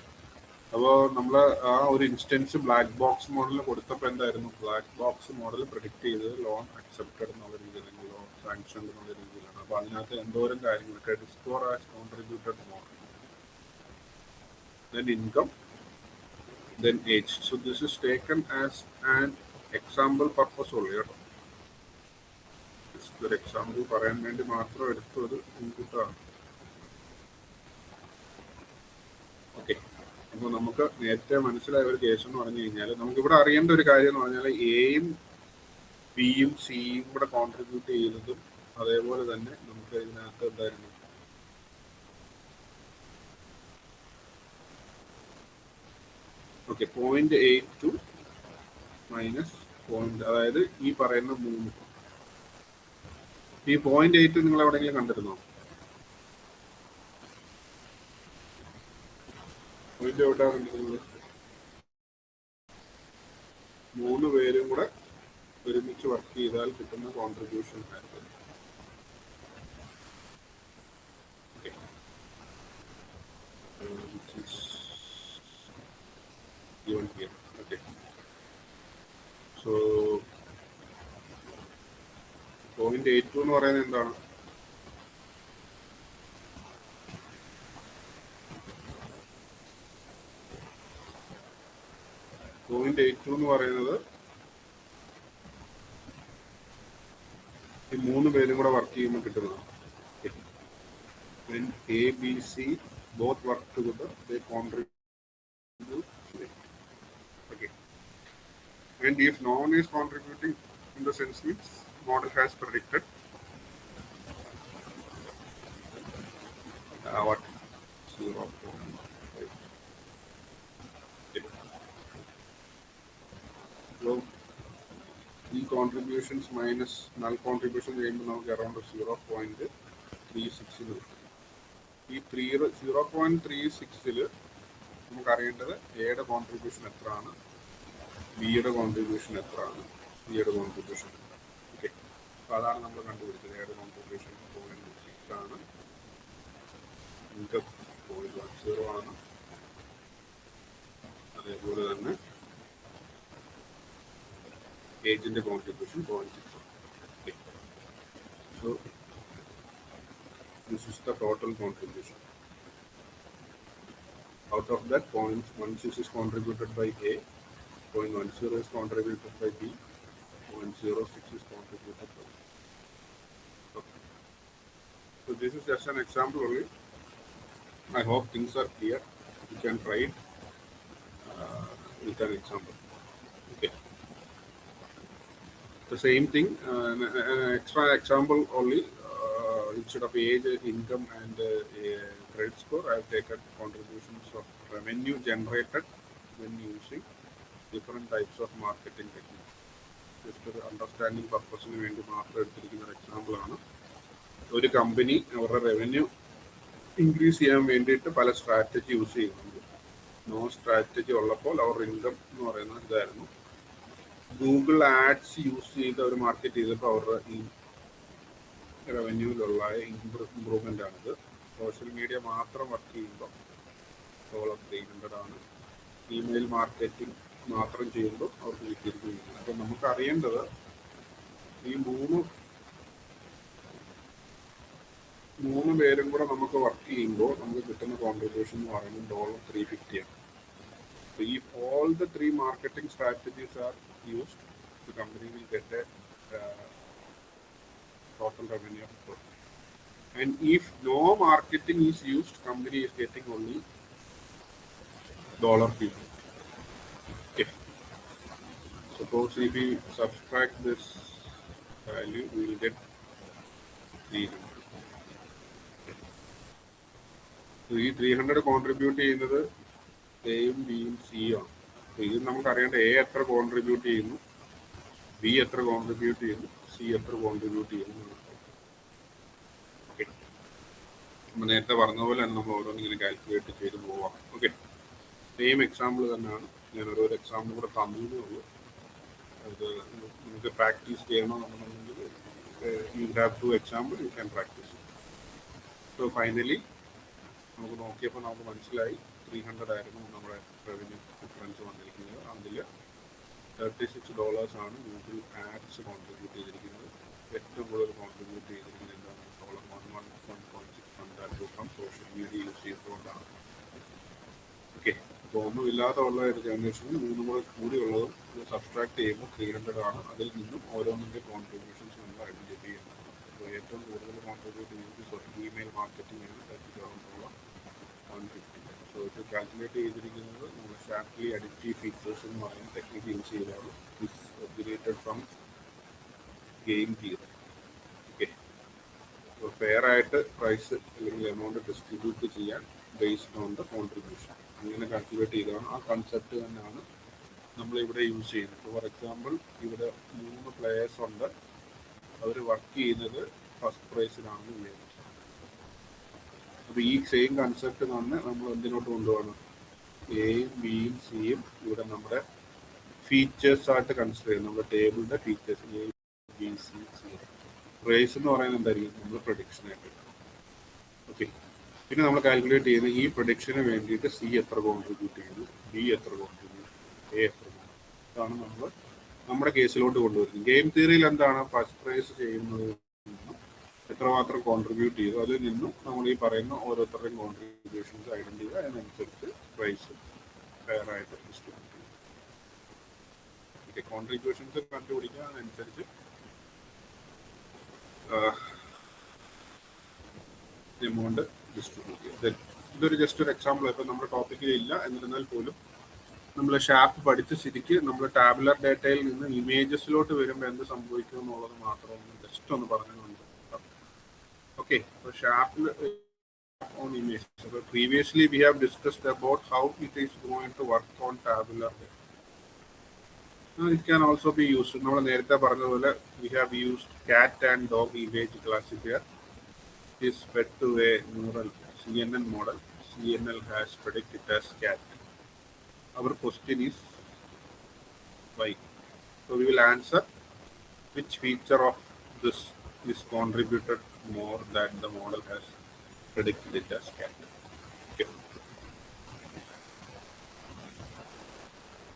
അപ്പോൾ നമ്മൾ ആ ഒരു ഇൻസ്റ്റൻസ് ബ്ലാക്ക് ബോക്സ് മോഡൽ കൊടുത്തപ്പോൾ എന്തായിരുന്നു? ബ്ലാക്ക് ബോക്സ് മോഡൽ പ്രെഡിക്റ്റ് ചെയ്തത് ലോൺ അക്സെപ്റ്റഡ് എന്നുള്ള രീതിയിൽ, അല്ലെങ്കിൽ ലോൺ സാങ്ഷൻ എന്നുള്ള രീതിയിലാണ്. അപ്പോൾ അതിനകത്ത് എന്തോരം കാര്യങ്ങൾ, credit score as contributed model, then income, then age. So this is taken as an example purpose only. ഒരു എക്സാമ്പിൾ പറയാൻ വേണ്ടി മാത്രം എടുത്തൊരു ഇൻപുട്ടാണ്. ഓക്കെ, അപ്പോൾ നമുക്ക് നേരത്തെ മനസ്സിലായ ഒരു കേസ് എന്ന് പറഞ്ഞു കഴിഞ്ഞാൽ, നമുക്കിവിടെ അറിയേണ്ട ഒരു കാര്യം എന്ന് പറഞ്ഞാൽ എയും ബിയും സിയും കൂടെ കോൺട്രിബ്യൂട്ട് ചെയ്തതും അതേപോലെ തന്നെ നമുക്ക് ഇതിനകത്ത് എന്തായിരുന്നു? ഓക്കെ, 0.82 മൈനസ് പോയിന്റ്, അതായത് ഈ പറയുന്ന 3. ഈ 0.8 നിങ്ങൾ എവിടെയെങ്കിലും കണ്ടിരുന്നോ? പോയിന്റ് എവിടെയാണ് കണ്ടിരുന്നത്? 3 പേരും കൂടെ ഒരുമിച്ച് വർക്ക് ചെയ്താൽ കിട്ടുന്ന കോൺട്രിബ്യൂഷൻ ആയിരുന്നു. Okay. So 0.82 എന്ന് പറയുന്നത് എന്താണ്? എന്ന് പറയുന്നത് ഈ 3 പേരും കൂടെ വർക്ക് ചെയ്യുമ്പോൾ കിട്ടുന്നതാണ്. When A, B, C both work together, they contribute. Okay. And if no one is contributing, in the sense means model has predicted what 0.5. So the contributions minus null contribution now around 0.36. ഈ 0.36 നമുക്ക് അറിയേണ്ടത് എയുടെ contribution എത്രയാണ്, ബിയുടെ contribution എത്രയാണ്, സിയുടെ contribution. Okay, അപ്പോൾ അതാണ് നമ്മൾ കണ്ടുപിടിച്ചത്. എയുടെ കോൺട്രിബ്യൂഷൻ 0.6 ആണ്, ഇൻകം 0.10 ആണ്, അതേപോലെ തന്നെ ഏജിന്റെ കോൺട്രിബ്യൂഷൻ 0.6 ആണ്. Okay, so this is the total contribution. Out of that, 0.16 is contributed by A, 0.10 is contributed by B, 0.06 is contributed by C. Okay. So this is just an example only. I hope things are clear. You can try it with an example. Okay. The same thing, an extra example only. Instead of age, income, and credit score, I have taken contributions of revenue generated when using different types of marketing techniques. Just for understanding purpose വേണ്ടി മാത്രം എടുത്തിരിക്കുന്ന ഒരു example ആണ്. ഒരു company അവരുടെ revenue increase ചെയ്യാൻ വേണ്ടിയിട്ട് പല സ്ട്രാറ്റജി യൂസ് ചെയ്യുന്നുണ്ട്. നോ സ്ട്രാറ്റജി ഉള്ളപ്പോൾ അവർ ഇൻകം എന്ന് പറയുന്നത് ഇതായിരുന്നു. ഗൂഗിൾ ആഡ്സ് യൂസ് ചെയ്ത് അവർ മാർക്കറ്റ് ചെയ്തപ്പോൾ അവരുടെ ഈ റവന്യൂവിലുള്ള ഇമ്പ്രൂവ്മെൻ്റ് ആണിത്. സോഷ്യൽ മീഡിയ മാത്രം വർക്ക് ചെയ്യുമ്പോൾ $300 ആണ്. ഇമെയിൽ മാർക്കറ്റിംഗ് മാത്രം ചെയ്യുമ്പോൾ അവർക്ക് കിട്ടിയിരിക്കുന്നത്. അപ്പം നമുക്ക് അറിയേണ്ടത് ഈ മൂന്ന് പേരും കൂടെ നമുക്ക് വർക്ക് ചെയ്യുമ്പോൾ നമുക്ക് കിട്ടുന്ന കോൺട്രിബ്യൂഷൻ എന്ന് പറയുന്നത് $350 ആണ്. So if all the 3 marketing strategies are used, the company will get a total revenue of $4. And if no marketing is used, company is getting only $50. Okay. Suppose if we subtract this value, we will get 300. So ഈ 300 contribute ചെയ്യുന്നത് എയും ബിയും സിയും ആണ്. ഇത് നമുക്കറിയേണ്ട A എത്ര contribute ചെയ്യുന്നു, B എത്ര കോൺട്രിബ്യൂട്ട് ചെയ്യുന്നു, സി എത്ര കോൺട്രിബ്യൂട്ട് ചെയ്യുന്നു. ഓക്കെ, നമ്മൾ നേരത്തെ പറഞ്ഞ പോലെ തന്നെ നമ്മൾ ഓരോന്നിങ്ങനെ കാൽക്കുലേറ്റ് ചെയ്ത് പോവാം. ഓക്കെ, സെയിം എക്സാമ്പിൾ തന്നെയാണ്. ഞാൻ ഓരോ എക്സാമ്പിൾ കൂടെ തന്നേ ഉള്ളൂ. അത് നിങ്ങൾക്ക് പ്രാക്ടീസ് ചെയ്യണമെന്നുണ്ടെങ്കിൽ you have 2 example, you can practice. So finally നമുക്ക് നോക്കിയപ്പോൾ നമുക്ക് മനസ്സിലായി 300 ആയിരുന്നു നമ്മുടെ റവന്യൂ ഡിഫറൻസ് വന്നിരിക്കുന്നത്. അതിൽ $36 ആണ് ഗൂഗിൾ ആഡ്സ് കോൺട്രിബ്യൂട്ട് ചെയ്തിരിക്കുന്നത്. ഏറ്റവും കൂടുതൽ കോൺട്രിബ്യൂട്ട് ചെയ്തിരിക്കുന്നത് എന്താണ്? $1.6 ഫ്രം സോഷ്യൽ മീഡിയ യൂസ് ചെയ്തുകൊണ്ടാണ്. ഓക്കെ, അപ്പോൾ ഒന്നുമില്ലാതെ ഉള്ള ഒരു ജനറേഷനും മൂന്നും കൂടി ഉള്ളതും സബ്സ്ട്രാക്ട് ചെയ്യുമ്പോൾ 300 ആണ്. അതിൽ നിന്നും ഓരോന്നിൻ്റെ കോൺട്രിബ്യൂഷൻസ് നമ്മൾ ഐഡൻറ്റിഫൈ ചെയ്യുന്നത്. അപ്പോൾ ഏറ്റവും കൂടുതൽ കോൺട്രിബ്യൂട്ട് ചെയ്യുന്നത് ഇമെയിൽ മാർക്കറ്റിംഗ് ആണ്. $150. സോ ഇത് കാൽക്കുലേറ്റ് ചെയ്തിരിക്കുന്നത് നമ്മൾ ഷാർപ്ലി അഡിക്റ്റീവ് ഫീച്ചേഴ്സ് എന്ന് പറയുന്ന ടെക്നിക്ക് യൂസ് ചെയ്താണ്. Is originated from game theory. Okay, അപ്പോൾ ഫെയർ ആയിട്ട് പ്രൈസ് അല്ലെങ്കിൽ എമൗണ്ട് ഡിസ്ട്രിബ്യൂട്ട് ചെയ്യാൻ ബേസ്ഡ് ഓൺ ദ കോൺട്രിബ്യൂഷൻ അങ്ങനെ കാൽക്കുലേറ്റ് ചെയ്തതാണ്. ആ കൺസെപ്റ്റ് തന്നെയാണ് നമ്മളിവിടെ യൂസ് ചെയ്യുന്നത്. ഫോർ എക്സാമ്പിൾ, ഇവിടെ 3 പ്ലെയേഴ്സ് ഉണ്ട്. അവർ വർക്ക് ചെയ്യുന്നത് ഫസ്റ്റ് പ്രൈസിലാണെന്ന് വിചാരിച്ചു. അപ്പോൾ ഈ സെയിം കൺസെപ്റ്റ് തന്നെ നമ്മൾ എന്തിനോട്ട് കൊണ്ടുപോകണം? എയും ബിയും സിയും ഇവിടെ നമ്മുടെ ഫീച്ചേഴ്സ് ആയിട്ട് കൺസിഡർ ചെയ്യും. നമ്മുടെ ടേബിളിൻ്റെ features A B C C. Price എന്ന് പറയുന്നത് എന്തായിരിക്കും? നമ്മൾ പ്രൊഡിക്ഷനായിട്ട്. ഓക്കെ, പിന്നെ നമ്മൾ കാൽക്കുലേറ്റ് ചെയ്യുന്ന ഈ പ്രൊഡിക്ഷന് വേണ്ടിയിട്ട് സി എത്ര കോൺട്രിബ്യൂട്ട് ചെയ്യുന്നു, ബി എത്ര കോൺട്രിബ്യൂട്ട്, എ എത്ര. ഇതാണ് നമ്മൾ നമ്മുടെ കേസിലോട്ട് കൊണ്ടുവരുന്നത്. ഗെയിം തിയറിയിൽ എന്താണ്? ഫസ്റ്റ് പ്രൈസ് ചെയ്യുന്നത് എത്രമാത്രം കോൺട്രിബ്യൂട്ട് ചെയ്തു, അതിൽ നിന്നും നമ്മൾ ഈ പറയുന്ന ഓരോരുത്തരുടെയും കോൺട്രിബ്യൂഷൻസ് ഐഡൻറ്റിഫൈ ചെയ്യുക. അതിനനുസരിച്ച് പ്രൈസ് ഫെയർ ആയിട്ട് ഡിസ്ട്രിബ്യൂട്ട് ചെയ്യും. ഓക്കെ, കോൺട്രിബ്യൂഷൻസ് കണ്ടുപിടിക്കുക. അതനുസരിച്ച് എമൗണ്ട് ഡിസ്ട്രിബ്യൂട്ട് ചെയ്യുക. ഇതൊരു ജസ്റ്റ് ഒരു എക്സാമ്പിൾ. ഇപ്പം നമ്മുടെ ടോപ്പിക്കിൽ ഇല്ല, എന്നിരുന്നാൽ പോലും നമ്മൾ ഷാപ്പ് പഠിച്ച സ്ഥിതിക്ക് നമ്മൾ ടാബുലർ ഡേറ്റയിൽ നിന്ന് ഇമേജസിലോട്ട് വരുമ്പോൾ എന്ത് സംഭവിക്കും എന്നുള്ളത് മാത്രം ജസ്റ്റ് ഒന്ന് പറഞ്ഞുകൊണ്ട്. Okay, so sharply on images. So previously we have discussed about how it is going to work on tabular data. Now it can also be used. Now we have used cat and dog image classifier. It is fed to a neural CNN model. CNN has predicted as cat. Our question is why? So we will answer which feature of this is contributed more than the model has predicted it as cat. Okay.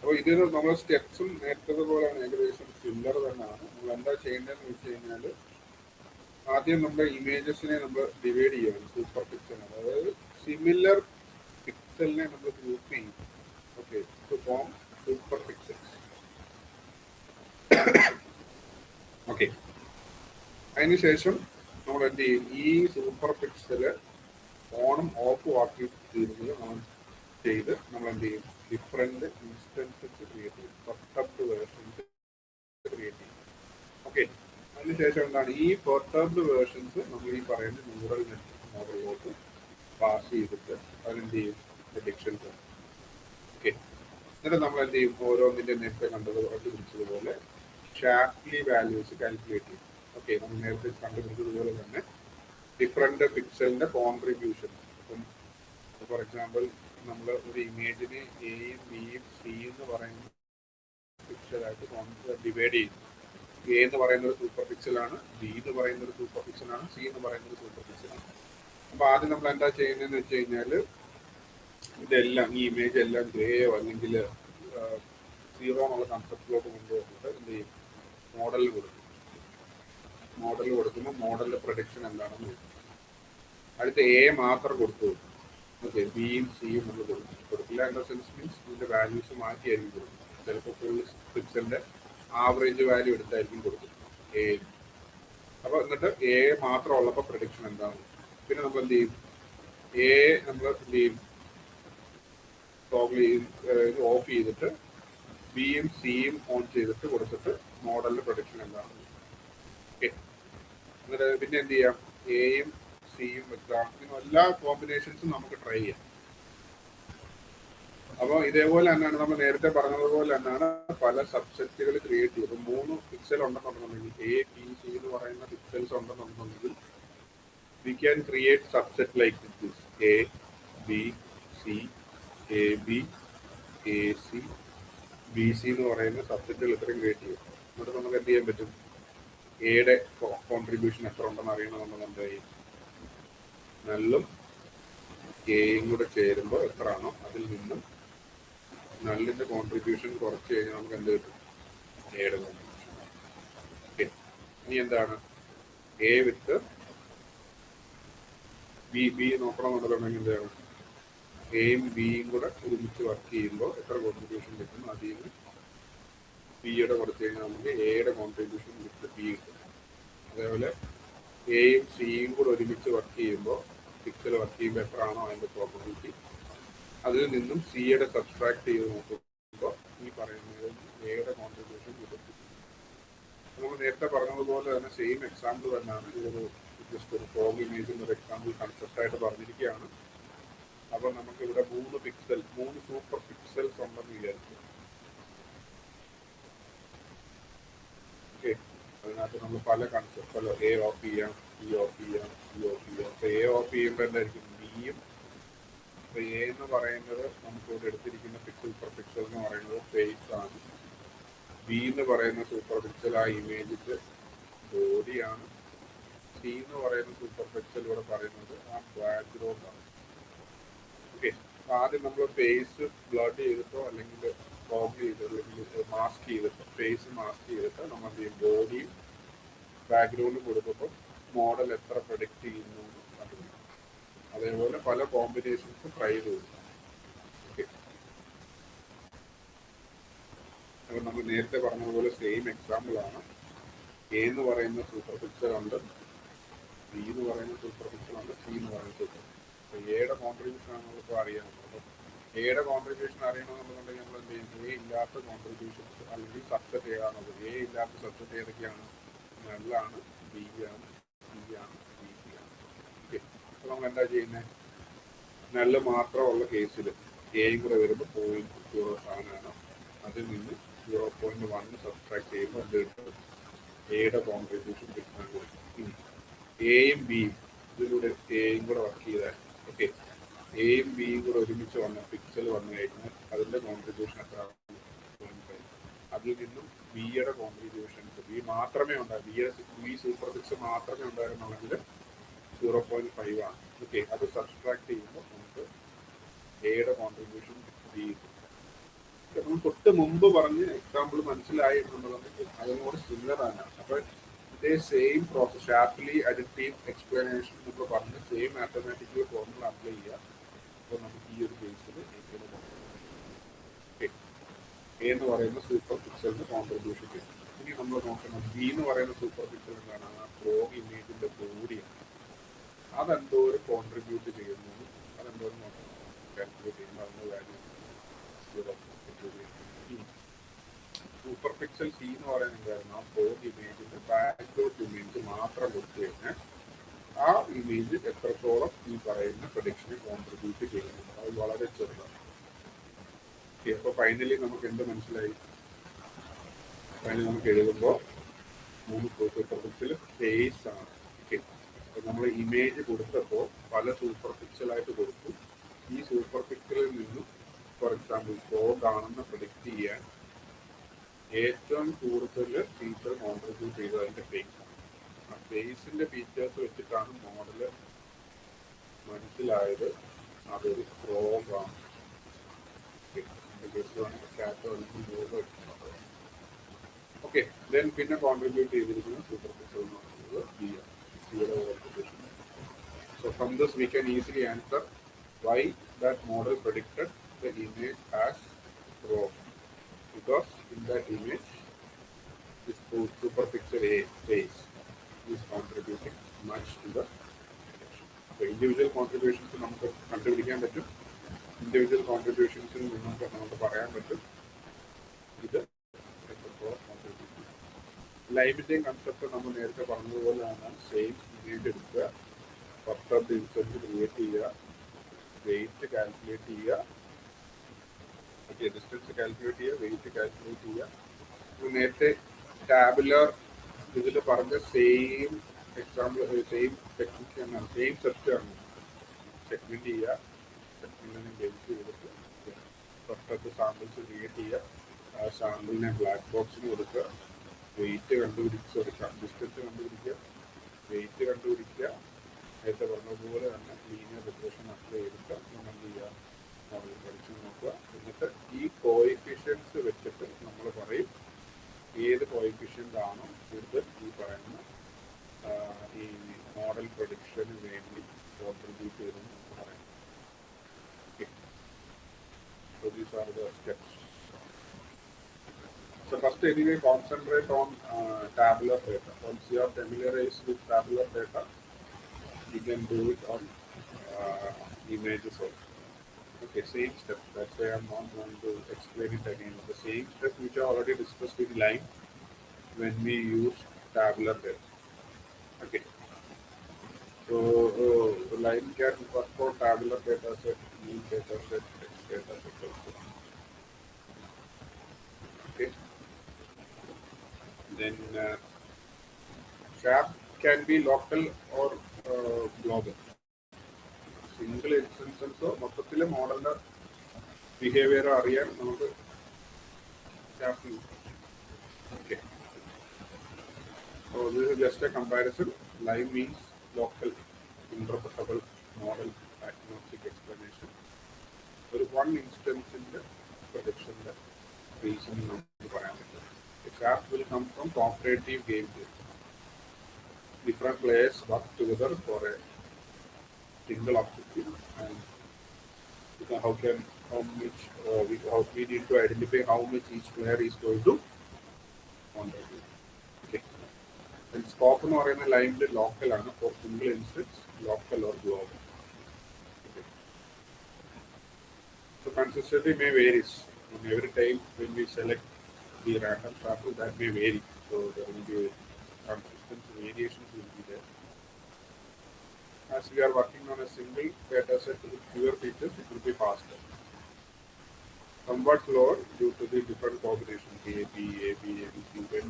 അപ്പോൾ ഇതിന് നമ്മുടെ സ്റ്റെപ്സും നേരത്തതുപോലെയാണ്, ഏകദേശം similar തന്നെയാണ്. നമ്മൾ എന്താ ചെയ്യേണ്ടതെന്ന് വെച്ച് കഴിഞ്ഞാൽ ആദ്യം നമ്മുടെ ഇമേജസിനെ നമ്മൾ ഡിവൈഡ് ചെയ്യണം. സൂപ്പർ പിക്സൽ, അതായത് സിമിലർ പിക്സലിനെ നമ്മൾ ഗ്രൂപ്പ് ചെയ്യും. Okay, to form super pixels. Okay, അതിനുശേഷം നമ്മൾ എന്ത് ചെയ്യും? ഈ സൂപ്പർ പിക്സല് ഓണും ഓഫും ആക്കി തീരുന്നത് ഓൺ ചെയ്ത് നമ്മൾ എന്ത് ചെയ്യും? ഡിഫറെന്റ് ഇൻസ്റ്റൻസസ് ക്രിയേറ്റ് ചെയ്യും. പെർട്ടർബ്ഡ് വേർഷൻസ് ക്രിയേറ്റ് ചെയ്യും. ഓക്കെ, അതിനുശേഷം എന്താണ്? ഈ പെർട്ടർബ്ഡ് വേർഷൻസ് നമ്മൾ ഈ പറയുന്ന ന്യൂറൽ നെറ്റ്വർക്ക് മോഡലിലോട്ട് പാസ് ചെയ്തിട്ട് അതെന്ത് ചെയ്യും? പ്രഡിക്ഷൻസ്. ഓക്കെ, എന്നിട്ട് നമ്മൾ എന്ത് ചെയ്യും? ഓരോന്നിൻ്റെ നേരത്തെ കണ്ടുപിടിച്ചതുപോലെ ഷാർപ്ലി വാല്യൂസ് കാൽക്കുലേറ്റ് ചെയ്യും. ഓക്കെ, നമ്മൾ നേരത്തെ കണ്ടുപിടിച്ചതുപോലെ തന്നെ ഡിഫറെന്റ് പിക്സലിന്റെ കോൺട്രിബ്യൂഷൻസ് ഫോർ എക്സാമ്പിൾ നമ്മൾ ഒരു ഇമേജിനെ എയും ബിയും സി എന്ന് പറയുന്ന പിക്സലായിട്ട് ഡിവൈഡ് ചെയ്യുന്നു. എ എന്ന് പറയുന്ന ഒരു സൂപ്പർ പിക്സലാണ്, ബി എന്ന് പറയുന്ന ഒരു സൂപ്പർ പിക്സലാണ്, സി എന്ന് പറയുന്ന ഒരു സൂപ്പർ പിക്സലാണ്. അപ്പോൾ ആദ്യം നമ്മൾ എന്താ ചെയ്യുന്നതെന്ന് വെച്ച് കഴിഞ്ഞാൽ ഇതെല്ലാം ഈ ഇമേജ് എല്ലാം ഗ്രേയോ അല്ലെങ്കിൽ സീറോ എന്നുള്ള കൺസെപ്റ്റിലോട്ട് കൊണ്ടുവന്നിട്ട് എന്ത് ചെയ്യും, മോഡലിൽ കൊടുക്കും. മോഡൽ കൊടുക്കുമ്പോൾ മോഡലിൻ്റെ പ്രൊഡിക്ഷൻ എന്താണെന്ന് നോക്കും. അടുത്ത എ മാത്രം കൊടുത്തു. ഓക്കെ, ബിയും സിയും നമ്മൾ കൊടുക്കില്ല. എന്ന സെൻസ് മീൻസ് ഇതിൻ്റെ വാല്യൂസ് മാറ്റിയായിരിക്കും കൊടുക്കും. ചിലപ്പോൾ ഫുൾ പിക്സലിൻ്റെ ആവറേജ് വാല്യൂ എടുത്തായിരിക്കും കൊടുക്കും എ. അപ്പോൾ എന്നിട്ട് എ മാത്രം ഉള്ളപ്പോൾ പ്രൊഡിക്ഷൻ എന്താണ്. പിന്നെ നമ്മൾ എന്ത് ചെയ്യും, എ നമ്മൾ എന്ത് ചെയ്യും, ഓഫ് ചെയ്തിട്ട് ബിയും സിയും ഓൺ ചെയ്തിട്ട് കൊടുത്തിട്ട് മോഡലിൻ്റെ പ്രൊഡിക്ഷൻ എന്താണ്. ഓക്കെ, എന്നിട്ട് പിന്നെ എന്ത് ചെയ്യാം, എയും സിയും വെക്കാം. ഇങ്ങനെ എല്ലാ കോമ്പിനേഷൻസും നമുക്ക് ട്രൈ ചെയ്യാം. അപ്പോൾ ഇതേപോലെ തന്നെയാണ് നമ്മൾ നേരത്തെ പറഞ്ഞതുപോലെ തന്നെയാണ് പല സബ്സെറ്റുകൾ ക്രിയേറ്റ് ചെയ്തത്. 3 പിക്സൽ ഉണ്ടെന്നുണ്ടെങ്കിൽ എ ബി സി എന്ന് പറയുന്ന പിക്സൽസ് ഉണ്ടെന്നുണ്ടെങ്കിൽ we can create subset like this A B C, A B, A C, B C എന്ന് പറയുന്ന സബ്സെറ്റുകൾ ഇത്രയും ക്രിയേറ്റ് ചെയ്യും. എന്നിട്ട് നമുക്ക് എന്ത് ചെയ്യാൻ പറ്റും, എയുടെ കോൺട്രിബ്യൂഷൻ എത്ര ഉണ്ടെന്ന് അറിയണമെന്നുണ്ടെങ്കിൽ എന്ത് ചെയ്യും, നല്ലും എയും കൂടെ ചേരുമ്പോൾ എത്രയാണോ അതിൽ നിന്നും നല്ലിൻ്റെ കോൺട്രിബ്യൂഷൻ കുറച്ച് കഴിഞ്ഞാൽ നമുക്ക് എന്ത് കിട്ടും, എയുടെ കോൺട്രിബ്യൂഷൻ. ഓക്കെ, ഇനി എന്താണ് എ വിത്ത് ബി, ബി നോക്കണമെന്നുണ്ടെങ്കിൽ എന്താണ്, എയും ബിയും കൂടെ ഒരുമിച്ച് വർക്ക് ചെയ്യുമ്പോൾ എത്ര കോൺട്രിബ്യൂഷൻ കിട്ടും, അതിൽ നിന്ന് ബിയുടെ കുറച്ച് കഴിഞ്ഞാൽ നമുക്ക് എയുടെ കോൺട്രിബ്യൂഷൻ വിത്ത് ബി കിട്ടും. അതേപോലെ എയും സിയും കൂടെ ഒരുമിച്ച് വർക്ക് ചെയ്യുമ്പോൾ പിക്സൽ വർക്ക് ചെയ്യുമ്പോൾ എത്രയാണോ അതിൻ്റെ പ്രോബബിലിറ്റി, അതിൽ നിന്നും സിയുടെ സബ്സ്ട്രാക്ട് ചെയ്ത് നോക്കുമ്പോൾ ഈ പറയുന്നത് എയുടെ കോൺട്രിബ്യൂഷൻ കിട്ടും. നമ്മൾ നേരത്തെ പറഞ്ഞതുപോലെ തന്നെ സെയിം എക്സാമ്പിൾ തന്നെയാണ്. ഇതൊരു ജസ്റ്റ് ഒരു ഫോഗ് ഇമേജിൻ്റെ ഒരു എക്സാമ്പിൾ കൺസെപ്റ്റായിട്ട് പറഞ്ഞിരിക്കുകയാണ്. അപ്പോൾ നമുക്കിവിടെ 3 സൂപ്പർ പിക്സൽസ് ഉണ്ടെന്ന് വിചാരിച്ചു. ഓക്കെ, അതിനകത്ത് നമ്മൾ പല കൺസെപ്റ്റ്, പല എ ഓഫ് ചെയ്യാം, ബി ഓഫ് ചെയ്യാം, ബി ഓഫ് ചെയ്യാം. അപ്പോൾ എ ഓഫ് ചെയ്യുമ്പോൾ എന്തായിരിക്കും, ബിയും. അപ്പോൾ എ എന്ന് പറയുന്നത് നമുക്കിവിടെ എടുത്തിരിക്കുന്ന പിക്സൽ പെർ പിക്സൽ എന്ന് പറയുന്നത് ഫേസ് ആണ്. ബി എന്ന് പറയുന്ന സൂപ്പർ പിക്സൽ ആ ഇമേജിൻ്റെ ബോഡിയാണ്. സി എന്ന് പറയുന്ന സൂപ്പർ പിക്സൽ ഇവിടെ പറയുന്നത് ആ ബാക്ക്ഗ്രൗണ്ട് ആണ്. ഓക്കെ, ആദ്യം നമ്മൾ ഫേസ് ബ്ലഡ് ചെയ്തിട്ടോ അല്ലെങ്കിൽ ഫോഗ് ചെയ്തിട്ടോ അല്ലെങ്കിൽ മാസ്ക് ചെയ്തിട്ടോ, ഫേസ് മാസ്ക് ചെയ്തിട്ട് നമ്മൾ എന്ത് ചെയ്യും, ബോഡിയും ബാക്ക്ഗ്രൗണ്ടും കൊടുക്കുമ്പോൾ മോഡൽ എത്ര പ്രൊഡിക്റ്റ് ചെയ്യുന്നു അറിയാം. അതേപോലെ പല കോമ്പിനേഷൻസ് ട്രൈ ചെയ്ത് കൊടുക്കും. ഓക്കെ, അപ്പോൾ നമ്മൾ നേരത്തെ പറഞ്ഞതുപോലെ സെയിം എക്സാമ്പിൾ ആണ്. എ എന്ന് പറയുന്ന സൂപ്പർ പിക്ചർ ഉണ്ട്, ബി എന്ന് പറയുന്ന സൂപ്പർ പിക്ചർ ഉണ്ട്, സി എന്ന് പറയുന്ന സൂപ്പർ. അപ്പോൾ എയുടെ കോൺട്രിബ്യൂഷൻ ആണ് നമ്മളിപ്പോൾ അറിയാൻ. അപ്പോൾ എയുടെ കോൺട്രിബ്യൂഷൻ അറിയണമെന്നുണ്ടെങ്കിൽ നമ്മൾ എന്ത് ചെയ്യും, എ ഇല്ലാത്ത കോൺട്രിബ്യൂഷൻസ് അല്ലെങ്കിൽ സബ്സെറ്റ് ഏതാണത്, എ ഇല്ലാത്ത സബ്സെറ്റ് ഏതൊക്കെയാണ്, നല്ലാണ്, ബി ആണ്, സി ആണ്, ബി സി ആണ്. ഓക്കെ, അപ്പോൾ നമ്മൾ എന്താ ചെയ്യുന്നത്, നല്ല മാത്രമുള്ള കേസിൽ എയും കൂടെ വരുമ്പോൾ 0.07 അതിൽ നിന്ന് 0.1 സബ്സ്ട്രാക്ട് ചെയ്യുമ്പോൾ എന്ത് കിട്ടും, എയുടെ കോൺട്രിബ്യൂഷൻ കിട്ടാൻ കൊടുക്കും. എയും ബിയും ഇതിലൂടെ എയും കൂടെ വർക്ക് ചെയ്താൽ, ഓക്കെ, എയും ബിയും കൂടെ ഒരുമിച്ച് വന്ന പിക്സൽ വന്നു കഴിഞ്ഞാൽ അതിൻ്റെ കോൺട്രിബ്യൂഷൻ എത്ര, അതിൽ നിന്നും ബിയുടെ കോൺട്രിബ്യൂഷൻസ് ബി മാത്രമേ ഉണ്ടായിരുന്നു, ബി സൂപ്പർ പിക്സൽ മാത്രമേ ഉണ്ടായിരുന്നുള്ളെങ്കിൽ 0.5 ആണ്. ഓക്കെ, അത് സബ്സ്ട്രാക്ട് ചെയ്യുമ്പോൾ നമുക്ക് എയുടെ കോൺട്രിബ്യൂഷൻ ബി കിട്ടും. നമ്മൾ തൊട്ട് മുമ്പ് പറഞ്ഞ് എക്സാമ്പിൾ മനസ്സിലായി എന്നുള്ളതെങ്കിൽ അതിനോട് സിമിലർ ആണ്. അപ്പോൾ ഇതേ same process, sharply additive explanation എന്നൊക്കെ പറഞ്ഞ് സെയിം മാത്തമാറ്റിക്കൽ ഫോർമുല അപ്ലൈ ചെയ്യുക. അപ്പോൾ നമുക്ക് ഈ ഒരു കേസിൽ എ എന്ന് പറയുന്ന സൂപ്പർ പിക്സലിന് കോൺട്രിബ്യൂഷൻ കിട്ടും. ഇനി നമ്മൾ നോക്കണം ബി എന്ന് പറയുന്ന സൂപ്പർ പിക്സൽ എന്താണ്, ആ ഫ്രോഗ് ഇമേജിൻ്റെ ബോഡിയാണ്. അതെന്തോ ഒരു കോൺട്രിബ്യൂട്ട് ചെയ്യുന്നു, അതെന്തോ നോക്കണം, കാൽക്കുലേറ്റ് ചെയ്യുമ്പോൾ അതിൻ്റെ വാല്യൂ സൂപ്പർ പിക്സൽ സി എന്ന് പറയുന്നത് എന്തായിരുന്നു, ആ ഫ്രോഗ് ഇമേജിൻ്റെ ബാക്ക്ഗ്രൗണ്ട് ഇമേജ് മാത്രം കൊടുത്തു കഴിഞ്ഞാൽ ആ ഇമേജ് എത്രത്തോളം ഈ പറയുന്ന പ്രൊഡിക്ഷനെ കോൺട്രിബ്യൂട്ട് ചെയ്യുന്നു, അത് വളരെ ചെറുതാണ്. അപ്പോൾ ഫൈനലി നമുക്ക് എന്ത് മനസ്സിലായി, ഫൈനലി നമുക്ക് എഴുതുമ്പോൾ 3 സൂപ്പർ പിക്സൽ ഫേസ് ആണ്. ഓക്കെ, നമ്മൾ ഇമേജ് കൊടുത്തപ്പോൾ പല സൂപ്പർ പിക്സലായിട്ട് കൊടുത്തു. ഈ സൂപ്പർ പിക്സലിൽ നിന്നും ഫോർ എക്സാമ്പിൾ ഫ്രോഗ് ആണെന്ന് പ്രൊഡിക്റ്റ് ചെയ്യാൻ ഏറ്റവും കൂടുതൽ ഫീച്ചർ കോൺട്രിബ്യൂട്ട് ചെയ്തത് അതിൻ്റെ ഫേസ് ആണ്. ആ ഫേസിൻ്റെ ഫീച്ചേഴ്സ് വെച്ചിട്ടാണ് മോഡല് മനസ്സിലായത് അതൊരു ഫ്രോഗ് ആണ്. ഓക്കെ, ദെൻ പിന്നെ കോൺട്രിബ്യൂട്ട് ചെയ്തിരിക്കുന്ന സൂപ്പർ പിക്സൽ എന്ന് പറയുന്നത് ബി ആണ്. സിയുടെ contribution. So from this we can easily answer why that model predicted the image as wrong, because in that image this superpixel A face is contributing much to the prediction. So individual contributions നമുക്ക് കണ്ടുപിടിക്കാൻ പറ്റും. Individual കോൺട്രിബ്യൂഷൻസിൽ നമുക്ക് പറയാൻ പറ്റും ഇത് എത്രത്തോളം contribute ചെയ്യും. ലൈവിൻ്റെയും concept നമ്മൾ നേരത്തെ പറഞ്ഞതുപോലെ ആണ്. സെയിം ഇമേജ് എടുക്കുക, first of the instance create ചെയ്യുക, വെയിറ്റ് കാൽക്കുലേറ്റ് ചെയ്യുക, ഡിസ്റ്റൻസ് കാൽക്കുലേറ്റ് ചെയ്യുക, വെയിറ്റ് കാൽക്കുലേറ്റ് ചെയ്യുക. നേരത്തെ ടാബുലർ ഇതിൽ പറഞ്ഞ സെയിം എക്സാമ്പിൾ സെയിം ടെക്നിക്ക് തന്നെയാണ്, സെയിം സെറ്റ് ആണ്. സെഗ്മെന്റ് ചെയ്യുക, സെഗ്മെന്റിനെ ബേസ് ചെയ്തിട്ട് first of the samples create ചെയ്യുക, ആ സാമ്പിളിനെ ബ്ലാക്ക് ബോക്സിന് കൊടുക്കുക, വെയിറ്റ് കണ്ടുപിടിക്കുക, ഡിസ്റ്റൻസ് കണ്ടുപിടിക്കുക, വെയിറ്റ് കണ്ടുപിടിക്കുക. നേരത്തെ പറഞ്ഞതുപോലെ തന്നെ ലീനിയർ റിഗ്രഷൻ അപ്ലൈ ചെയ്തിട്ട് നമ്മൾ എന്ത് ചെയ്യുക, മോഡൽ പഠിച്ചു നോക്കുക. എന്നിട്ട് ഈ കോഎഫിഷ്യൻസ് വെച്ചിട്ട് നമ്മൾ പറയും ഏത് കോഎഫിഷ്യൻ്റ് ആണോ കൂടുതൽ ഈ പറയുന്ന ഈ മോഡൽ പ്രൊഡിക്ഷന് വേണ്ടി കോൺട്രിബ്യൂട്ട് ചെയ്തെന്ന് പറയാം. Okay, so these are the steps. So first anyway concentrate on tabular data. Once you are familiarized with tabular data, you can do it on images also. Okay, same step. That's why I'm not going to explain it again. The same step which I already discussed in line when we use tabular data. Okay. So line can work for tabular data set, mean data set, text data set also. Okay. Then SHAP can be local or global. Single ഇൻസ്റ്റൻസോ മൊത്തത്തിൽ മോഡലിന്റെ behaviour അറിയാൻ നമുക്ക് SHAP use ചെയ്യാം. Okay. So this is just a comparison. Live means local, interpretable model agnostic explanation. ഒരു one instance in the prediction reason നമുക്ക് പറയാൻ പറ്റും. SHAP will come from cooperative game theory. Different players work together for a single objective, and how we need to identify how much each player is going to contribute. Okay. And scope എന്ന് പറയുന്ന ലൈനിൽ local ആണ്. For single instance local or global. So consistency may varies. Every time when we select the random sample, that may vary. So there will be consistency variations will be there. As we are working on a single data set with fewer features, it will be faster. Somewhat slower due to the different combinations A, B, ABC. When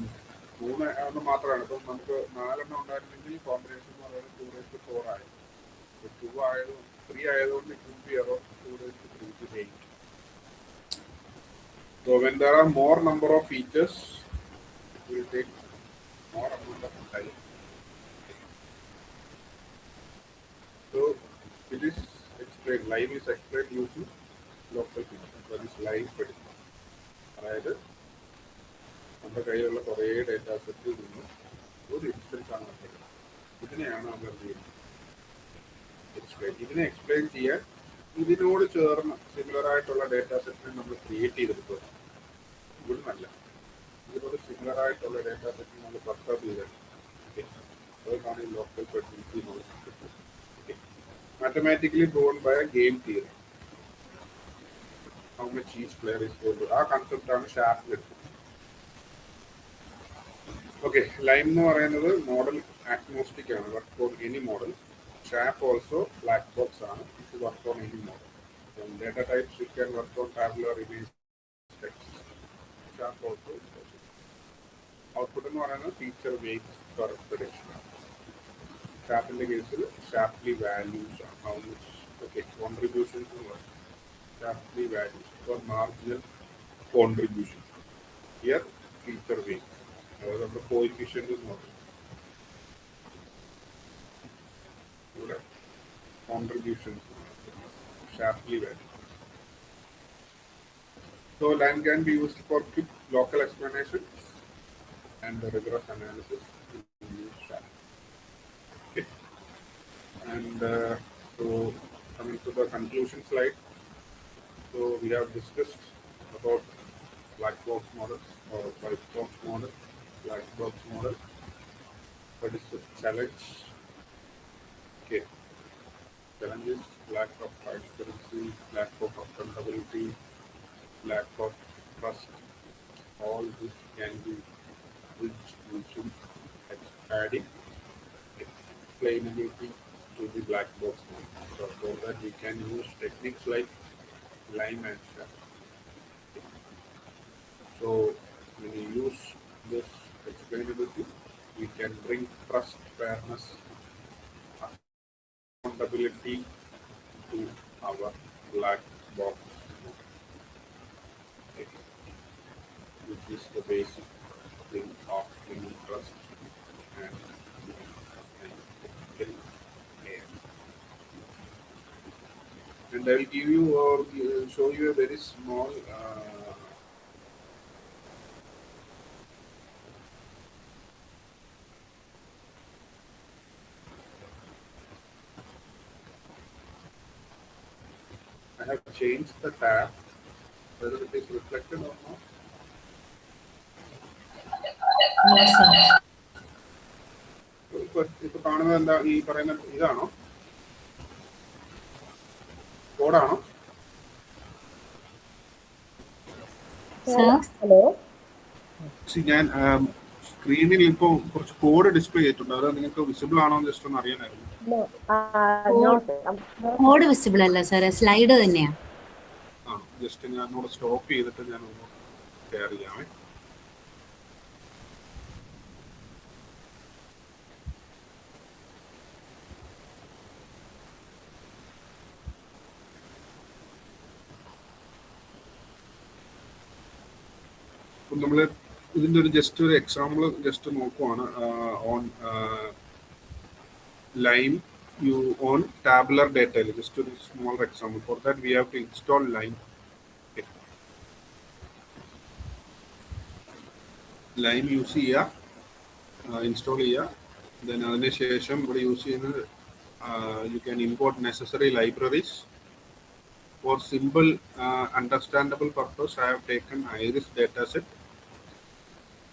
മൂന്ന് എണ്ണം മാത്രമാണ്. ഇപ്പം നമുക്ക് 4 എണ്ണം ഉണ്ടായിരുന്നെങ്കിൽ combination എന്ന് പറയുന്നത് 2⁴ ആയത്. 2 ആയതും 3 ആയതുകൊണ്ട് it will be around 2⁵ to 8. So when there are more number of features, it will take more amount of time. So it is explained. Live is explained using local features. That is live prediction. അതായത് നമ്മുടെ കയ്യിലുള്ള കുറേ data സെറ്റിൽ നിന്ന് ഒരു instance ആണ് നടക്കുന്നത്. ഇതിനെയാണ് നമ്മൾ എന്ത് ചെയ്യുന്നത്, ഇതിനെ എക്സ്പ്ലെയിൻ ചെയ്യാൻ ഇതിനോട് ചേർന്ന് സിമിലർ ആയിട്ടുള്ള ഡേറ്റാ സെറ്റിനെ നമ്മൾ ക്രിയേറ്റ് ചെയ്തെടുക്കുക. ഇവിടെ നല്ല ഇതിനോട് സിമിലർ ആയിട്ടുള്ള ഡേറ്റാ സെറ്റിനെ നമ്മൾ പർച്ചേസ് ചെയ്തെടുക്കും. ഓക്കെ, അതൊക്കെയാണ് ഈ local predictive knowledge. Mathematically proven by a game theory. How much each player is going to. ആ കൺസെപ്റ്റ് ആണ് ഷാപ്പിൽ എടുക്കുന്നത്. ഓക്കെ, ലൈം എന്ന് പറയുന്നത് മോഡൽ ആഗ്നോസ്റ്റിക് ആണ്. Work for any model. SHAP also black box ആണ്. It work on any model. Data types it can work on tabular image text. SHAP also output എന്ന് പറയുന്നത് ഫീച്ചർ വെയ്റ്റ്സ് പെർ പ്രഡിക്ഷൻ. Shaftന്റെ കേസിൽ Shaftly values are how much okay contributions Shaftly values for marginal contribution. Here feature weight. The coefficient is not contributions Shaftly value. So line can be used for quick local explanation and the rigorous analysis. Okay. And so coming to the conclusion slide. So we have discussed about black box models or white box model, black box model. What is the challenge? Okay. Challenges: lack of transparency, lack of accountability, lack of trust. All this can be bridged using adding explainability to the black box model. So for that we can use techniques like lime and shaft. So when we use this explainability, we can bring trust, fairness, accountability to our black box model, okay, which is the basic thing of human trust and ethical care. And I will give you or show you a very small I have changed the tab, whether it is reflected or not. Yes, sir. ഇപ്പൊ കാണുന്നത് എന്താ ഈ പറയുന്ന ഇതാണോ കോഡാണോ hello ഞാൻ സ്ക്രീനിൽ ഇപ്പോൾ കുറച്ച് കോഡ് ഡിസ്പ്ലേ ചെയ്തിട്ടുണ്ട് അത് നിങ്ങൾക്ക് വിസിബിൾ ആണോ എന്ന് ജസ്റ്റ് ഒന്ന് അറിയാനായിരുന്നു കോഡ് വിസിബിൾ അല്ല സാർ സ്ലൈഡ് തന്നെയാ ആ ജസ്റ്റ് ഞാൻ ഒന്നുകൂടെ സ്റ്റോപ്പ് ചെയ്തിട്ട് ഞാൻ ഒന്ന് ഷെയർ ചെയ്യാമേ നമ്മൾ ഇതിൻ്റെ ഒരു ജസ്റ്റ് ഒരു എക്സാമ്പിൾ ജസ്റ്റ് നോക്കുവാണ് on lime you on tabular data just a small example. For that we have to install lime. Okay. Lime use here install here then adinishesham ഇവിടെ use ചെയ്യുന്നത് you can import necessary libraries. For simple understandable purpose I have taken iris dataset.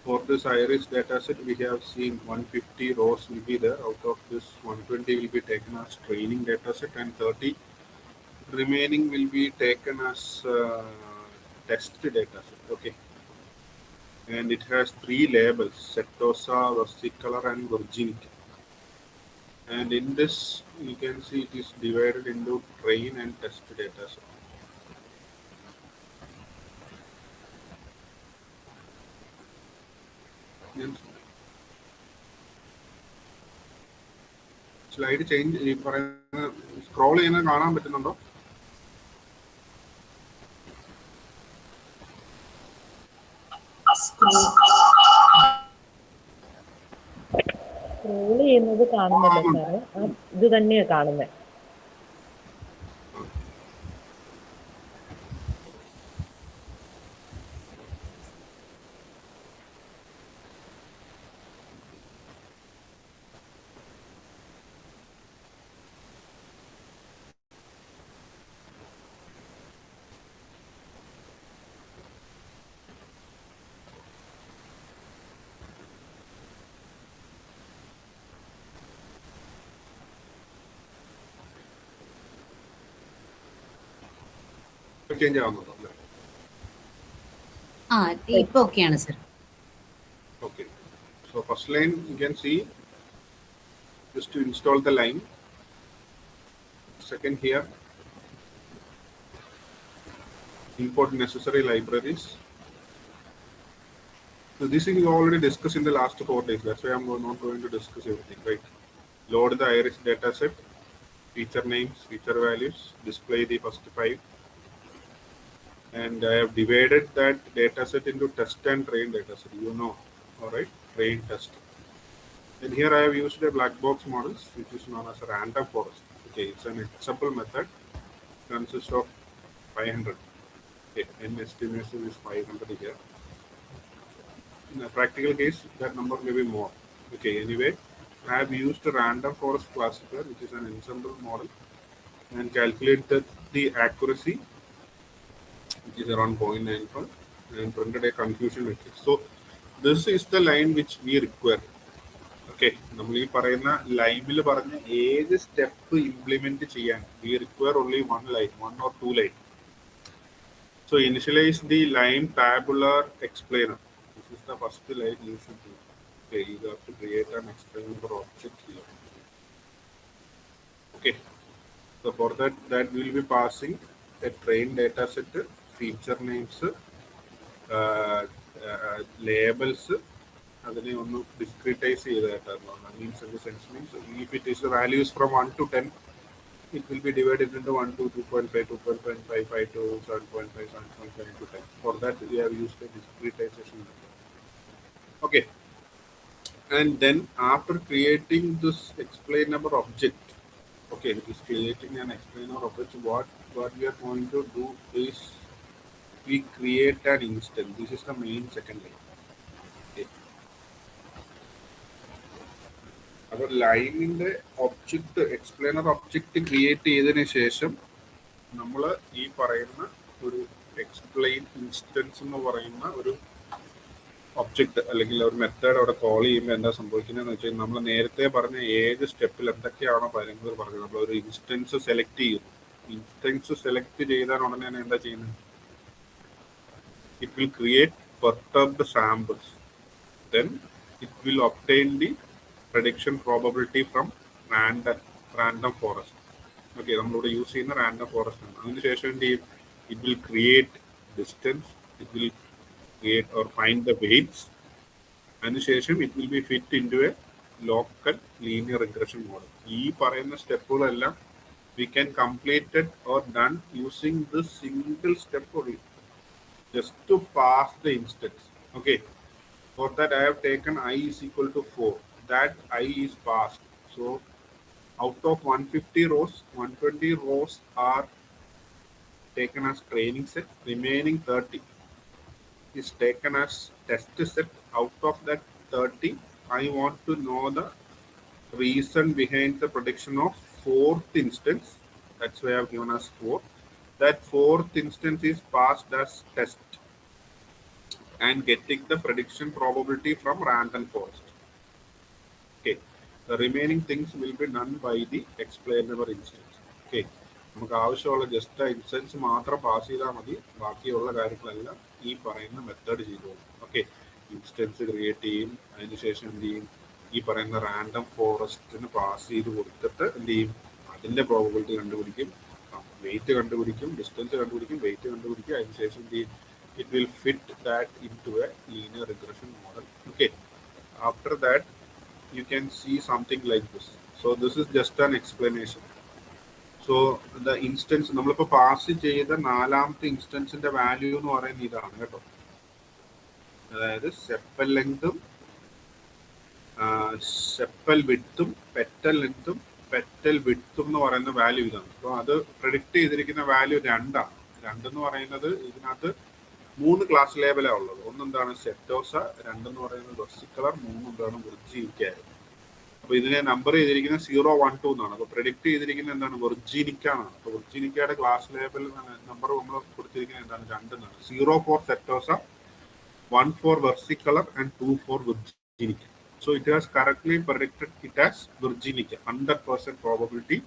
For this iris dataset, we have seen 150 rows will be there. Out of this, 120 will be taken as training dataset, and 30 remaining will be taken as test dataset. Okay, and it has 3 labels: Sectosa, versicolor, and virginity. And in this, you can see it is divided into train and test dataset. Slide change ഈ പറയുന്ന scroll ചെയ്യുന്നത് കാണാൻ പറ്റുന്നുണ്ടോ scroll ചെയ്യുന്നത് കാണുന്നില്ല sir ഇത് തന്നെയാ കാണുന്നത് ചേഞ്ച് ആവുന്നുണ്ടോ ആ ഇപ്പൊ ഓക്കെയാണ് sir okay so first line you can see just to install the line second here import necessary libraries so this is already discussed in the last 4 days that's why I'm not going to discuss everything right load the iris dataset, feature names, feature values, display the first 5. And I have divided that dataset into test and train dataset. All right, train test. And here I have used a black box model, which is known as a random forest. Okay, it's an example method, consists of 500. Okay, n estimation is 500 here. In a practical case, that number may be more. Okay, anyway, I have used a random forest classifier, which is an ensemble model, and calculated the accuracy, which is around 0.95, and printed a confusion matrix. So this is the line which we require. Okay, നമ്മൾ ഈ പറയുന്ന ലൈനിൽ പറഞ്ഞ ഏത് step implement ചെയ്യാൻ we require only one line, one or two line. So initialize the line tabular explainer. This is the first line you should do. Okay, you have to create an explainer object here. Okay, so for that we will be passing a train data set, feature names, labels. അതിനെ ഒന്ന് discretize ചെയ്തായിട്ടായിരുന്നു. Means in the sense means if it is the values from 1 to 10, it will be divided into 1 to 2.5, 2.5, 5 to 7.5, 7.5 to 10. For that we have used a discretization method. Okay, and then after creating this explainer object, okay, it is creating an explainer object, what we are going to do is we create an instance. This is the main second line. Okay. അപ്പോൾ ലൈനിന്റെ object explainer object create ചെയ്തതിന് ശേഷം നമ്മൾ ഈ പറയുന്ന ഒരു explain instance എന്ന് പറയുന്ന ഒരു ഒബ്ജക്റ്റ് അല്ലെങ്കിൽ ഒരു മെത്തേഡ് അവിടെ കോൾ ചെയ്യുമ്പോൾ എന്താ സംഭവിക്കുന്നതെന്ന് വെച്ചാൽ നമ്മൾ നേരത്തെ പറഞ്ഞ ഏത് സ്റ്റെപ്പിൽ എന്തൊക്കെയാണോ കാര്യങ്ങൾ പറഞ്ഞത്, നമ്മൾ ഒരു ഇൻസ്റ്റൻസ് സെലക്ട് ചെയ്യുന്നു. ഇൻസ്റ്റൻസ് സെലക്ട് ചെയ്താൽ ഉടനെ തന്നെ എന്താ ചെയ്യുന്നത്? It will create perturbed samples. Then it will obtain the prediction probability from random forest. Okay, നമ്മളിവിടെ യൂസ് ചെയ്യുന്ന റാൻഡം ഫോറസ്റ്റ് ആണ്. അതിനുശേഷം it will create distance, it will create or find the weights. അതിനുശേഷം it will be fit into a local linear regression model. ഈ പറയുന്ന സ്റ്റെപ്പുകളെല്ലാം we can complete it or done using this single step only, just to pass the instance. Okay, for that I have taken I is equal to 4. That I is passed. So out of 150 rows, 120 rows are taken as training set. Remaining 30 is taken as test set. Out of that 30, I want to know the reason behind the prediction of fourth instance. That's why I have given us 4. That fourth instance is passed as test and getting the prediction probability from random forest. Okay, the remaining things will be done by the explainer instance. Okay, നമുക്ക് ആവശ്യമുള്ള just instance മാത്രം pass ചെയ്താൽ മതി, ബാക്കിയുള്ള കാര്യങ്ങളെല്ലാം ഈ പറയുന്ന method ചെയ്തോളും. ഓക്കെ, ഇൻസ്റ്റൻസ് ക്രിയേറ്റ് ചെയ്യും, അതിനുശേഷം എന്ത് ചെയ്യും, ഈ പറയുന്ന റാൻഡം ഫോറസ്റ്റിന് പാസ് ചെയ്ത് കൊടുത്തിട്ട് എന്ത് ചെയ്യും, അതിൻ്റെ പ്രോബബിലിറ്റി കണ്ടുപിടിക്കും, വെയിറ്റ് കണ്ടുപിടിക്കും, ഡിസ്റ്റൻസ് കണ്ടുപിടിക്കും, വെയിറ്റ് കണ്ടുപിടിക്കും. അതിനുശേഷം എന്ത് ചെയ്യും, it will fit that into a linear regression model. Okay, after that you can see something like this. So this is just an explanation. So the instance നമ്മളിപ്പോൾ pass ചെയ്ത നാലാമത്തെ ഇൻസ്റ്റൻസിന്റെ value എന്ന് പറയുന്നത് ഇതാണ് കേട്ടോ. അതായത് സെപ്പൽ ലെങ്തും സെപ്പൽ വിഡ്ത്തും പെറ്റൽ ലെങ്തും പെറ്റൽ വിഡ്ത്തും എന്ന് പറയുന്ന വാല്യൂ ഇതാണ്. അപ്പോൾ അത് പ്രെഡിക്റ്റ് ചെയ്തിരിക്കുന്ന വാല്യൂ 2 ആണ്. 2 എന്ന് പറയുന്നത് ഇതിനകത്ത് 3 ക്ലാസ് ലേബലാണ് ഉള്ളത്. ഒന്നെന്താണ് സെറ്റോസ, 2 എന്ന് പറയുന്നത് വെർസിക്കുലർ, 3 എന്താണ് വെർജീനിക്ക. അപ്പോൾ ഇതിനെ നമ്പർ ചെയ്തിരിക്കുന്നത് 0, 1, 2 എന്നാണ്. അപ്പോൾ പ്രെഡിക്റ്റ് ചെയ്തിരിക്കുന്നത് എന്താണ്, വെർജീനിക്ക എന്നാണ്. അപ്പോൾ വെർജീനിക്കയുടെ ക്ലാസ് ലേബൽ നമ്പർ നമ്മൾ കൊടുത്തിരിക്കുന്നത് എന്താണ്, 2 എന്നാണ്. 0 for setosa, 1 for versicolor and 2 for virginica. So it has correctly predicted it as virginica. 100% probability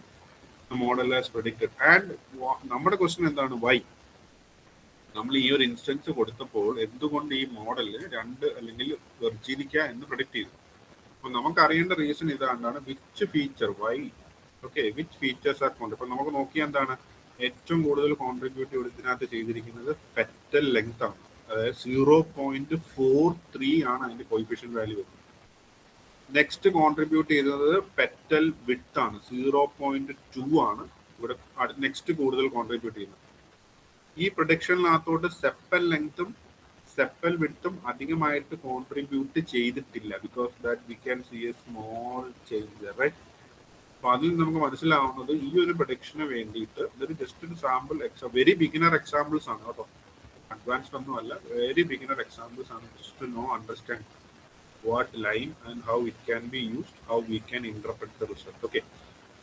the model has predicted. And നമ്മുടെ ക്വസ്റ്റ്യൻ എന്താണ്, why? നമ്മൾ ഈ ഒരു ഇൻസ്റ്റൻസ് കൊടുത്തപ്പോൾ എന്തുകൊണ്ട് ഈ മോഡല് 2 അല്ലെങ്കിൽ വെർജീനിക്ക എന്ന് പ്രെഡിക്റ്റ് ചെയ്തു? അപ്പോൾ നമുക്ക് അറിയേണ്ട റീസൺ ഇതാണ്, which feature, why. Okay, which features are കൊണ്ട്. ഇപ്പം നമുക്ക് നോക്കിയാൽ എന്താണ് ഏറ്റവും കൂടുതൽ കോൺട്രിബ്യൂട്ട് ഇതിനകത്ത് ചെയ്തിരിക്കുന്നത് പെറ്റൽ ലെങ്ത് ആണ്. അതായത് 0.43 ആണ് അതിന്റെ കോയിഫിഷ്യന്റ് വാല്യൂ വരുന്നത്. നെക്സ്റ്റ് കോൺട്രിബ്യൂട്ട് ചെയ്തത് പെറ്റൽ വിഡ്ത്ത് ആണ്, 0.2 ആണ് ഇവിടെ നെക്സ്റ്റ് കൂടുതൽ കോൺട്രിബ്യൂട്ട് ചെയ്യുന്നത്. ഈ പ്രൊഡിക്ഷനിനകത്തോട്ട് സെപ്പൽ ലെങ്ത്തും സെപ്പൽ വിഡ്ത്തും അധികമായിട്ട് കോൺട്രിബ്യൂട്ട് ചെയ്തിട്ടില്ല. Because that we can see a small change, right? അപ്പൊ അതിൽ നമുക്ക് മനസ്സിലാവുന്നത് ഈ ഒരു പ്രൊഡിക്ഷന് വേണ്ടിയിട്ട് ഇതൊരു ജസ്റ്റ് ഒരു സാമ്പിൾ വെരി ബിഗിനർ എക്സാമ്പിൾസ് ആണ് കേട്ടോ, അഡ്വാൻസ്ഡ് ഒന്നും അല്ല, വെരി ബിഗിനർ എക്സാമ്പിൾസ് ആണ്, just to know understand what line and how it can be used, how we can interpret the result. Okay,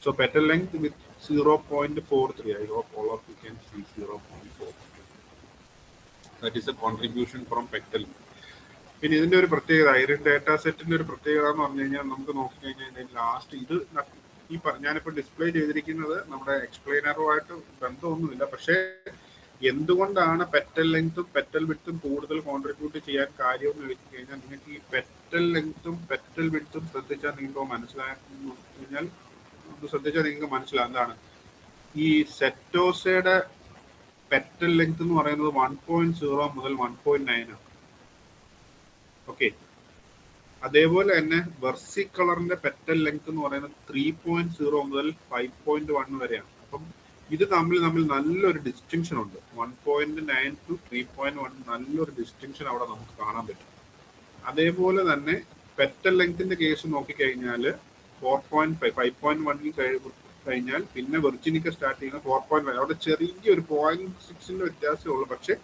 so petal length with 0.43, I hope all of you can see 0.4. That is a contribution from petal. പിന്നെ ഇതിന്റെ ഒരു പ്രത്യേകത, Irene data സെറ്റിന്റെ ഒരു പ്രത്യേകത എന്ന് പറഞ്ഞു കഴിഞ്ഞാൽ നമുക്ക് നോക്കിക്കഴിഞ്ഞാൽ ലാസ്റ്റ് ഇത് ഈ ഞാനിപ്പോൾ ഡിസ്പ്ലേ ചെയ്തിരിക്കുന്നത് നമ്മുടെ എക്സ്പ്ലെയിനറുമായിട്ട് ബന്ധമൊന്നുമില്ല, പക്ഷേ എന്തുകൊണ്ടാണ് പെറ്റൽ ലെങ്ത്തും പെറ്റൽ വിഡ്ത്തും കൂടുതൽ കോൺട്രിബ്യൂട്ട് ചെയ്യാൻ കാര്യം എന്ന് വെച്ച് കഴിഞ്ഞാൽ നിങ്ങൾക്ക് ഈ പെറ്റൽ ലെങ്ത്തും പെറ്റൽ വിഡ്ത്തും ശ്രദ്ധിച്ചാൽ നിങ്ങൾക്ക് മനസ്സിലാക്കുന്നു കഴിഞ്ഞാൽ ശ്രദ്ധിച്ചാൽ നിങ്ങൾക്ക് മനസ്സിലാവും എന്താണ് ഈ സെറ്റോസയുടെ പെറ്റൽ ലെങ്ത് എന്ന് പറയുന്നത് 1.0 മുതൽ 1.9 ആണ്. ഓക്കെ, അതേപോലെ തന്നെ വെർസിക്കളറിന്റെ പെറ്റൽ ലെങ്ത് എന്ന് പറയുന്നത് 3.0 മുതൽ 5.1 വരെയാണ്. അപ്പം ഇത് തമ്മിൽ നല്ലൊരു ഡിസ്റ്റിങ്ഷൻ ഉണ്ട്. 1.9 ടു 3.1 നല്ലൊരു ഡിസ്റ്റിങ്ഷൻ അവിടെ നമുക്ക് കാണാൻ പറ്റും. അതേപോലെ തന്നെ പെറ്റൽ ലെങ്ത്തിന്റെ കേസ് നോക്കിക്കഴിഞ്ഞാൽ 4.5 5.1 കഴിഞ്ഞാൽ പിന്നെ വെർജിനിക്ക സ്റ്റാർട്ട് ചെയ്യുന്നത് 4.5, അവിടെ ചെറിയൊരു 0.6ന്റെ വ്യത്യാസമേ ഉള്ളൂ. പക്ഷെ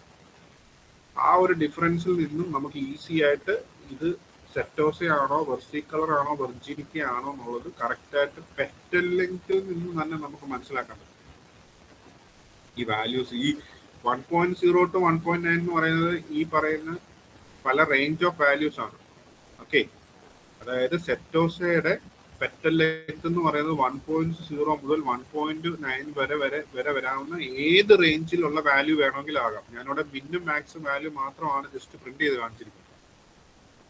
ആ ഒരു ഡിഫറൻസിൽ നിന്നും നമുക്ക് ഈസി ആയിട്ട് ഇത് സെറ്റോസയാണോ വെർസിക്കളർ ആണോ വെർജിനിക്ക ആണോ എന്നുള്ളത് കറക്റ്റായിട്ട് പെറ്റൽ ലെങ്ത്തിൽ നിന്നും തന്നെ നമുക്ക് മനസ്സിലാക്കാൻ പറ്റും. ഈ വാല്യൂസ് ഈ 1.0 ടു 1.9 എന്ന് പറയുന്നത് ഈ പറയുന്ന പല റേഞ്ച് ഓഫ് വാല്യൂസ് ആണ്. ഓക്കെ, അതായത് സെറ്റോസയുടെ പെറ്റൽ ലെങ്ത് എന്ന് പറയുന്നത് 1.0 മുതൽ 1.9 വരെ വരാവുന്ന ഏത് റേഞ്ചിലുള്ള വാല്യൂ വേണമെങ്കിലും ആകാം. ഞാനിവിടെ മിന്നും മാക്സും വാല്യൂ മാത്രമാണ് ജസ്റ്റ് പ്രിന്റ് ചെയ്ത് കാണിച്ചിരിക്കുന്നത്.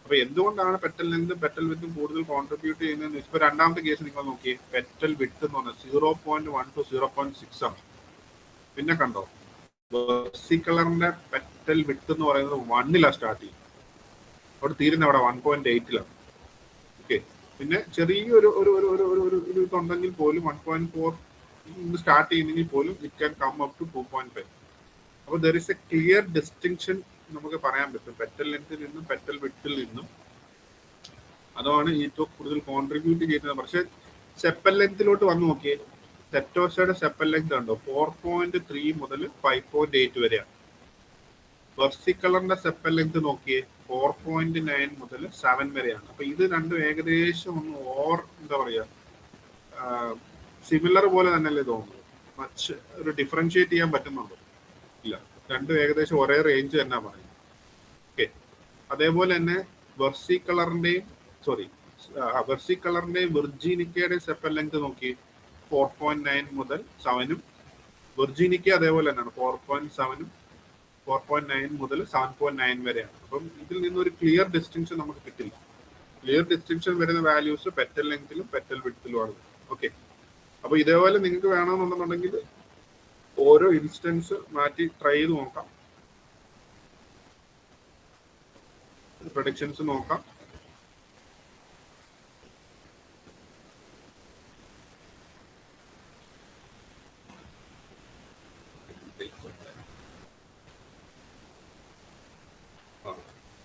അപ്പൊ എന്തുകൊണ്ടാണ് പെറ്റൽ ലെങ്തും പെറ്റൽ വിഡ്ത്തും കൂടുതൽ കോൺട്രിബ്യൂട്ട് ചെയ്യുന്നതെന്ന് വെച്ചാൽ ഇപ്പൊ രണ്ടാമത്തെ കേസ് നിങ്ങൾ നോക്കിയേ, പെറ്റൽ വിഡ്ത്ത് എന്ന് പറഞ്ഞാൽ 0.1 ടു 0.6 ആണ്. പിന്നെ കണ്ടോ വെർസിക്കളറിന്റെ പെറ്റൽ വിഡ്ത്ത് എന്ന് പറയുന്നത് 1ലാണ് സ്റ്റാർട്ട് ചെയ്യും, അവിടെ തീരുന്ന അവിടെ 1.8ലാണ്. ഓക്കെ, പിന്നെ ചെറിയൊരു ഇതുണ്ടെങ്കിൽ പോലും 1.4 സ്റ്റാർട്ട് ചെയ്യുന്നെങ്കിൽ പോലും it can come up to 2.5. അപ്പോൾ there is a clear distinction നമുക്ക് പറയാൻ പറ്റും പെറ്റൽ ലെങ്ത്തിൽ നിന്നും പെറ്റൽ വിഡ്ത്തിൽ നിന്നും. അതാണ് ഏറ്റവും കൂടുതൽ കോൺട്രിബ്യൂട്ട് ചെയ്യുന്നത്. പക്ഷെ സെപ്പൽ ലെങ്ത്തിലോട്ട് വന്ന് നോക്കിയേ, സെറ്റോസയുടെ സെപ്പൽ ലെങ്ത് ഉണ്ടോ 4.3 മുതൽ 5.8 വരെയാണ്. വെർസിക്കളറിന്റെ സെപ്പൽ ലെങ്ത് നോക്കിയേ 4.9 മുതൽ 7 വരെയാണ്. അപ്പൊ ഇത് രണ്ടും ഏകദേശം ഒന്ന് എന്താ പറയാ സിമിലർ പോലെ തന്നെയല്ലേ തോന്നുന്നത്? മച്ച് ഒരു ഡിഫറൻഷിയേറ്റ് ചെയ്യാൻ പറ്റുന്നുണ്ടോ? ഇല്ല, രണ്ടും ഏകദേശം ഒരേ റേഞ്ച് തന്നെ പറയുന്നത്. ഓക്കെ, അതേപോലെ തന്നെ വെർസിക്കളറിന്റെയും വെർജീനിക്കയുടെയും സെപ്പൽ ലെങ്ത് നോക്കി 4.9 മുതൽ 7ഉം, വെർജീനിക്ക അതേപോലെ തന്നെയാണ് 4.7ഉം 4.9 മുതൽ 7.9 വരെയാണ്. അപ്പം ഇതിൽ നിന്നൊരു ക്ലിയർ ഡിസ്റ്റിങ്ഷൻ നമുക്ക് കിട്ടില്ല. ക്ലിയർ ഡിസ്റ്റിങ്ഷൻ വരുന്ന വാല്യൂസ് പെറ്റൽ ലെങ്ത്തിലും പെറ്റൽ വിഡ്ത്തിലുമാണ്. ഓക്കെ, അപ്പൊ ഇതേപോലെ നിങ്ങൾക്ക് വേണമെന്നുണ്ടെങ്കിൽ ഓരോ ഇൻസ്റ്റൻസ് മാറ്റി ട്രൈ ചെയ്ത് നോക്കാം, പ്രൊഡിക്ഷൻസ് നോക്കാം.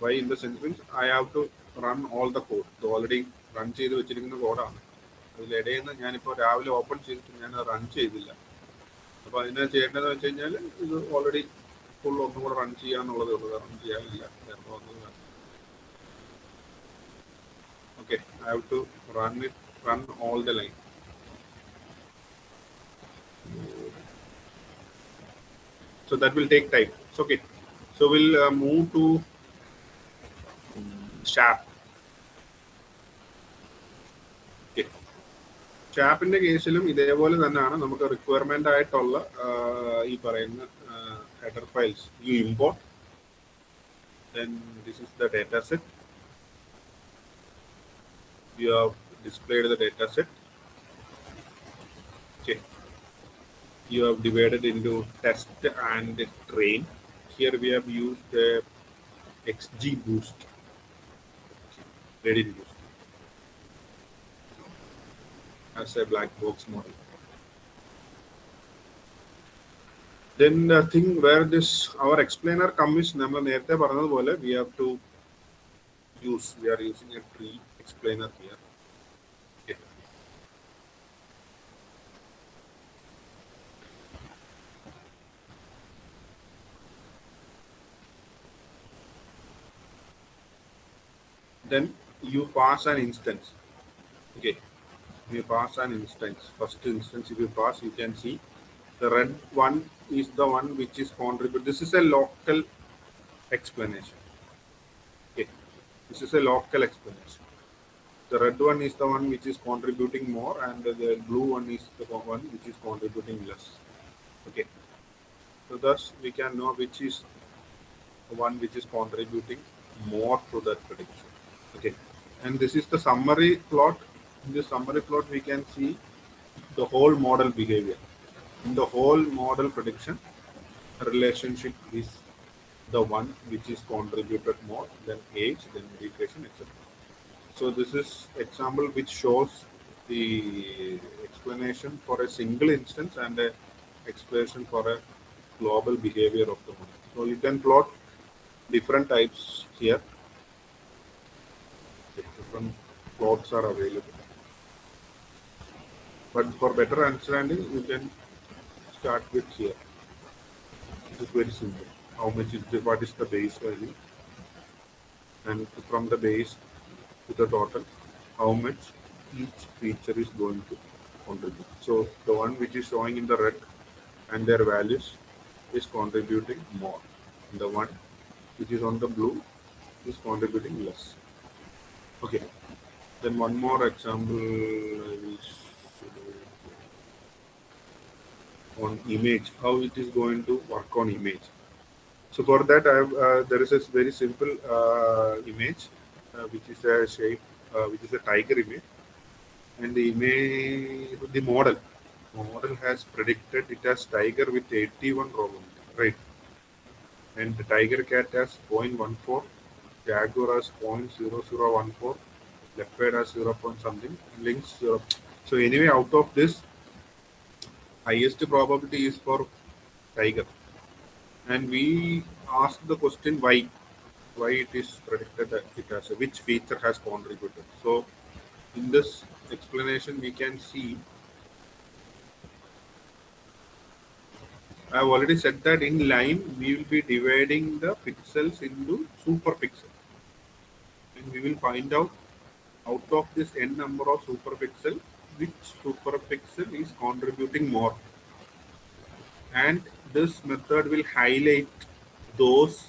Why in the sense means I have to run all the code. ഇത് ഓൾറെഡി റൺ ചെയ്ത് വെച്ചിരിക്കുന്ന കോഡാണ്. അതിലിടയിൽ നിന്ന് ഞാനിപ്പോൾ രാവിലെ ഓപ്പൺ ചെയ്തിട്ട് ഞാൻ റൺ ചെയ്തില്ല. അപ്പോൾ അതിനെ ചെയ്യേണ്ടതെന്ന് വെച്ച് കഴിഞ്ഞാൽ ഇത് ഓൾറെഡി ഫുൾ ഒന്നും കൂടെ റൺ ചെയ്യാന്നുള്ളതേ ഉള്ളൂ, റൺ ചെയ്യാനില്ല. Okay, I have to run all the line. So that will take time. It's okay. So we'll move to SHAP. ഷാപ്പിന്റെ കേസിലും ഇതേപോലെ തന്നെയാണ്. നമുക്ക് റിക്വയർമെന്റ് ആയിട്ടുള്ള ഈ പറയുന്ന header files you import, then this is the data set. You have displayed the data set. Okay, you have divided into test and train. Here we have used XGBoost. Ready to use. as a black box model. Then the thing where this our explainer comes, we have to use, we are using a tree explainer here. Okay. Then you pass an instance. Okay, you pass an instance. First instance, if you pass, you can see the red one is the one which is contribute. This is a local explanation. Okay, this is a local explanation. The red one is the one which is contributing more, and the blue one is the one which is contributing less. Okay, so thus we can know which is the one which is contributing more to that prediction. Okay, and this is the summary plot. In this summary plot, we can see the whole model behavior. In the whole model prediction, relationship is the one which is contributed more, then age, then education, etc. So this is example which shows the explanation for a single instance and a explanation for a global behavior of the model. So you can plot different types here. Different plots are available. But for better understanding, you can start with here. It's very simple. How much is the, what is the base value? And from the base to the total, how much each feature is going to contribute. So the one which is showing in the red and their values is contributing more. And the one which is on the blue is contributing less. Okay. Then one more example is on image, how it is going to work on image. So for that, there is a very simple image, which is a shape, which is a tiger image, and the image, the model has predicted it as tiger with 81 probability, right? And the tiger cat has 0.14, jaguar has 0.0014, leopard has 0. Something, lynx 0. So anyway, out of this, highest probability is for tiger. And we ask the question why it is predicted that it has which feature has contributed. So in this explanation, we can see, I have already said that in line we will be dividing the pixels into superpixels, and we will find out of this n number of superpixel which superpixel is contributing more. And this method will highlight those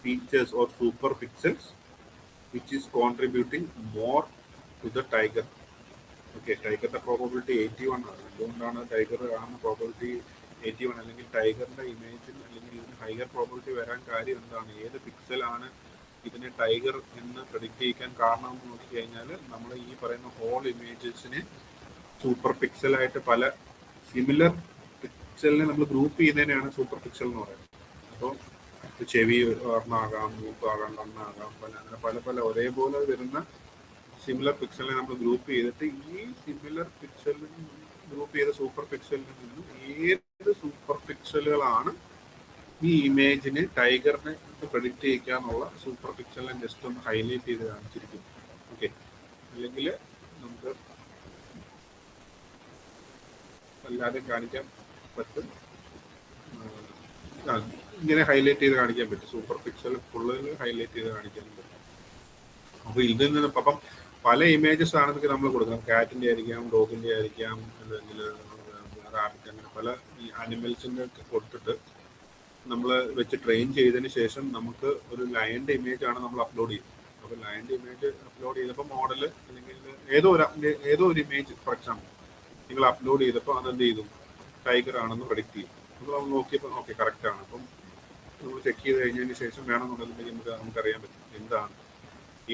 features or superpixels which is contributing more to the tiger. Okay, tiger the probability 81 ആണ്. എന്തുകൊണ്ടാണ് tiger ആണ് probability 81 അല്ലെങ്കിൽ ടൈഗറിന്റെ ഇമേജിൽ അല്ലെങ്കിൽ ഇതിന് higher probability വരാൻ കാര്യം എന്താണ്, ഏത് പിക്സൽ ആണ് ഇതിനെ ടൈഗർ എന്ന് പ്രെഡിക്റ്റ് ചെയ്യിക്കാൻ കാരണം എന്ന് നോക്കി കഴിഞ്ഞാൽ നമ്മൾ ഈ പറയുന്ന ഹോൾ ഇമേജസിനെ സൂപ്പർ പിക്സലായിട്ട് പല സിമിലർ പിക്സലിനെ നമ്മൾ ഗ്രൂപ്പ് ചെയ്യുന്നതിനാണ് സൂപ്പർ പിക്സൽ എന്ന് പറയുന്നത്. അപ്പോൾ ചെവി ഒരെണ്ണമാകാം, മൂക്കാകാം, കണ്ണാകാം, അങ്ങനെ പല ഒരേപോലെ വരുന്ന സിമിലർ പിക്സലിനെ നമ്മൾ ഗ്രൂപ്പ് ചെയ്തിട്ട് ഈ സിമിലർ പിക്സലിൽ ഗ്രൂപ്പ് ചെയ്ത സൂപ്പർ പിക്സലിൽ നിന്നും ഏത് സൂപ്പർ പിക്സലുകളാണ് ഈ ഇമേജിനെ ടൈഗറിനെ പ്രെഡിക്റ്റ് ചെയ്യിക്കാനുള്ള സൂപ്പർ പിക്സലിനെ ജസ്റ്റ് ഒന്ന് ഹൈലൈറ്റ് ചെയ്ത് കാണിച്ചിരിക്കും. ഓക്കെ, അല്ലെങ്കിൽ നമുക്ക് അല്ലാതെ കാണിക്കാൻ പറ്റും, ഇങ്ങനെ ഹൈലൈറ്റ് ചെയ്ത് കാണിക്കാൻ പറ്റും. സൂപ്പർ പിക്സൽ ഫുള്ള് ഹൈലൈറ്റ് ചെയ്ത് കാണിക്കാൻ പറ്റും. അപ്പോൾ ഇതിൽ നിന്ന് അപ്പം പല ഇമേജസ് ആണെങ്കിൽ നമ്മൾ കൊടുക്കണം. കാറ്റിൻ്റെ ആയിരിക്കാം, ഡോഗിൻ്റെ ആയിരിക്കാം, അല്ലെങ്കിൽ റാബിറ്റ്, അങ്ങനെ പല ഈ ആനിമൽസിൻ്റെ കൊടുത്തിട്ട് നമ്മൾ വെച്ച് ട്രെയിൻ ചെയ്തതിന് ശേഷം നമുക്ക് ഒരു ലയൻ്റെ ഇമേജ് ആണ് നമ്മൾ അപ്ലോഡ് ചെയ്യുന്നത്. അപ്പോൾ ലയൻ്റെ ഇമേജ് അപ്ലോഡ് ചെയ്തപ്പോൾ മോഡൽ അല്ലെങ്കിൽ ഏതോ ഒരു ഇമേജ് ഫോർ എക്സാമ്പിൾ നിങ്ങൾ അപ്ലോഡ് ചെയ്തപ്പോൾ അതെന്ത് ചെയ്തു, ടൈഗർ ആണെന്ന് പ്രെഡിക്റ്റ് ചെയ്യും. അപ്പോൾ നമ്മൾ നോക്കിയപ്പോൾ ഓക്കെ കറക്റ്റ് ആണ്. അപ്പം നമ്മൾ ചെക്ക് ചെയ്ത് കഴിഞ്ഞതിന് ശേഷം വേണമെന്നുണ്ടെങ്കിൽ നമുക്കറിയാൻ പറ്റും എന്താണ്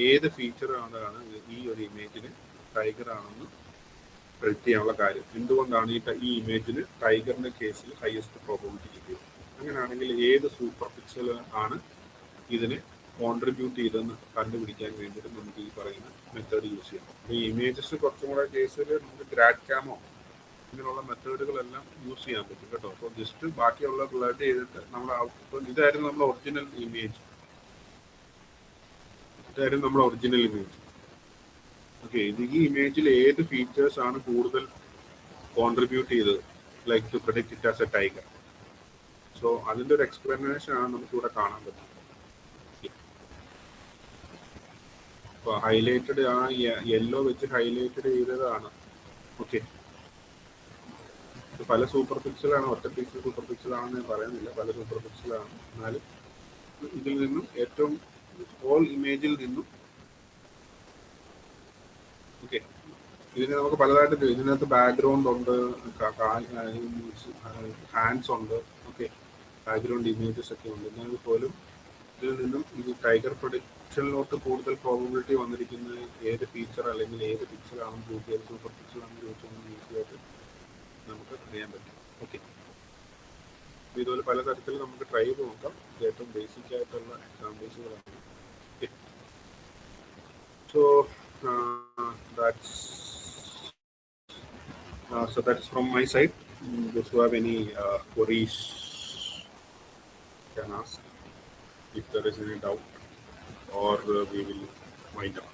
ഏത് ഫീച്ചർ ആണ് ഈ ഒരു ഇമേജിന് ടൈഗർ ആണെന്ന് പ്രെഡിക്റ്റ് ചെയ്യാനുള്ള കാര്യം. എന്തുകൊണ്ടാണ് ഈ ഇമേജിന് ടൈഗറിന്റെ കേസിൽ ഹയസ്റ്റ് പ്രോബബിലിറ്റി കിട്ടിയത്. അങ്ങനെയാണെങ്കിൽ ഏത് സൂപ്പർ പിക്സൽ ആണ് ഇതിന് കോൺട്രിബ്യൂട്ട് ചെയ്തെന്ന് കണ്ടുപിടിക്കാൻ വേണ്ടിയിട്ട് നമുക്ക് ഈ പറയുന്ന മെത്തേഡ് യൂസ് ചെയ്യാം. ഈ ഇമേജസ് കുറച്ചും കൂടെ കേസിൽ നമുക്ക് ഗ്രാഡ് ക്യാമോ ഇങ്ങനെയുള്ള മെത്തേഡുകളെല്ലാം യൂസ് ചെയ്യാൻ പറ്റും കേട്ടോ. അപ്പോൾ ജസ്റ്റ് ബാക്കിയുള്ള ബ്ലഡ് ചെയ്തിട്ട് നമ്മൾ ഇതായിരുന്നു നമ്മുടെ ഒറിജിനൽ ഇമേജ്. ഓക്കെ, ഇത് ഈ ഇമേജിൽ ഏത് ഫീച്ചേഴ്സ് ആണ് കൂടുതൽ കോൺട്രിബ്യൂട്ട് ചെയ്തത്, like to predict it as a tiger. So അതിൻ്റെ ഒരു എക്സ്പ്ലനേഷൻ ആണ് നമുക്കിവിടെ കാണാൻ പറ്റും. അപ്പോൾ ഹൈലൈറ്റഡ് ആ യെല്ലോ വെച്ച് ഹൈലൈറ്റഡ് ചെയ്തതാണ്. ഓക്കെ, പല സൂപ്പർ പിക്സലാണ്, ഒറ്റ പിക്സൽ സൂപ്പർ പിക്സലാണെന്ന് ഞാൻ പറയുന്നില്ല, പല സൂപ്പർ പിക്സലാണ്. എന്നാലും ഇതിൽ നിന്നും ഏറ്റവും ഹോൾ ഇമേജിൽ നിന്നും ഓക്കെ, ഇതിന് നമുക്ക് പലതായിട്ട് ഇതിനകത്ത് ബാക്ക്ഗ്രൗണ്ട് ഉണ്ട്, ഹാൻഡ്സ് ഉണ്ട്, ഓക്കെ, ബാക്ക്ഗ്രൗണ്ട് ഇമേജസ് ഒക്കെ ഉണ്ട്. എന്നാൽ പോലും ഇതിൽ നിന്നും ഈ ടൈഗർ പ്രൊഡിക്ഷനിലോട്ട് കൂടുതൽ പ്രോബബിലിറ്റി വന്നിരിക്കുന്നത് ഏത് ഫീച്ചർ അല്ലെങ്കിൽ ഏത് പിക്സലാണെന്ന് ചോദിച്ചാൽ ഏത് സൂപ്പർ പിക്സലാണെന്ന് ചോദിച്ചാൽ ഈസിയായിട്ട് നമുക്ക് അറിയാൻ പറ്റും. ഓക്കെ, ഇതുപോലെ പലതരത്തിൽ നമുക്ക് ട്രൈ ചെയ്ത് നോക്കാം. ഏറ്റവും ബേസിക് ആയിട്ടുള്ള എക്സാമ്പിൾസുകളാണ്. Okay, so that's from my side. Those who have any queries can ask if there is any doubt, or we will wind up.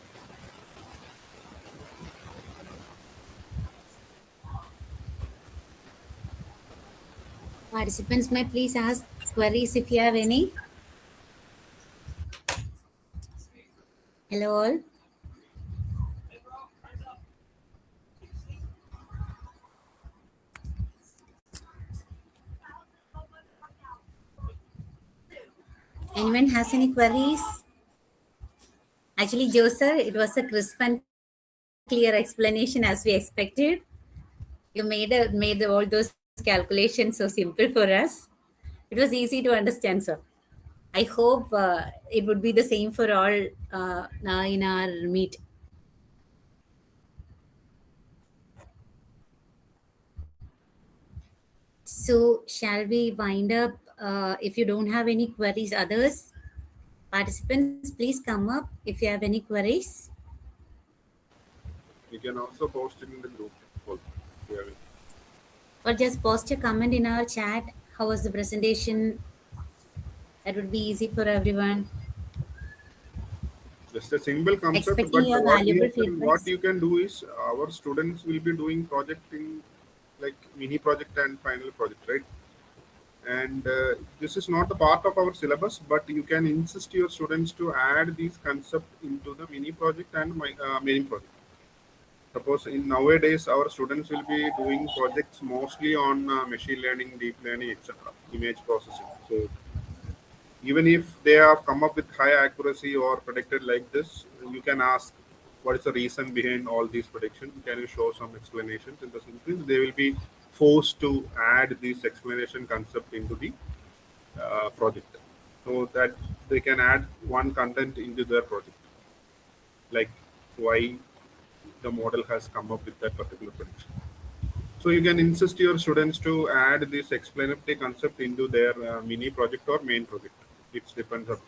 Participants may please ask queries if you have any. Hello all. Anyone has any queries? Actually, Joe sir, it was a crisp and clear explanation as we expected. You made all those calculations so simple for us. It was easy to understand, sir. I hope it would be the same for all in our meet. So shall we wind up? If you don't have any queries, others, participants, please come up if you have any queries. You can also post it in the group. Or just post a comment in our chat. How was the presentation? That would be easy for everyone. Just a simple concept, Expecting your valuable feedback. What you can do is our students will be doing projecting like mini project and final project, right? And this is not a part of our syllabus, but you can insist your students to add these concepts into the mini project and main project. Suppose in nowadays our students will be doing projects mostly on machine learning, deep learning, etc., image processing. So even if they have come up with high accuracy or predicted like this, you can ask what is the reason behind all these predictions. Can you show some explanations? In the sense they will be forced to add this explanation concept into the project, so that they can add one content into their project, like why the model has come up with that particular prediction. So you can insist your students to add this explanatory concept into their mini project or main project. It depends on.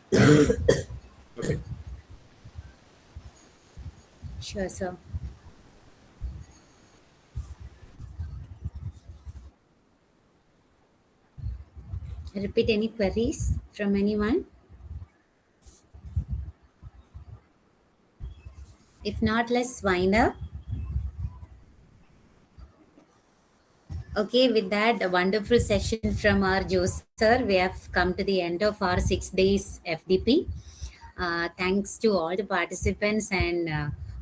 Okay. Sure, sir. Repeat any queries from anyone? If not, let's wind up. Okay, with that, a wonderful session from our Joe sir. We have come to the end of our 6 days FDP. Thanks to all the participants and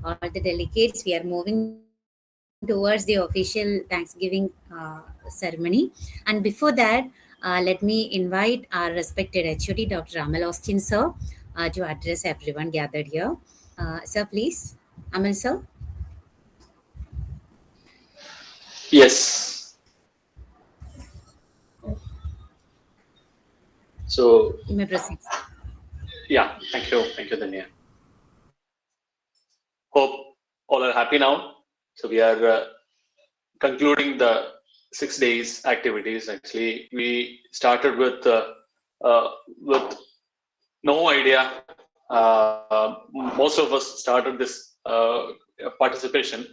all the delegates. We are moving towards the official Thanksgiving ceremony. And before that, let me invite our respected HOD, Dr. Amal Austin sir, to address everyone gathered here. Sir, please. Amal sir. Yes. So You may proceed. Yeah, thank you, Danya. Hope all are happy now. So we are concluding the 6 days activities. Actually, we started with no idea. Most of us started this participation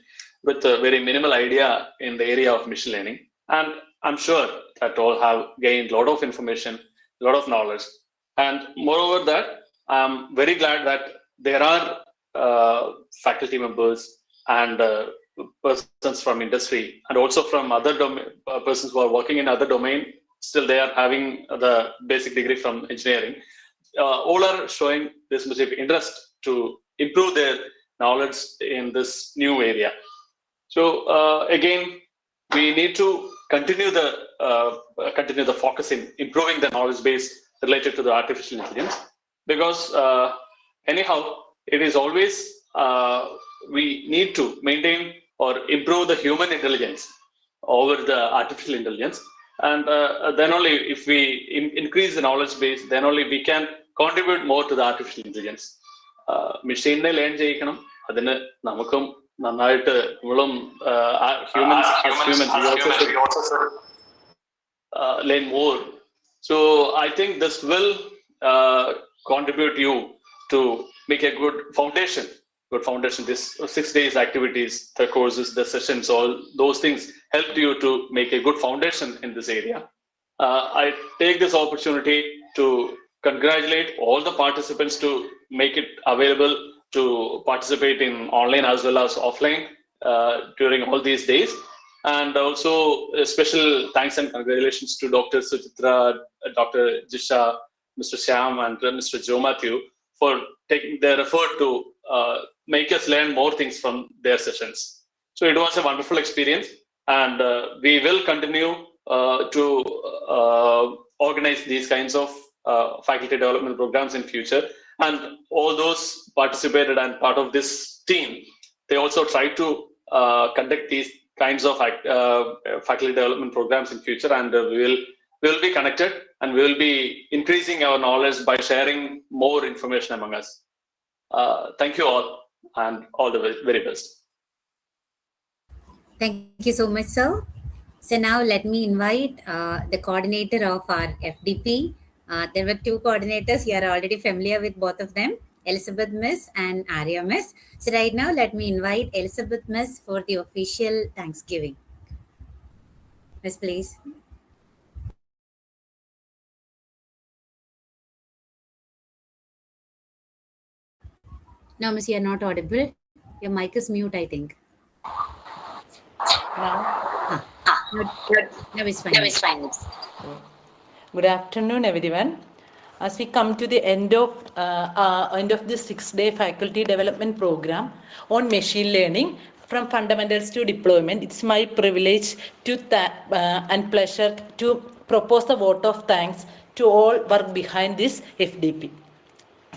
with a very minimal idea in the area of machine learning. And I'm sure that all have gained a lot of information, a lot of knowledge. And moreover that, I'm very glad that there are faculty members and persons from industry and also from other persons who are working in other domain. Still they are having the basic degree from engineering. All are showing this much of interest to improve their knowledge in this new area. So again, we need to continue the focus in improving the knowledge base related to the artificial intelligence, because anyhow, it is always we need to maintain or improve the human intelligence over the artificial intelligence. And then only if we increase the knowledge base, then only we can contribute more to the artificial intelligence. Machine learn ചെയ്യിക്കണം, അതിന് നമുക്കും നന്നായിട്ട് നമ്മളും humans we also learn more. So I think this will contribute you to make a good foundation. This 6 days activities, the courses, the sessions, all those things helped you to make a good foundation in this area. I take this opportunity to congratulate all the participants to make it available to participate in online as well as offline during all these days. And also a special thanks and congratulations to Dr. Suchitra, Dr. Jisha, Mr. Shyam, and Mr. Joe Matthew for taking their effort to make us learn more things from their sessions. So it was a wonderful experience, and we will continue to organize these kinds of faculty development programs in future. And all those participated and part of this team, they also try to conduct these kinds of faculty development programs in future, and we will be connected and we will be increasing our knowledge by sharing more information among us. Thank you all, and all the very best. Thank you so much, sir. So now let me invite the coordinator of our FDP. There were two coordinators. You are already familiar with both of them, Elizabeth Miss and Arya Miss. So right now, let me invite Elizabeth Miss for the official Thanksgiving. Miss, please. No, Miss, you are not audible. Your mic is mute, I think. Now, No, it's fine. good afternoon, everyone. As we come to the end of the 6-day faculty development program on machine learning from fundamentals to deployment, it's my privilege to and pleasure to propose the vote of thanks to all work behind this FDP.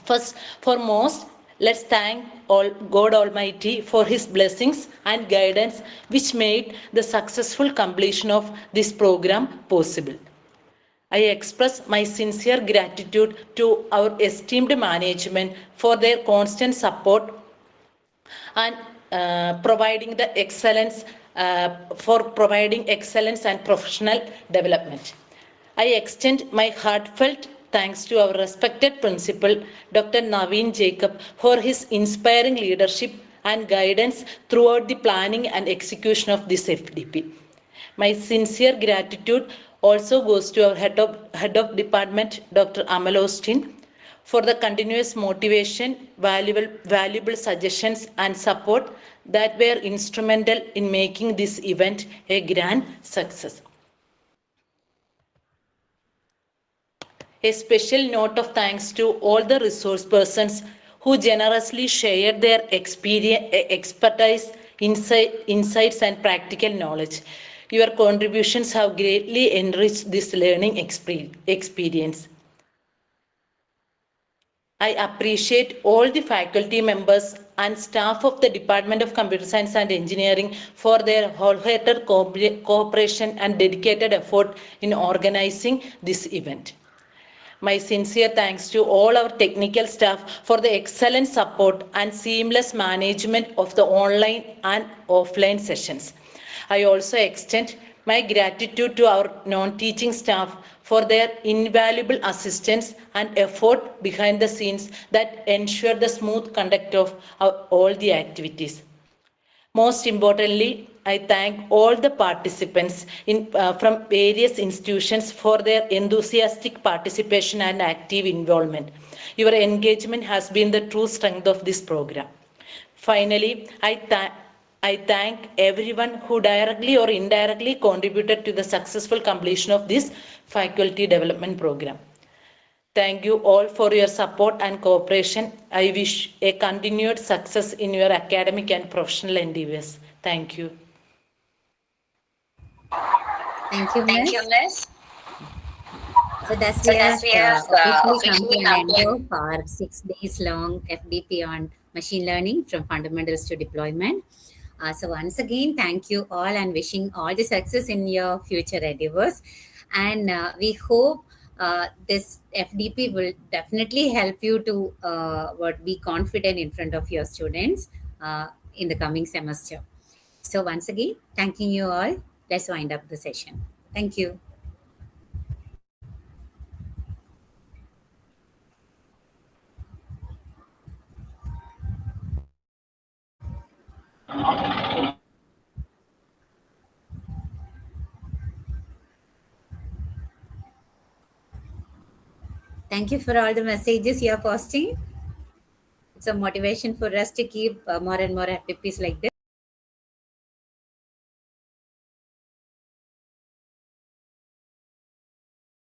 First, foremost, let's thank God Almighty for His blessings and guidance, which made the successful completion of this program possible. I express my sincere gratitude to our esteemed management for their constant support and providing excellence and professional development. I extend my heartfelt thanks to our respected principal, Dr. Naveen Jacob, for his inspiring leadership and guidance throughout the planning and execution of this FDP. My sincere gratitude also goes to our head of department, Dr. Amal Austin, for the continuous motivation, valuable suggestions and support that were instrumental in making this event a grand success. A special note of thanks to all the resource persons who generously shared their expertise, insights and practical knowledge. Your contributions have greatly enriched this learning experience. I appreciate all the faculty members and staff of the Department of Computer Science and Engineering for their wholehearted cooperation and dedicated effort in organizing this event. My sincere thanks to all our technical staff for the excellent support and seamless management of the online and offline sessions. I also extend my gratitude to our non-teaching staff for their invaluable assistance and effort behind the scenes that ensure the smooth conduct of all the activities. Most importantly, I thank all the participants from various institutions for their enthusiastic participation and active involvement. Your engagement has been the true strength of this program. Finally, I thank everyone who directly or indirectly contributed to the successful completion of this faculty development program. Thank you all for your support and cooperation. I wish a continued success in your academic and professional endeavors. Thank you. Thank you, Thank you, Miss. Miss. So thus So we have thus we have officially come to officially an come end to of our 6 days long FDP on machine learning from fundamentals to deployment. So once again, thank you all and wishing all the success in your future endeavors. And we hope this FDP will definitely help you to be confident in front of your students in the coming semester. So once again, thanking you all. Let's wind up the session. Thank you. Thank you for all the messages you are posting. It's a motivation for us to keep more and more FDPs like this.